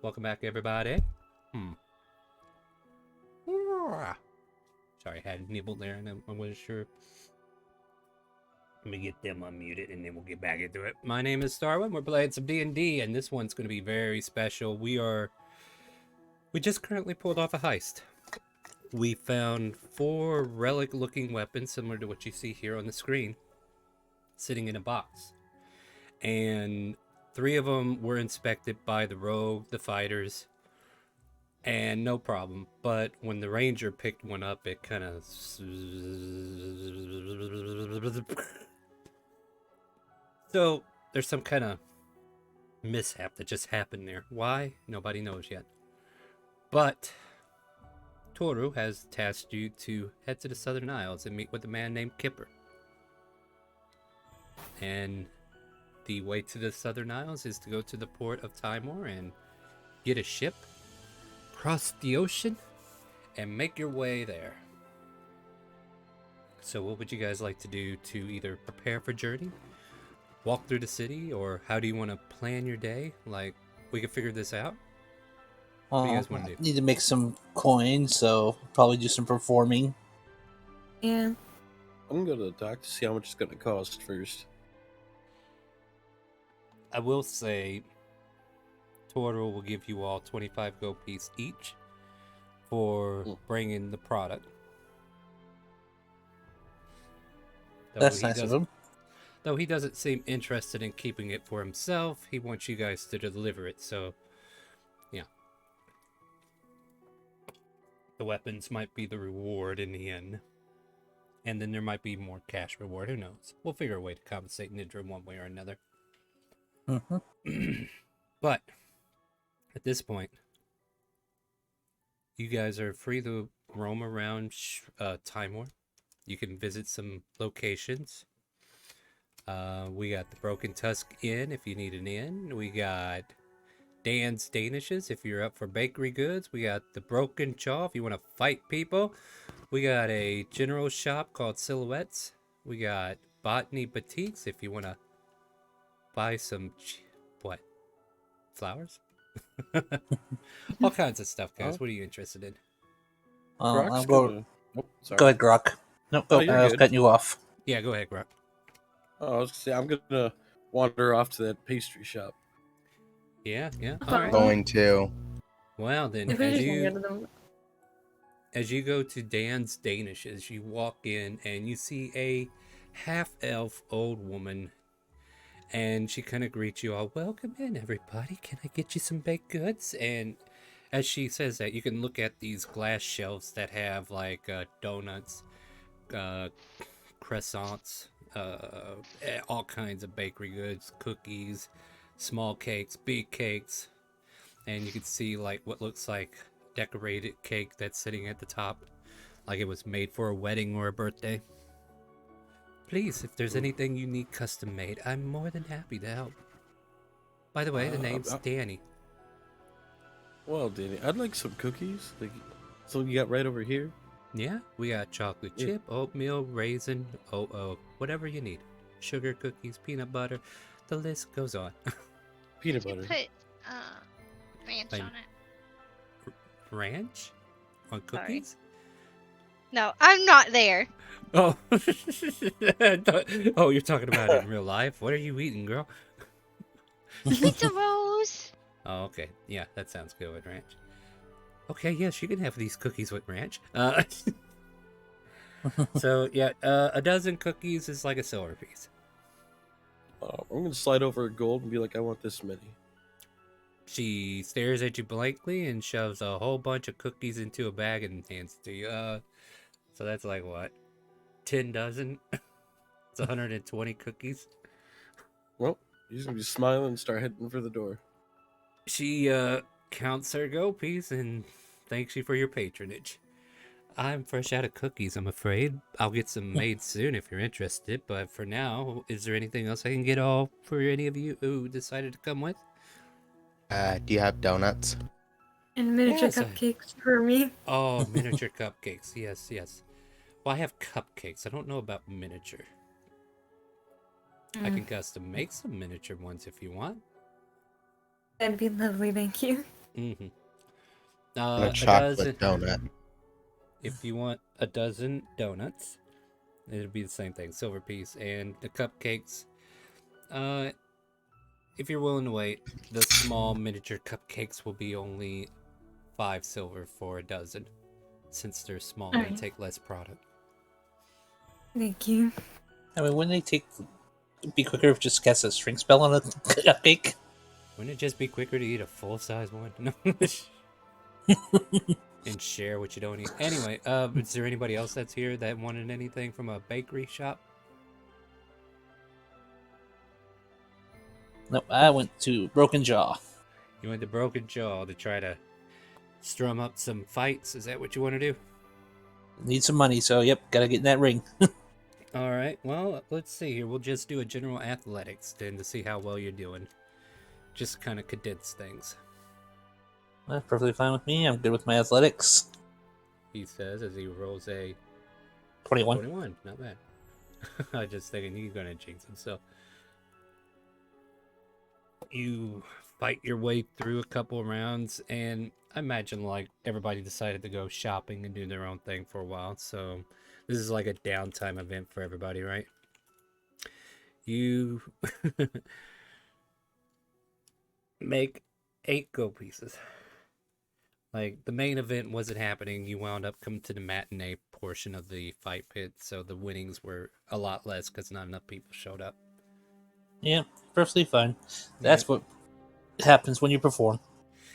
Welcome back, everybody. Sorry, I had nibbled there and I wasn't sure. Let me get them unmuted and then we'll get back into it. My name is Starwind. We're playing some D&D and this one's going to be very special. We just currently pulled off a heist. We found 4 relic-looking weapons similar to what you see here on the screen sitting in a box. And 3 of them were inspected by the rogue, the fighters, and no problem. But when the ranger picked one up, it kind of... So there's some kind of mishap that just happened there. Why? Nobody knows yet. But Toru has tasked you to head to the Southern Isles and meet with a man named Kipper. And the way to the Southern Isles is to go to the port of Timor and get a ship, cross the ocean, and make your way there. So what would you guys like to do to either prepare for journey, walk through the city, or how do you want to plan your day? Like, we can figure this out. What do you guys want to do? Need to make some coin, so probably do some performing. Yeah. I'm gonna go to the dock to see how much it's gonna cost first. I will say Toru will give you all 25 gold piece each for bringing the product. That's nice of him. Though he doesn't seem interested in keeping it for himself, he wants you guys to deliver it, so yeah. The weapons might be the reward in the end. And then there might be more cash reward, who knows? We'll figure a way to compensate Nidra one way or another. But at this point, you guys are free to roam around Timor. You can visit some locations. We got the Broken Tusk Inn if you need an inn. We got Dan's Danishes if you're up for bakery goods. We got the Broken Jaw if you want to fight people. We got a general shop called Silhouettes. We got Botany Boutiques if you want to buy some flowers. All kinds of stuff, guys. What are you interested in? Grok's Go ahead, Grok. No, go. you're I was good. cutting you off. Yeah, go ahead, Grok. Oh, I was gonna say I'm gonna wander off to that pastry shop. Yeah. All Fine. right. Going to. Well, then, If we just can get them. as you go to Dan's Danishes, you walk in and you see a half-elf old woman, and she kind of greets you all, "Welcome in, everybody. Can I get you some baked goods?" And as she says that, you can look at these glass shelves that have like donuts, croissants, all kinds of bakery goods, cookies, small cakes, big cakes, and you can see like what looks like decorated cake that's sitting at the top, like it was made for a wedding or a birthday. Please, if there's anything you need custom made, I'm more than happy to help. By the way, the name's Danny. Well, Danny, I'd like some cookies. Like something you got right over here. Yeah, we got chocolate Yeah. chip, oatmeal, raisin, whatever you need. Sugar cookies, peanut butter, the list goes on. Peanut You butter. put ranch Like- on it. Ranch? On Sorry. cookies? No, I'm not there. Oh. Oh, you're talking about it in real life? What are you eating, girl? Pizza rolls. Oh, okay. Yeah, that sounds good with ranch. Okay, yes, you can have these cookies with ranch. So, yeah, a dozen cookies is like a silver piece. I'm gonna slide over a gold and be like, I want this many. She stares at you blankly and shoves a whole bunch of cookies into a bag and hands it to you. So that's like what? 10 dozen? It's 120 cookies. Well, he's gonna be smiling and start heading for the door. She counts her gold piece and thanks you for your patronage. I'm fresh out of cookies, I'm afraid. I'll get some made soon if you're interested, but for now, is there anything else I can get all for any of you who decided to come with? Do you have donuts? And miniature Yes, I- cupcakes for me. Oh, miniature cupcakes. Yes. Well, I have cupcakes. I don't know about miniature. I can custom make some miniature ones if you want. That'd be lovely, thank you. Mm-hmm. And a A chocolate dozen. donut. If you want a dozen donuts, it'll be the same thing, silver piece, and the cupcakes. Uh, if you're willing to wait, the small miniature cupcakes will be only 5 silver for a dozen, since they're smaller and Alright. take less product. Thank you. I mean, wouldn't they be quicker if just cast a shrink spell on a cupcake? Wouldn't it just be quicker to eat a full-size one? No. And share what you don't eat. Anyway, is there anybody else that's here that wanted anything from a bakery shop? Nope, I went to Broken Jaw. You went to Broken Jaw to try to strum up some fights? Is that what you want to do? Need some money, so yep, gotta get in that ring. All right. Well, let's see here. We'll just do a general athletics then to see how well you're doing. Just kind of condense things. That's perfectly fine with me. I'm good with my athletics. He says as he rolls a 21. 21. Not bad. I just thinking he's gonna jinx himself. You fight your way through a couple of rounds, and I imagine like everybody decided to go shopping and do their own thing for a while. So this is like a downtime event for everybody, right? You make 8 gold pieces. Like, the main event wasn't happening. You wound up coming to the matinee portion of the fight pit, so the winnings were a lot less because not enough people showed up. Yeah, perfectly fine. That's what happens when you perform.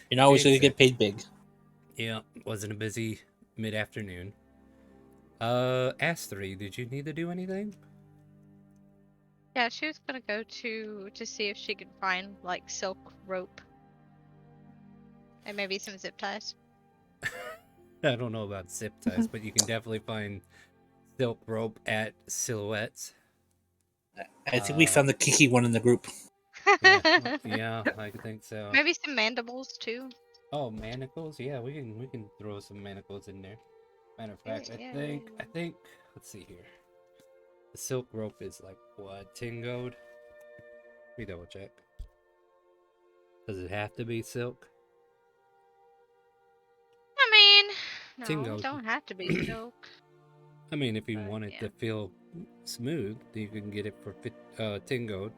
You're not always going to get paid big. Yeah, wasn't a busy mid-afternoon. Ask3, did you need to do anything? Yeah, she was gonna go to see if she could find like silk rope and maybe some zip ties. I don't know about zip ties, but you can definitely find silk rope at Silhouettes. I think we found the kinky one in the group. Yeah, I think so. Maybe some mandibles too. Oh, manacles? Yeah, we can throw some manacles in there. Matter of fact, Yeah. I think let's see here. The silk rope is like what, 10 gold? Let me double check. Does it have to be silk? I mean, 10 no, gold. it don't have to be silk. I mean, if you want it yeah. to feel smooth, you can get it for 10 gold.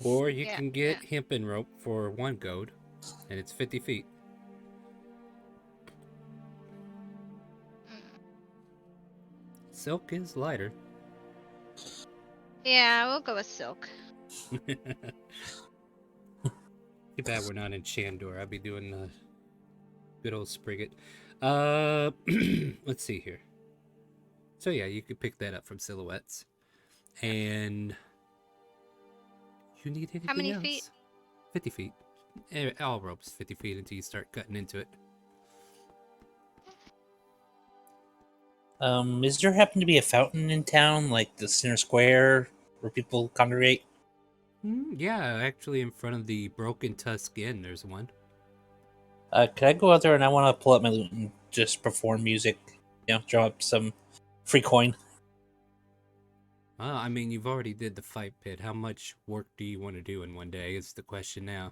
Or you can get hempen rope for 1 gold, and it's 50 feet. Silk is lighter. Yeah, we'll go with silk. Too bad we're not in Shandor. I'd be doing the good old Sprigget. Let's see here. So yeah, you could pick that up from Silhouettes. And you need anything How many else? feet? 50 feet. All ropes 50 feet until you start cutting into it. Is there happen to be a fountain in town, like the center square, where people congregate? Yeah, actually in front of the Broken Tusk Inn, there's one. Could I go out there and I want to pull up my lute and just perform music? You know, draw up some free coin. I mean, you've already did the fight pit. How much work do you want to do in one day is the question now.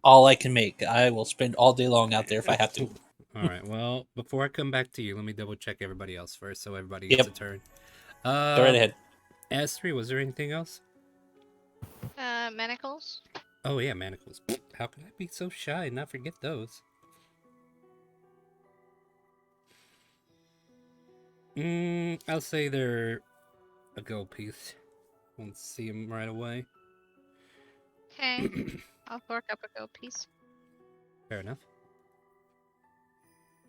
All I can make. I will spend all day long out there if I have to. All right. Well, before I come back to you, let me double check everybody else first, so everybody gets a turn. Go right ahead. S3, was there anything else? Manacles. Oh yeah, manacles. How could I be so shy and not forget those? I'll say they're a gold piece. Won't see them right away. Okay, I'll fork up a gold piece. Fair enough.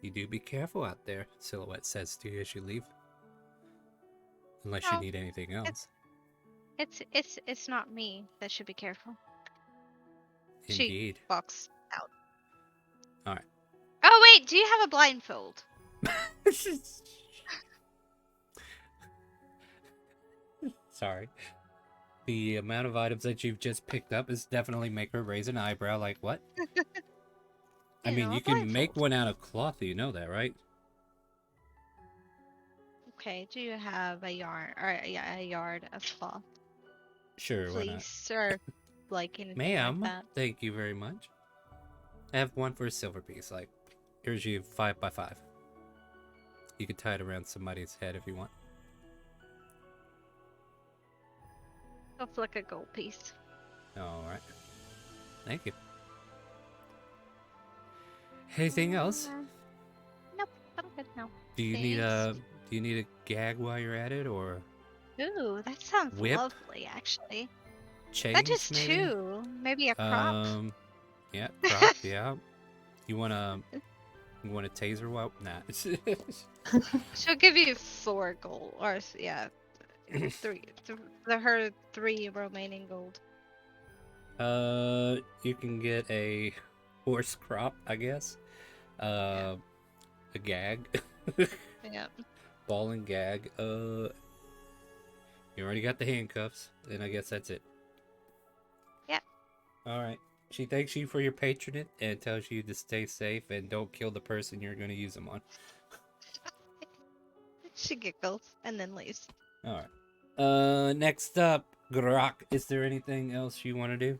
You do be careful out there, Silhouette says to you as you leave. Unless you No, need anything else. It's not me that should be careful. Indeed. She walks out. Alright. Oh wait, do you have a blindfold? Sorry. The amount of items that you've just picked up is definitely make her raise an eyebrow like, what? I mean, you can make one out of cloth, you know that, right? Okay, do you have a yarn or a yard of cloth? Sure, why not? Please, or like anything Ma'am, like that. thank you very much. I have one for a silver piece. Like, here's you 5x5. You could tie it around somebody's head if you want. I'll flick a gold piece. All right. Thank you. Anything else? Nope, I'm good now. Do you need a gag while you're at it, or Ooh, that sounds Whip? lovely, actually. chains? That just maybe? two. Maybe a crop. Yeah, crop. Yeah. You want a taser? Well, nah. She'll give you 4 gold, or yeah, her 3 remaining gold. You can get a horse crop, I guess. A gag. Yeah. Ball and gag. You already got the handcuffs, and I guess that's it. Yep. All right. She thanks you for your patronage and tells you to stay safe and don't kill the person you're going to use them on. She giggles and then leaves. All right. Next up, Grok. Is there anything else you want to do?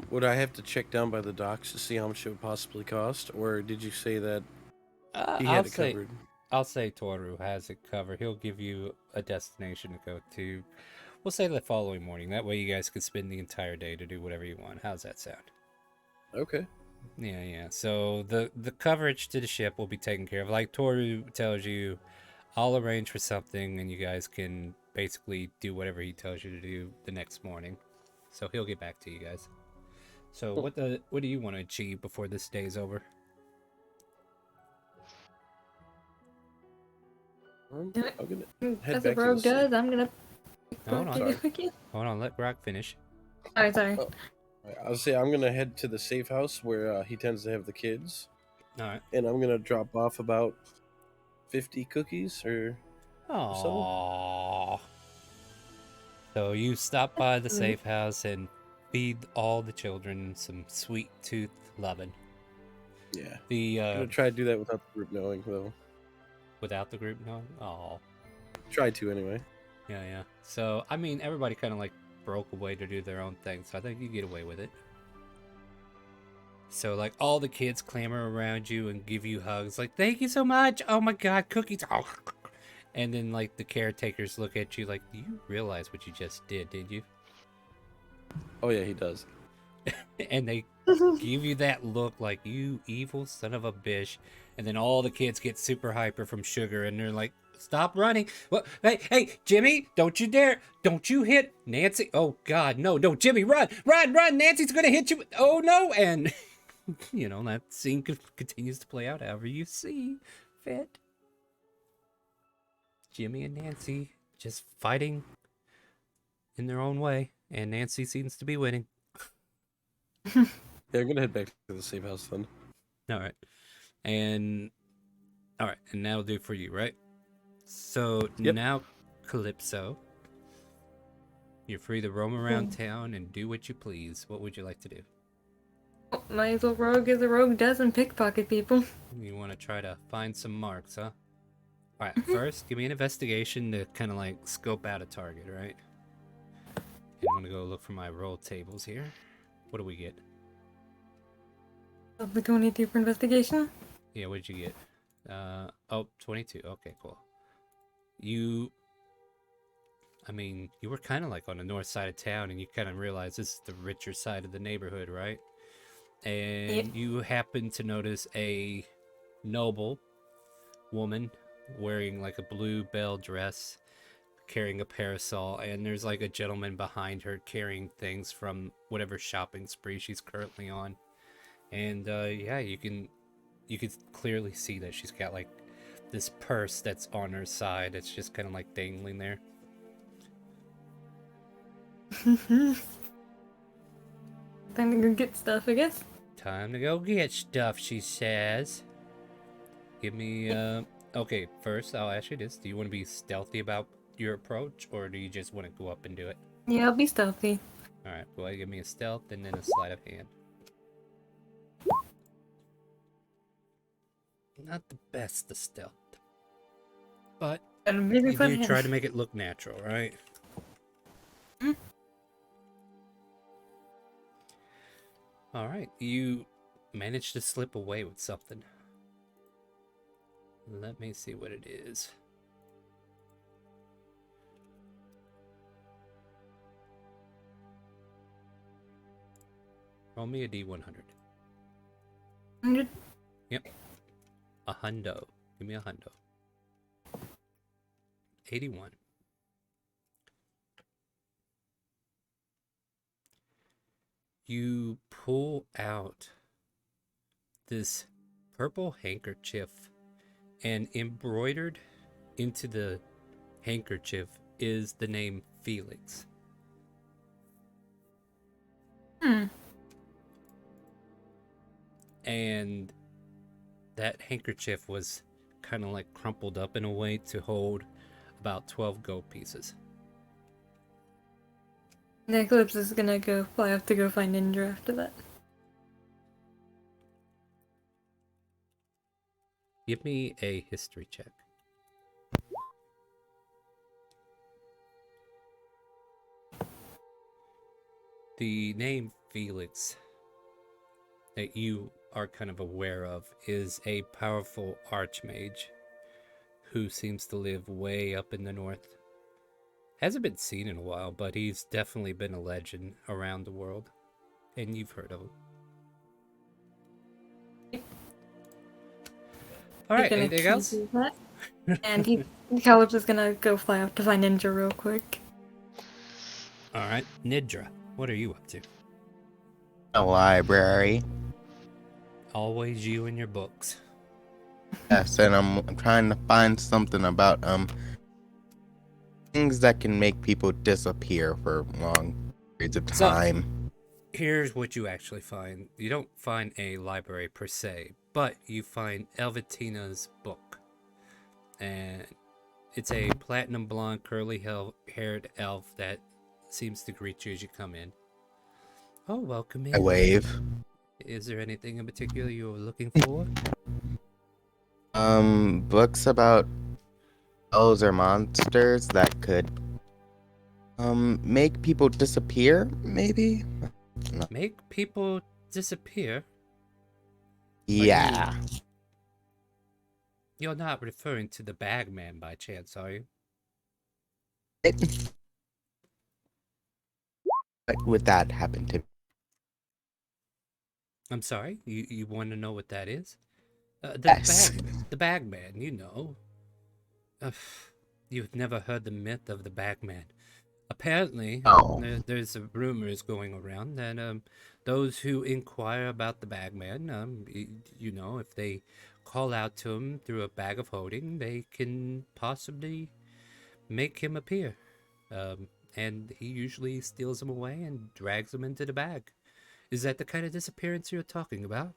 Would I have to check down by the docks to see how much it would possibly cost, or did you say that he had it covered? I'll say Toru has it covered. He'll give you a destination to go to. We'll say the following morning. That way you guys can spend the entire day to do whatever you want. How's that sound? Okay. Yeah. So the coverage to the ship will be taken care of. Like Toru tells you, I'll arrange for something and you guys can basically do whatever he tells you to do the next morning. So he'll get back to you guys. So what do you want to achieve before this day's over? I'm gonna head As back a to rogue the safe. does, I'm gonna Hold on. give you a quickie. Hold on, let Grok finish. Sorry. I'll say I'm gonna head to the safe house where he tends to have the kids, All right. and I'm gonna drop off about 50 cookies or Aww. So you stop by the That's safe house and feed all the children some sweet tooth loving. yeah. The I'm gonna try to do that without the group knowing, though. without the group knowing. Oh, Try to anyway. yeah. So I mean, everybody kind of like broke away to do their own thing, so I think you get away with it. So like all the kids clamor around you and give you hugs, like thank you so much. Oh my God, cookies! Oh. And then like the caretakers look at you like, you realize what you just did, did you? Oh yeah, he does. And they give you that look like, you evil son of a bitch. And then all the kids get super hyper from sugar and they're like, stop running. What? Hey, Jimmy, don't you dare. Don't you hit Nancy. Oh God, no, Jimmy, run. Nancy's gonna hit you. Oh no. And you know, that scene continues to play out however you see fit. Jimmy and Nancy just fighting in their own way, and Nancy seems to be winning. Yeah, I'm gonna head back to the safe house then. All right, and that'll do for you, right? So Yep. now, Calypso, you're free to roam around town and do what you please. What would you like to do? Might as well rogue as a rogue does and pickpocket people. You want to try to find some marks, huh? All right, first, give me an investigation to kind of like scope out a target, right? And I'm gonna go look for my roll tables here. What do we get? The 22 for investigation. Yeah, what did you get? 22. Okay, cool. I mean, you were kind of like on the north side of town, and you kind of realized this is the richer side of the neighborhood, right? And you happen to notice a noble woman wearing like a blue bell dress, carrying a parasol, and there's like a gentleman behind her carrying things from whatever shopping spree she's currently on. And yeah, you can clearly see that she's got like this purse that's on her side. It's just kind of like dangling there. Time to go get stuff, I guess. Time to go get stuff, she says. Give me okay, first I'll ask you this. Do you want to be stealthy about your approach, or do you just want to go up and do it? Yeah, I'll be stealthy. Alright, go ahead, give me a stealth and then a sleight of hand. Not the best of stealth. But Got a really you fun do hand. try to make it look natural, right? All right, you managed to slip away with something. Let me see what it is. Roll me a D100. 100. Yep. A hundo. Give me a hundo. 81. You pull out this purple handkerchief, and embroidered into the handkerchief is the name Felix. And that handkerchief was kind of like crumpled up in a way to hold about 12 gold pieces. The Eclipse is gonna go fly off to go find Ninja after that. Give me a history check. The name Felix that you are kind of aware of is a powerful archmage who seems to live way up in the north. Hasn't been seen in a while, but he's definitely been a legend around the world, and you've heard of him. All right, Gonna anything else? cancel that. And Eclipse is gonna go fly off to find Ninja real quick. All right, Nidra, what are you up to? A library. Always you and your books. Yes, and I'm trying to find something about things that can make people disappear for long periods of So- time. Here's what you actually find. You don't find a library per se, but you find Elvatina's book. And it's a platinum blonde, curly-haired elf that seems to greet you as you come in. Oh, welcome in. I wave. Is there anything in particular you were looking for? Books about elves or monsters that could make people disappear, maybe? Make people disappear? Yeah. You're not referring to the Bagman by chance, are you? What would that happen to? I'm sorry, you want to know what that is? Yes. The Bagman, you know. You've never heard the myth of the Bagman. Apparently, Oh. there's rumors going around that those who inquire about the Bagman, you know, if they call out to him through a bag of holding, they can possibly make him appear. And he usually steals them away and drags them into the bag. Is that the kind of disappearance you're talking about?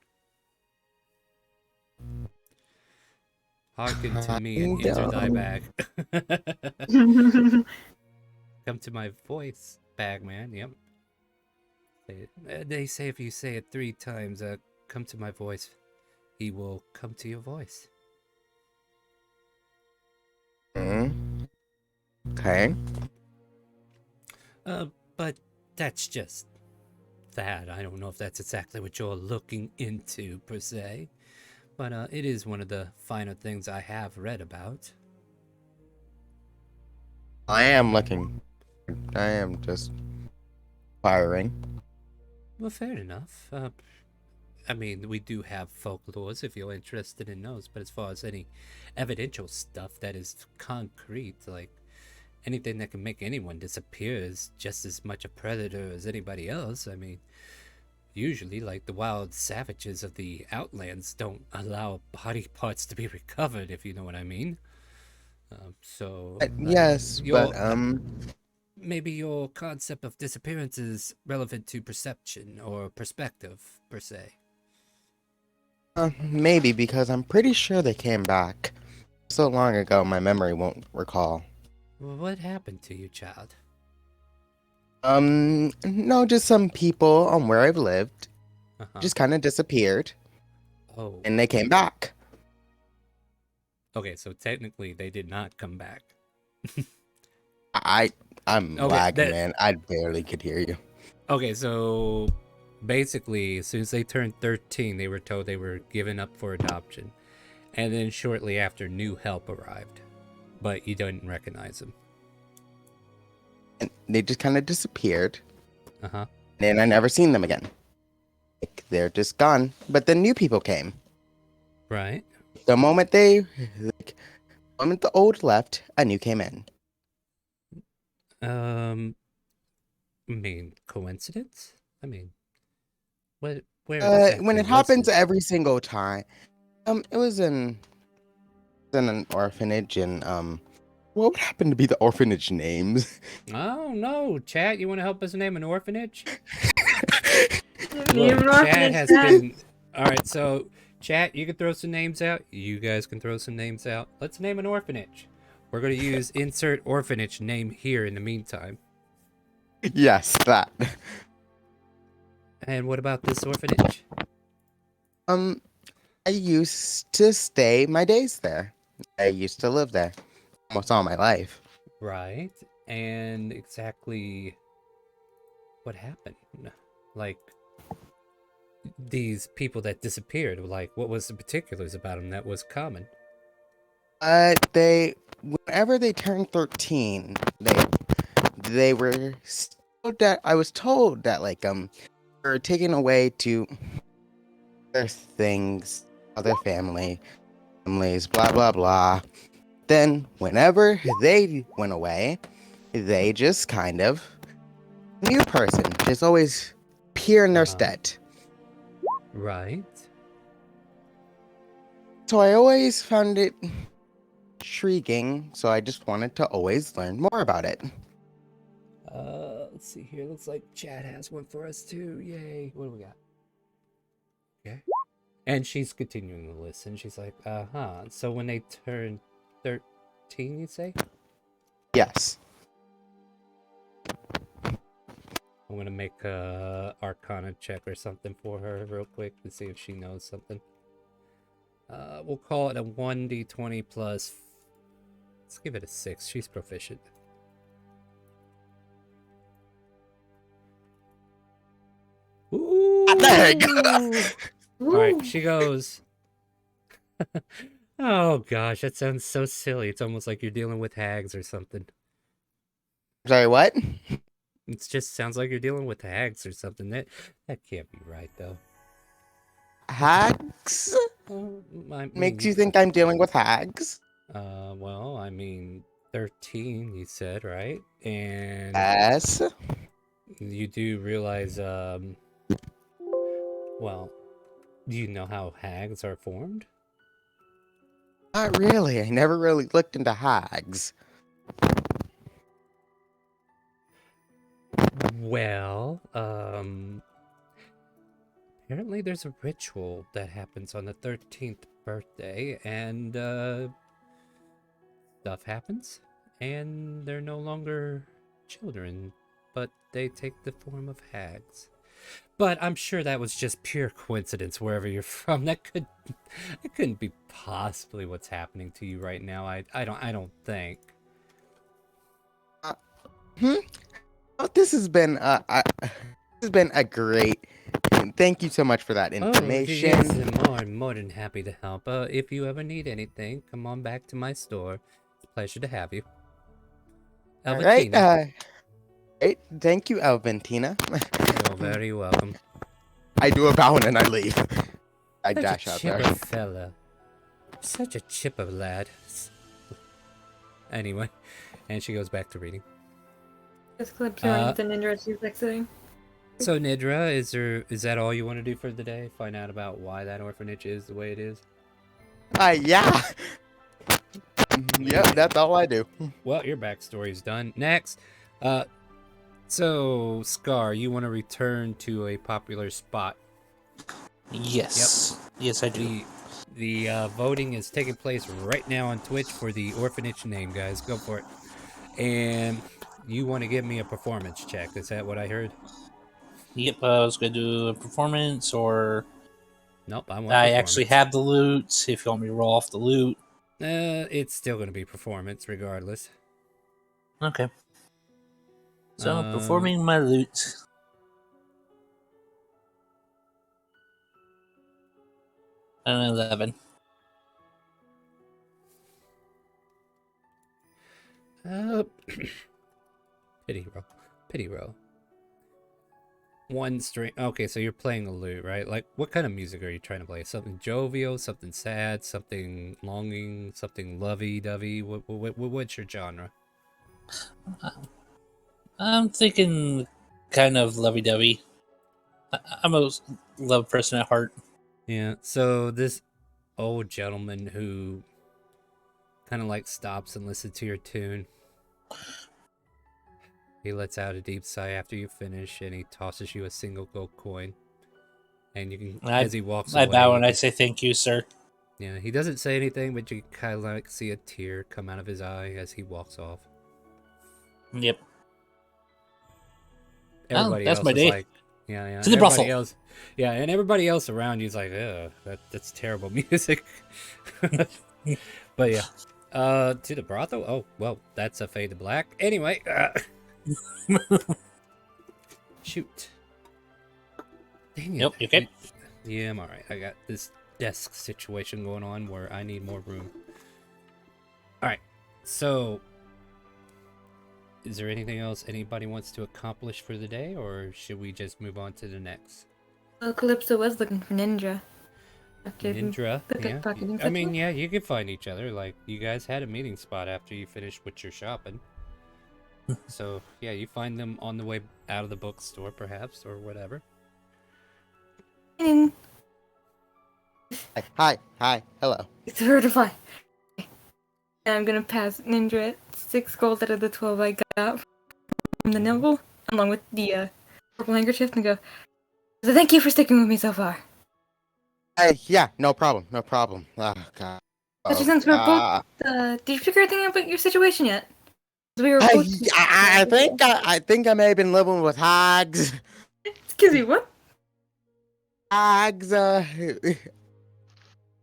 Hearken to me and enter thy bag. Come to my voice, Bagman. Yep. They say if you say it 3 times, come to my voice, he will come to your voice. Okay. But that's just that. I don't know if that's exactly what you're looking into, per se. But it is one of the finer things I have read about. I am looking. I am just firing. Well, fair enough. I mean, we do have folklores if you're interested in those, but as far as any evidential stuff that is concrete, like anything that can make anyone disappear is just as much a predator as anybody else. I mean, usually, like the wild savages of the outlands don't allow body parts to be recovered, if you know what I mean. Yes, but maybe your concept of disappearance is relevant to perception or perspective, per se. maybe because I'm pretty sure they came back so long ago my memory won't recall. Well, what happened to you, child? No, just some people on where I've lived just kind of disappeared Oh. and they came back. Okay, so technically they did not come back. I'm Okay, lagging, man. I barely could hear you. Okay, so basically, as soon as they turned 13, they were told they were given up for adoption. And then shortly after, new help arrived. But you didn't recognize them. And they just kind of disappeared. Uh-huh. And I never seen them again. Like, they're just gone. But then new people came. Right. The moment the old left, a new came in. I mean, coincidence? I mean, where When exactly it was happens this? every single time. It was in an orphanage, and what would happen to be the orphanage names? Oh, no. Chat, you want to help us name an orphanage? Name Look, an chat orphanage, has Dad. been... Alright, so, chat, you can throw some names out. You guys can throw some names out. Let's name an orphanage. We're going to use insert orphanage name here in the meantime. Yes, that. And what about this orphanage? I used to stay my days there. I used to live there almost all my life. Right. And exactly what happened? Like, these people that disappeared, like, what was the particulars about them that was common? Whenever they turned 13, they were told that I was told that like they were taken away to their things, other families, blah blah blah. Then whenever they went away, they just kind of new person just always appear in their stead. Right. So I always found it intriguing. So I just wanted to always learn more about it. Let's see here. Looks like chat has one for us too. Yay. What do we got? Okay. And she's continuing to listen. She's like, so when they turn 13, you say? Yes. I'm gonna make a Arcana check or something for her real quick to see if she knows something. We'll call it a 1d20 plus... Let's give it a 6. She's proficient. Ooh! There you go. Alright, she goes... Oh gosh, that sounds so silly. It's almost like you're dealing with hags or something. Sorry, what? It just sounds like you're dealing with hags or something. That can't be right, though. Hags? Makes you think I'm dealing with hags? Well, I mean, 13, you said, right? And Yes. you do realize, well, do you know how hags are formed? Not really. I never really looked into hags. Well, apparently there's a ritual that happens on the 13th birthday, and, stuff happens, and they're no longer children, but they take the form of hags. But I'm sure that was just pure coincidence wherever you're from. That couldn't be possibly what's happening to you right now. I don't think. Well, this has been a great. Thank you so much for that information. Oh, yes, I'm more than happy to help. If you ever need anything, come on back to my store. It's a pleasure to have you. All right. Alvatina. Great. Thank you, Alventina. You're very welcome. I do a bow and then I leave. I Such dash a out chipper there. fella. Such a chipper lad. Anyway, and she goes back to reading. Just clip showing the ninja she's exiting. So Nidra, is that all you want to do for the day? Find out about why that orphanage is the way it is? Yeah. Yep, that's all I do. Well, your backstory's done. Next. So Scar, you want to return to a popular spot. Yes. Yep. Yes, I do. The voting is taking place right now on Twitch for the orphanage name, guys. Go for it. And you want to give me a performance check. Is that what I heard? Yep, I was going to do a performance, or... Nope, I want I actually have the loot, if you want me to roll off the loot. It's still going to be performance regardless. Okay. So, performing my loot. An 11. Pity roll. Pity roll. One string. Okay, so you're playing a lute, right? Like, what kind of music are you trying to play? Something jovial, something sad, something longing, something lovey-dovey? What's your genre? I'm thinking kind of lovey-dovey. I'm a love person at heart. Yeah, so this old gentleman who kind of like stops and listens to your tune. He lets out a deep sigh after you finish, and he tosses you a single gold coin. And you can, as he walks away, I bow you and I can- say thank you, sir. yeah, he doesn't say anything, but you kind of like see a tear come out of his eye as he walks off. Yep. Everybody that's else my is day. like, yeah. To the Everybody brothel. else, yeah, and everybody else around you is like, that's terrible music. But yeah, to the brothel. Oh well, that's a fade to black. Anyway, shoot. Dang it. Yep, you okay? Yeah, I'm alright. I got this desk situation going on where I need more room. Alright, so is there anything else anybody wants to accomplish for the day, or should we just move on to the next? Well, Calypso was looking for Ninja. After Ninja, the yeah. pickpocketing I mean, festival. yeah, you can find each other. Like, you guys had a meeting spot after you finished with your shopping. So, yeah, you find them on the way out of the bookstore, perhaps, or whatever. And Hi, hello. it's her to fly. And I'm gonna pass Ninja 6 gold out of the 12 I got from the noble, along with the purple handkerchief, and go, so thank you for sticking with me so far. Yeah, no problem. Oh, God. Especially Oh, since we're both, God. did you figure anything out your situation yet? 'Cause we were both... I think I may have been living with hags. Excuse me, what? Hags, hags.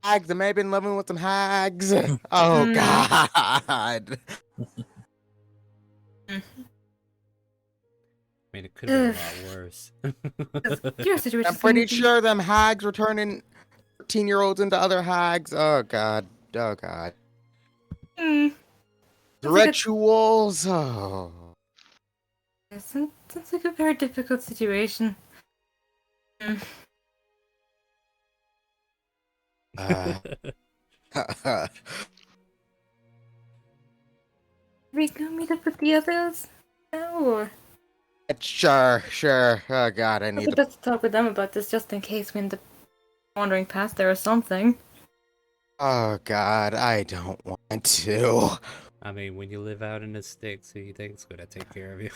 I may have been living with some hags. Oh, Mm. God. I mean, it could have been a lot worse. 'Cause your situation I'm pretty seems to be- sure them hags were turning 13-year-olds into other hags. Oh, God. Hmm. Rituals. Oh. Sounds like a very difficult situation. Hmm. We go meet up with the others? No. Sure. Oh, God, I I need think to. best to talk with them about this just in case we end up wandering past there or something. Oh, God, I don't want to. I mean, when you live out in the sticks, who you think's gonna take care of you?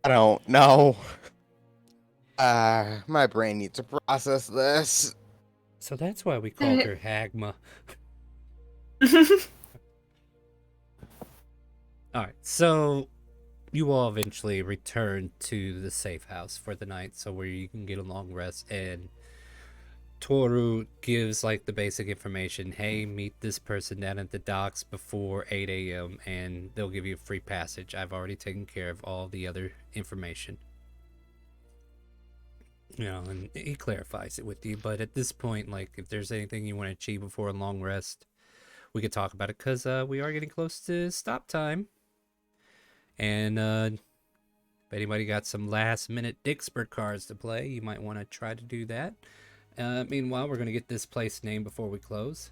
I don't know. My brain needs to process this. So that's why we called her Hagma. Alright, so you all eventually return to the safe house for the night, so where you can get a long rest, and Toru gives like the basic information. Hey, meet this person down at the docks before 8 a.m. and they'll give you free passage. I've already taken care of all the other information. You know, and he clarifies it with you, but at this point, like, if there's anything you want to achieve before a long rest, we could talk about it, because we are getting close to stop time. And if anybody got some last minute Dixper cards to play, you might want to try to do that. Meanwhile, we're going to get this place named before we close.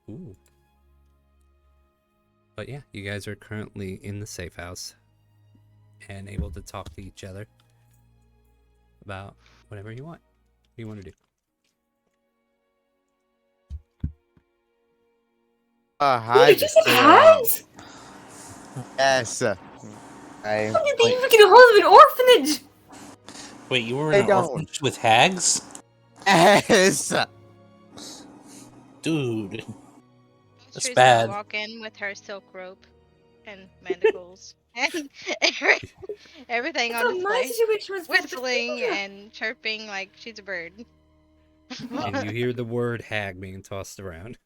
Ooh. But yeah, you guys are currently in the safe house and able to talk to each other about whatever you want. What do you want to do? Hi. Did you say hags? Yes. How did they even get a hold of an orphanage? Wait, you were They in an don't. orphanage with hags? Yes. Dude. That's She's bad. gonna walk in with her silk rope and manacles and everything I on thought my display, situation was better, but whistling Ninja- and chirping like she's a bird. And you hear the word hag being tossed around.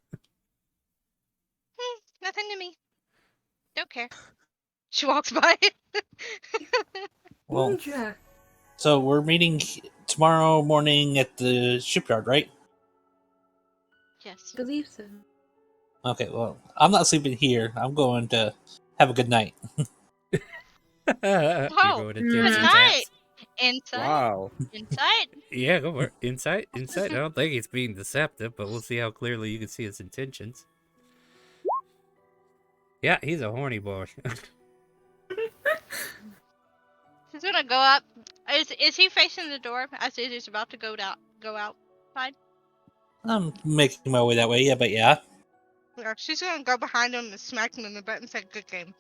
Nothing to me. Don't care. She walks by. Well, Ninja. so we're meeting tomorrow morning at the shipyard, right? Yes. I believe so. Okay, well, I'm not sleeping here. I'm going to have a good night. You're Oh, going to tips good and Mm. night. taps. Insight. Wow. Insight. Yeah, go for it. Insight, insight. I don't think he's being deceptive, but we'll see how clearly you can see his intentions. Yeah, he's a horny boy. He's gonna go up. Is he facing the door as he's about to go outside? I'm making my way that way, yeah, but yeah. Yeah, she's gonna go behind him and smack him in the butt and say "good game,"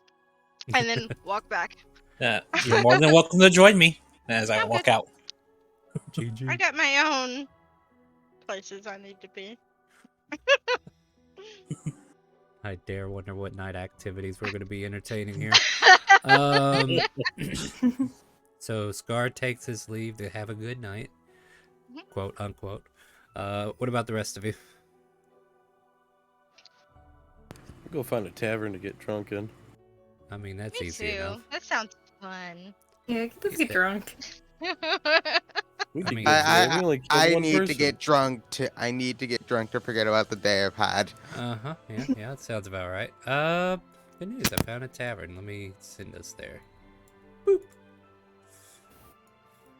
and then walk back. You're more than welcome to join me as I I'm good. walk out. I GG. got my own places I need to be. I dare wonder what night activities we're going to be entertaining here. Um, so Scar takes his leave to have a good night, quote unquote. What about the rest of you? Go find a tavern to get drunk in. I mean, that's Me easy enough. too. That sounds fun. Yeah, let's get drunk. We I could mean, get there. We I only killed I one need to person. get drunk to. I need to get drunk to forget about the day I've had. Yeah, that sounds about right. Good news, I found a tavern. Let me send us there. Boop.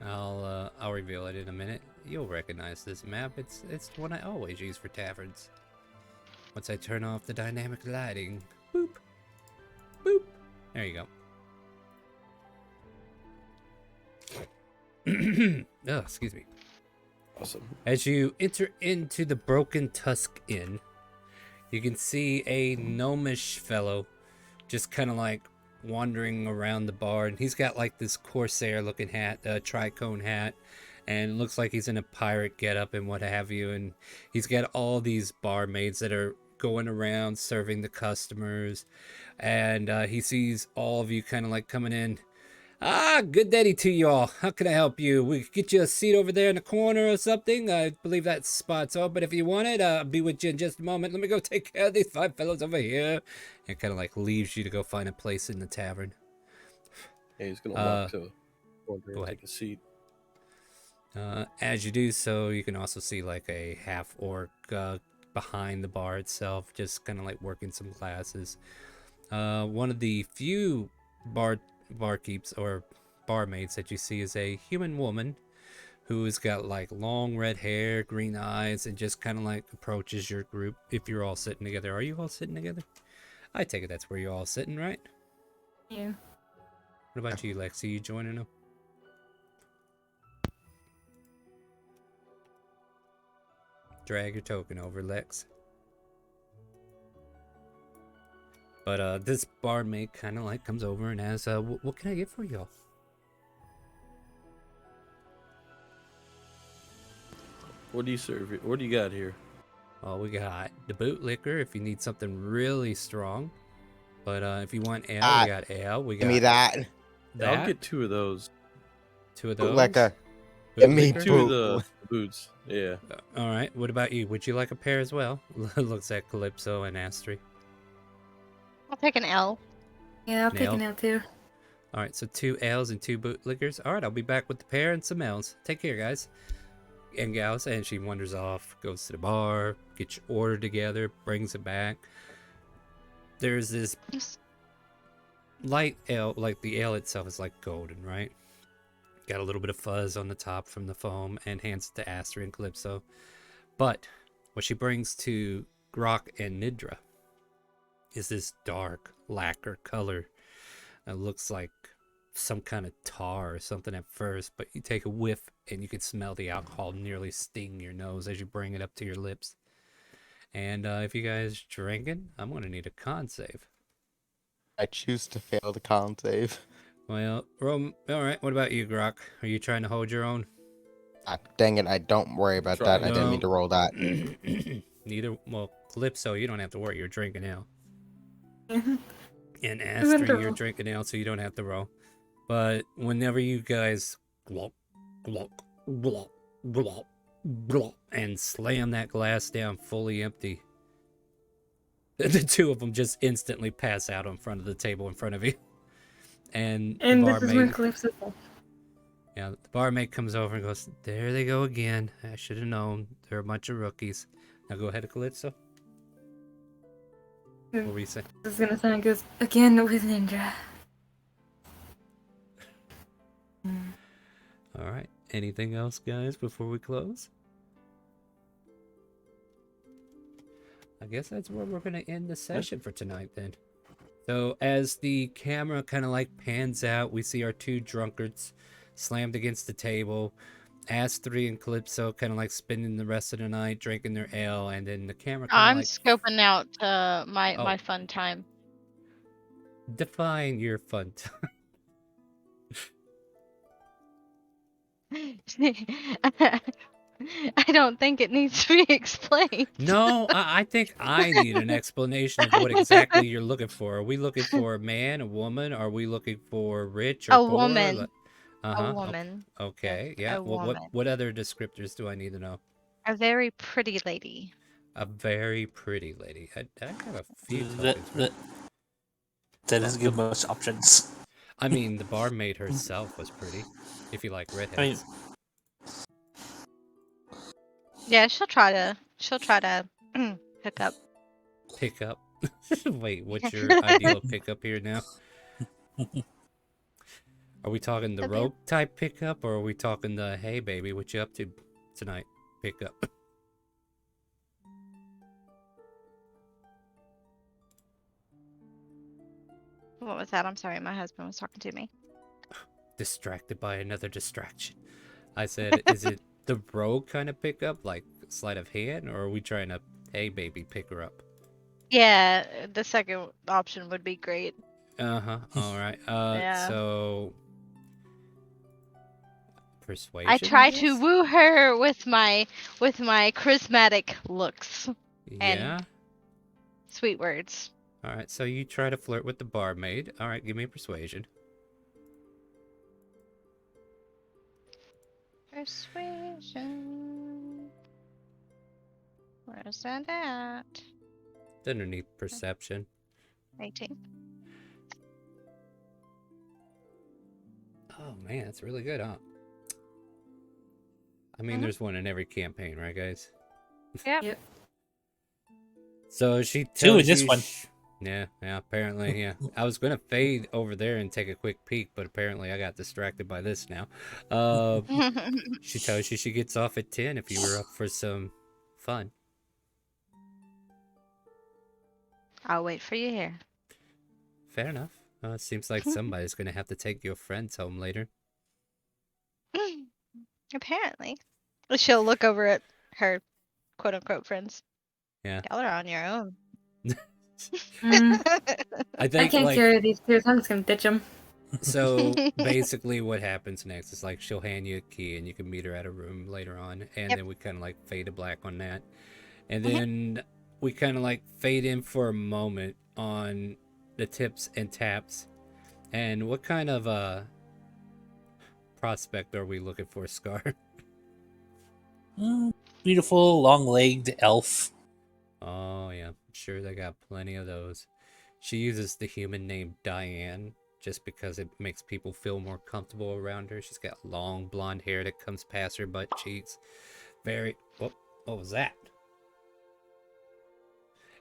I'll reveal it in a minute. You'll recognize this map. It's the one I always use for taverns. Once I turn off the dynamic lighting. Boop. Boop. There you go. Oh, excuse me. Awesome. As you enter into the Broken Tusk Inn, you can see a gnomish fellow just kind of like wandering around the bar, and he's got like this corsair looking hat, a tricone hat, and it looks like he's in a pirate getup and what have you, and he's got all these barmaids that are going around serving the customers, and he sees all of you kind of like coming in. Ah, good day to y'all. How can I help you? We could get you a seat over there in the corner or something. I believe that spot's open if you want it. I'll be with you in just a moment. Let me go take care of these 5 fellows over here. And kind of like leaves you to go find a place in the tavern. Yeah, he's gonna walk to corner go and ahead. take a seat. As you do so, you can also see like a half orc behind the bar itself, just kind of like working some glasses. One of the few barkeeps or barmaids that you see is a human woman who's got like long red hair, green eyes, and just kind of like approaches your group if you're all sitting together. Are you all sitting together? I take it that's where you're all sitting, right? Yeah. What about you, Lexi? You joining them? Drag your token over, Lex. But this barmaid kind of like comes over and asks, what can I get for y'all? What do you serve? What do you got here? Well, we got the boot liquor if you need something really strong. But if you want ale, we got ale. We got Give me that. that. I'll get 2 of those. 2 of those. Like a. Boot Give me liquor? 2 of boot. the boots. Yeah. All right. What about you? Would you like a pair as well? Looks at Calypso and Astri. I'll take an L. Yeah, I'll take Nailed. an L too. All right. So 2 ales and 2 boot liquors. All right. I'll be back with the pair and some ales. Take care, guys. And gals, and she wanders off, goes to the bar, gets your order together, brings it back. There's this light ale, like the ale itself is like golden, right? Got a little bit of fuzz on the top from the foam, and hands it to Aster and Calypso. But what she brings to Grok and Nidra is this dark lacquer color. It looks like some kind of tar or something at first, but you take a whiff and you can smell the alcohol nearly sting your nose as you bring it up to your lips. And if you guys drinking, I'm gonna need a con save. I choose to fail the con save. Well, all right. What about you, Grok? Are you trying to hold your own? Ah, dang it! I don't worry about Try. that. I didn't mean to roll that. Neither. Well, Calypso, you don't have to worry. You're drinking ale. Mhm. And to Astrid, you're roll. drinking ale, so you don't have to roll. But whenever you guys glop, glop, glop, glop, glop, and slam that glass down fully empty, the 2 of them just instantly pass out in front of the table in front of you. And the And this is when barmaid, Calypso says, Yeah, the barmaid comes over and goes, "There they go again. I should have known. They're a bunch of rookies." Now go ahead, Calypso. What were you saying? This is gonna sound goes again with Ninja. All right. Anything else, guys, before we close? I guess that's where we're going to end the session for tonight, then. So as the camera kind of like pans out, we see our two drunkards slammed against the table. As3 and Calypso kind of like spending the rest of the night drinking their ale, and then the camera kind of I'm like scoping out my Oh. my fun time. define your fun time. I don't think it needs to be explained. No, I think I need an explanation of what exactly you're looking for. Are we looking for a man, a woman? Are we looking for rich or A poor? woman. Uh-huh. A woman. Okay. Yes, Yeah. a What woman. what other descriptors do I need to know? A very pretty lady. A very pretty lady. I have a few That, tokens. that, that doesn't give much options. I mean, the barmaid herself was pretty. If you like redheads. Yeah, she'll try to hook up. Pick up. Wait, what's your ideal pickup here now? Are we talking the That'd be- rogue type pickup, or are we talking the hey baby, what you up to tonight pickup? What was that? I'm sorry, my husband was talking to me. Distracted by another distraction. I said, is it the rogue kind of pickup, like sleight of hand, or are we trying to hey baby pick her up? Yeah, the second option would be great. Uh-huh. All right. Yeah. So persuasion. I try guess? to woo her with my charismatic looks and Yeah. sweet words. All right. So you try to flirt with the barmaid. All right. Give me persuasion. Persuasion. Where's that at? It's underneath perception. 18. Oh man, that's really good, huh? I mean, there's one in every campaign, right, guys? Yep. Yep. So she tells Two in this you one. Yeah, apparently, yeah. I was gonna fade over there and take a quick peek, but apparently I got distracted by this now. She tells you she gets off at 10 if you were up for some fun. I'll wait for you here. Fair enough. It seems like somebody's gonna have to take your friends home later. Apparently. She'll look over at her quote unquote friends. Yeah. Y'all are on your own. I I think can't like carry these two, so I'm just gonna ditch them. so basically what happens next is like she'll hand you a key and you can meet her at a room later on, and Yep. then we kind of like fade to black on that, and then we kind of like fade in for a moment on the tips and taps. And what kind of prospect are we looking for, Scar? Beautiful, long-legged elf. Oh yeah, I'm sure they got plenty of those. She uses the human name Diane just because it makes people feel more comfortable around her. She's got long blonde hair that comes past her butt cheeks. Very what was that?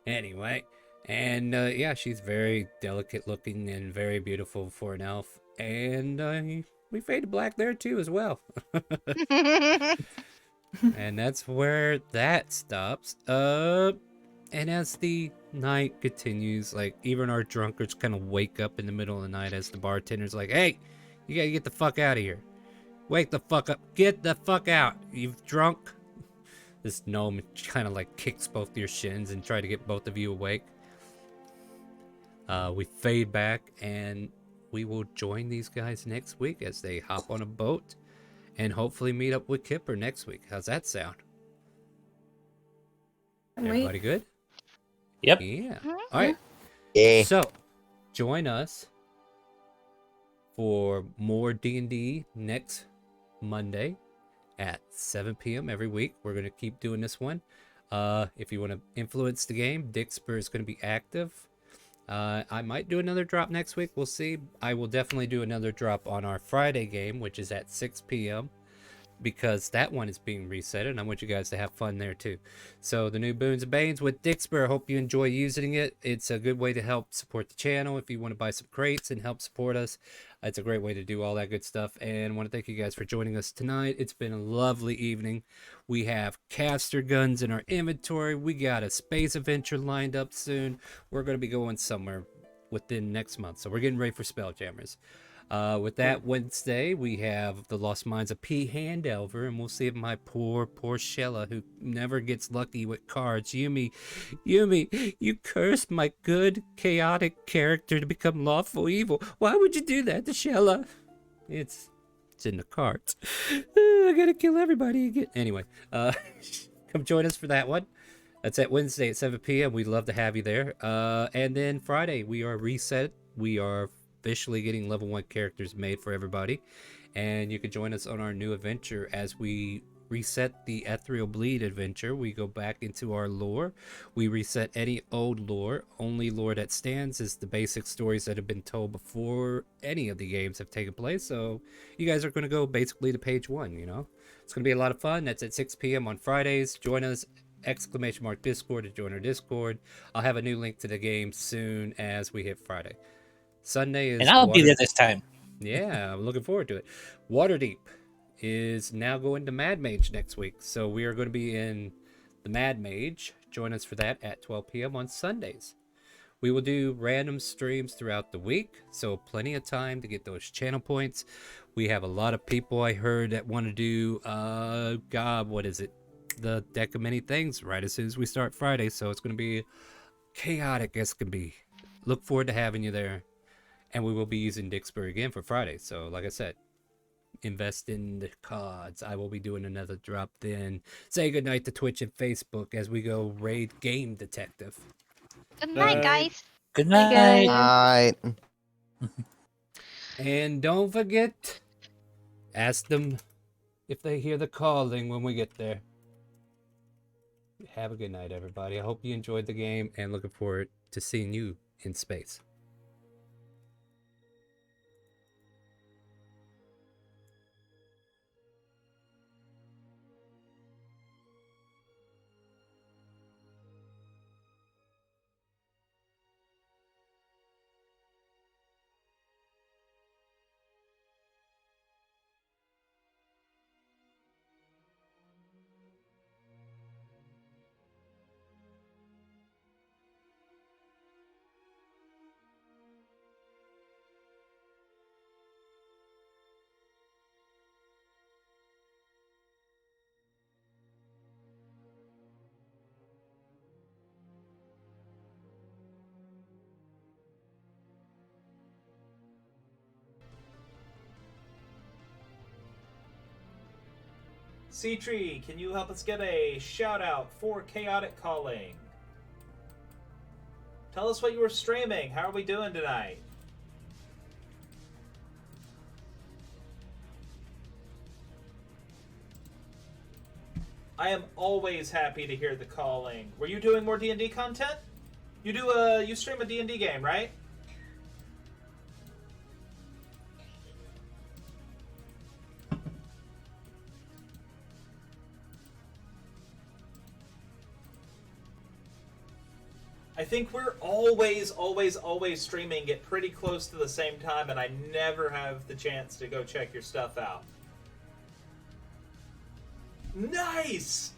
Anyway, and yeah, she's very delicate looking and very beautiful for an elf. And we fade to black there too as well. And that's where that stops. And as the night continues, like even our drunkards kind of wake up in the middle of the night as the bartender's like, "Hey, you gotta get the fuck out of here. Wake the fuck up. Get the fuck out. You've drunk." This gnome kind of like kicks both of your shins and try to get both of you awake. We fade back and we will join these guys next week as they hop on a boat and hopefully meet up with Kipper next week. How's that sound? Everybody good? Yep. Yeah. All right. Yeah. So, join us for more D&D next Monday at 7 p.m. every week. We're going to keep doing this one. If you want to influence the game, Dixper is going to be active. I might do another drop next week. We'll see. I will definitely do another drop on our Friday game, which is at 6 p.m. because that one is being reset, and I want you guys to have fun there too. So the new Boons and Banes with Dixper, I hope you enjoy using it. It's a good way to help support the channel. If you want to buy some crates and help support us, it's a great way to do all that good stuff. And I want to thank you guys for joining us tonight. It's been a lovely evening. We have caster guns in our inventory. We got a space adventure lined up soon. We're going to be going somewhere within next month, so we're getting ready for Spelljammers. With that, Wednesday, we have the Lost Minds of P. Handelver, and we'll see if my poor Shella, who never gets lucky with cards. Yumi, you cursed my good, chaotic character to become lawful evil. Why would you do that to Shella? It's in the cards. I gotta kill everybody again. Anyway, come join us for that one. That's at Wednesday at 7 p.m. We'd love to have you there. And then Friday, we are reset. We are officially getting level 1 characters made for everybody. And you can join us on our new adventure as we reset the Ethereal Bleed adventure. We go back into our lore. We reset any old lore. Only lore that stands is the basic stories that have been told before any of the games have taken place. So you guys are going to go basically to page 1, you know? It's going to be a lot of fun. That's at 6 p.m. on Fridays. Join us. !Discord to join our Discord. I'll have a new link to the game soon as we hit Friday. Sunday is And I'll be there this time. Yeah, I'm looking forward to it. Waterdeep is now going to Mad Mage next week, so we are going to be in the Mad Mage. Join us for that at 12 p.m. on Sundays. We will do random streams throughout the week, so plenty of time to get those channel points. We have a lot of people I heard that want to do, what is it? The deck of many things right as soon as we start Friday, so it's going to be chaotic as can be. Look forward to having you there. And we will be using Dixper again for Friday. So, like I said, invest in the cards. I will be doing another drop then. Say goodnight to Twitch and Facebook as we go raid Game Detective. Good night, guys. Good Hey, night. guys. And don't forget, ask them if they hear the calling when we get there. Have a good night, everybody. I hope you enjoyed the game and looking forward to seeing you in space. C-Tree, can you help us get a shout out for ChaoticCalling? Tell us what you were streaming. How are we doing tonight? I am always happy to hear the calling. Were you doing more D&D content? You stream a D&D game, right? I think we're always streaming it pretty close to the same time, and I never have the chance to go check your stuff out. Nice!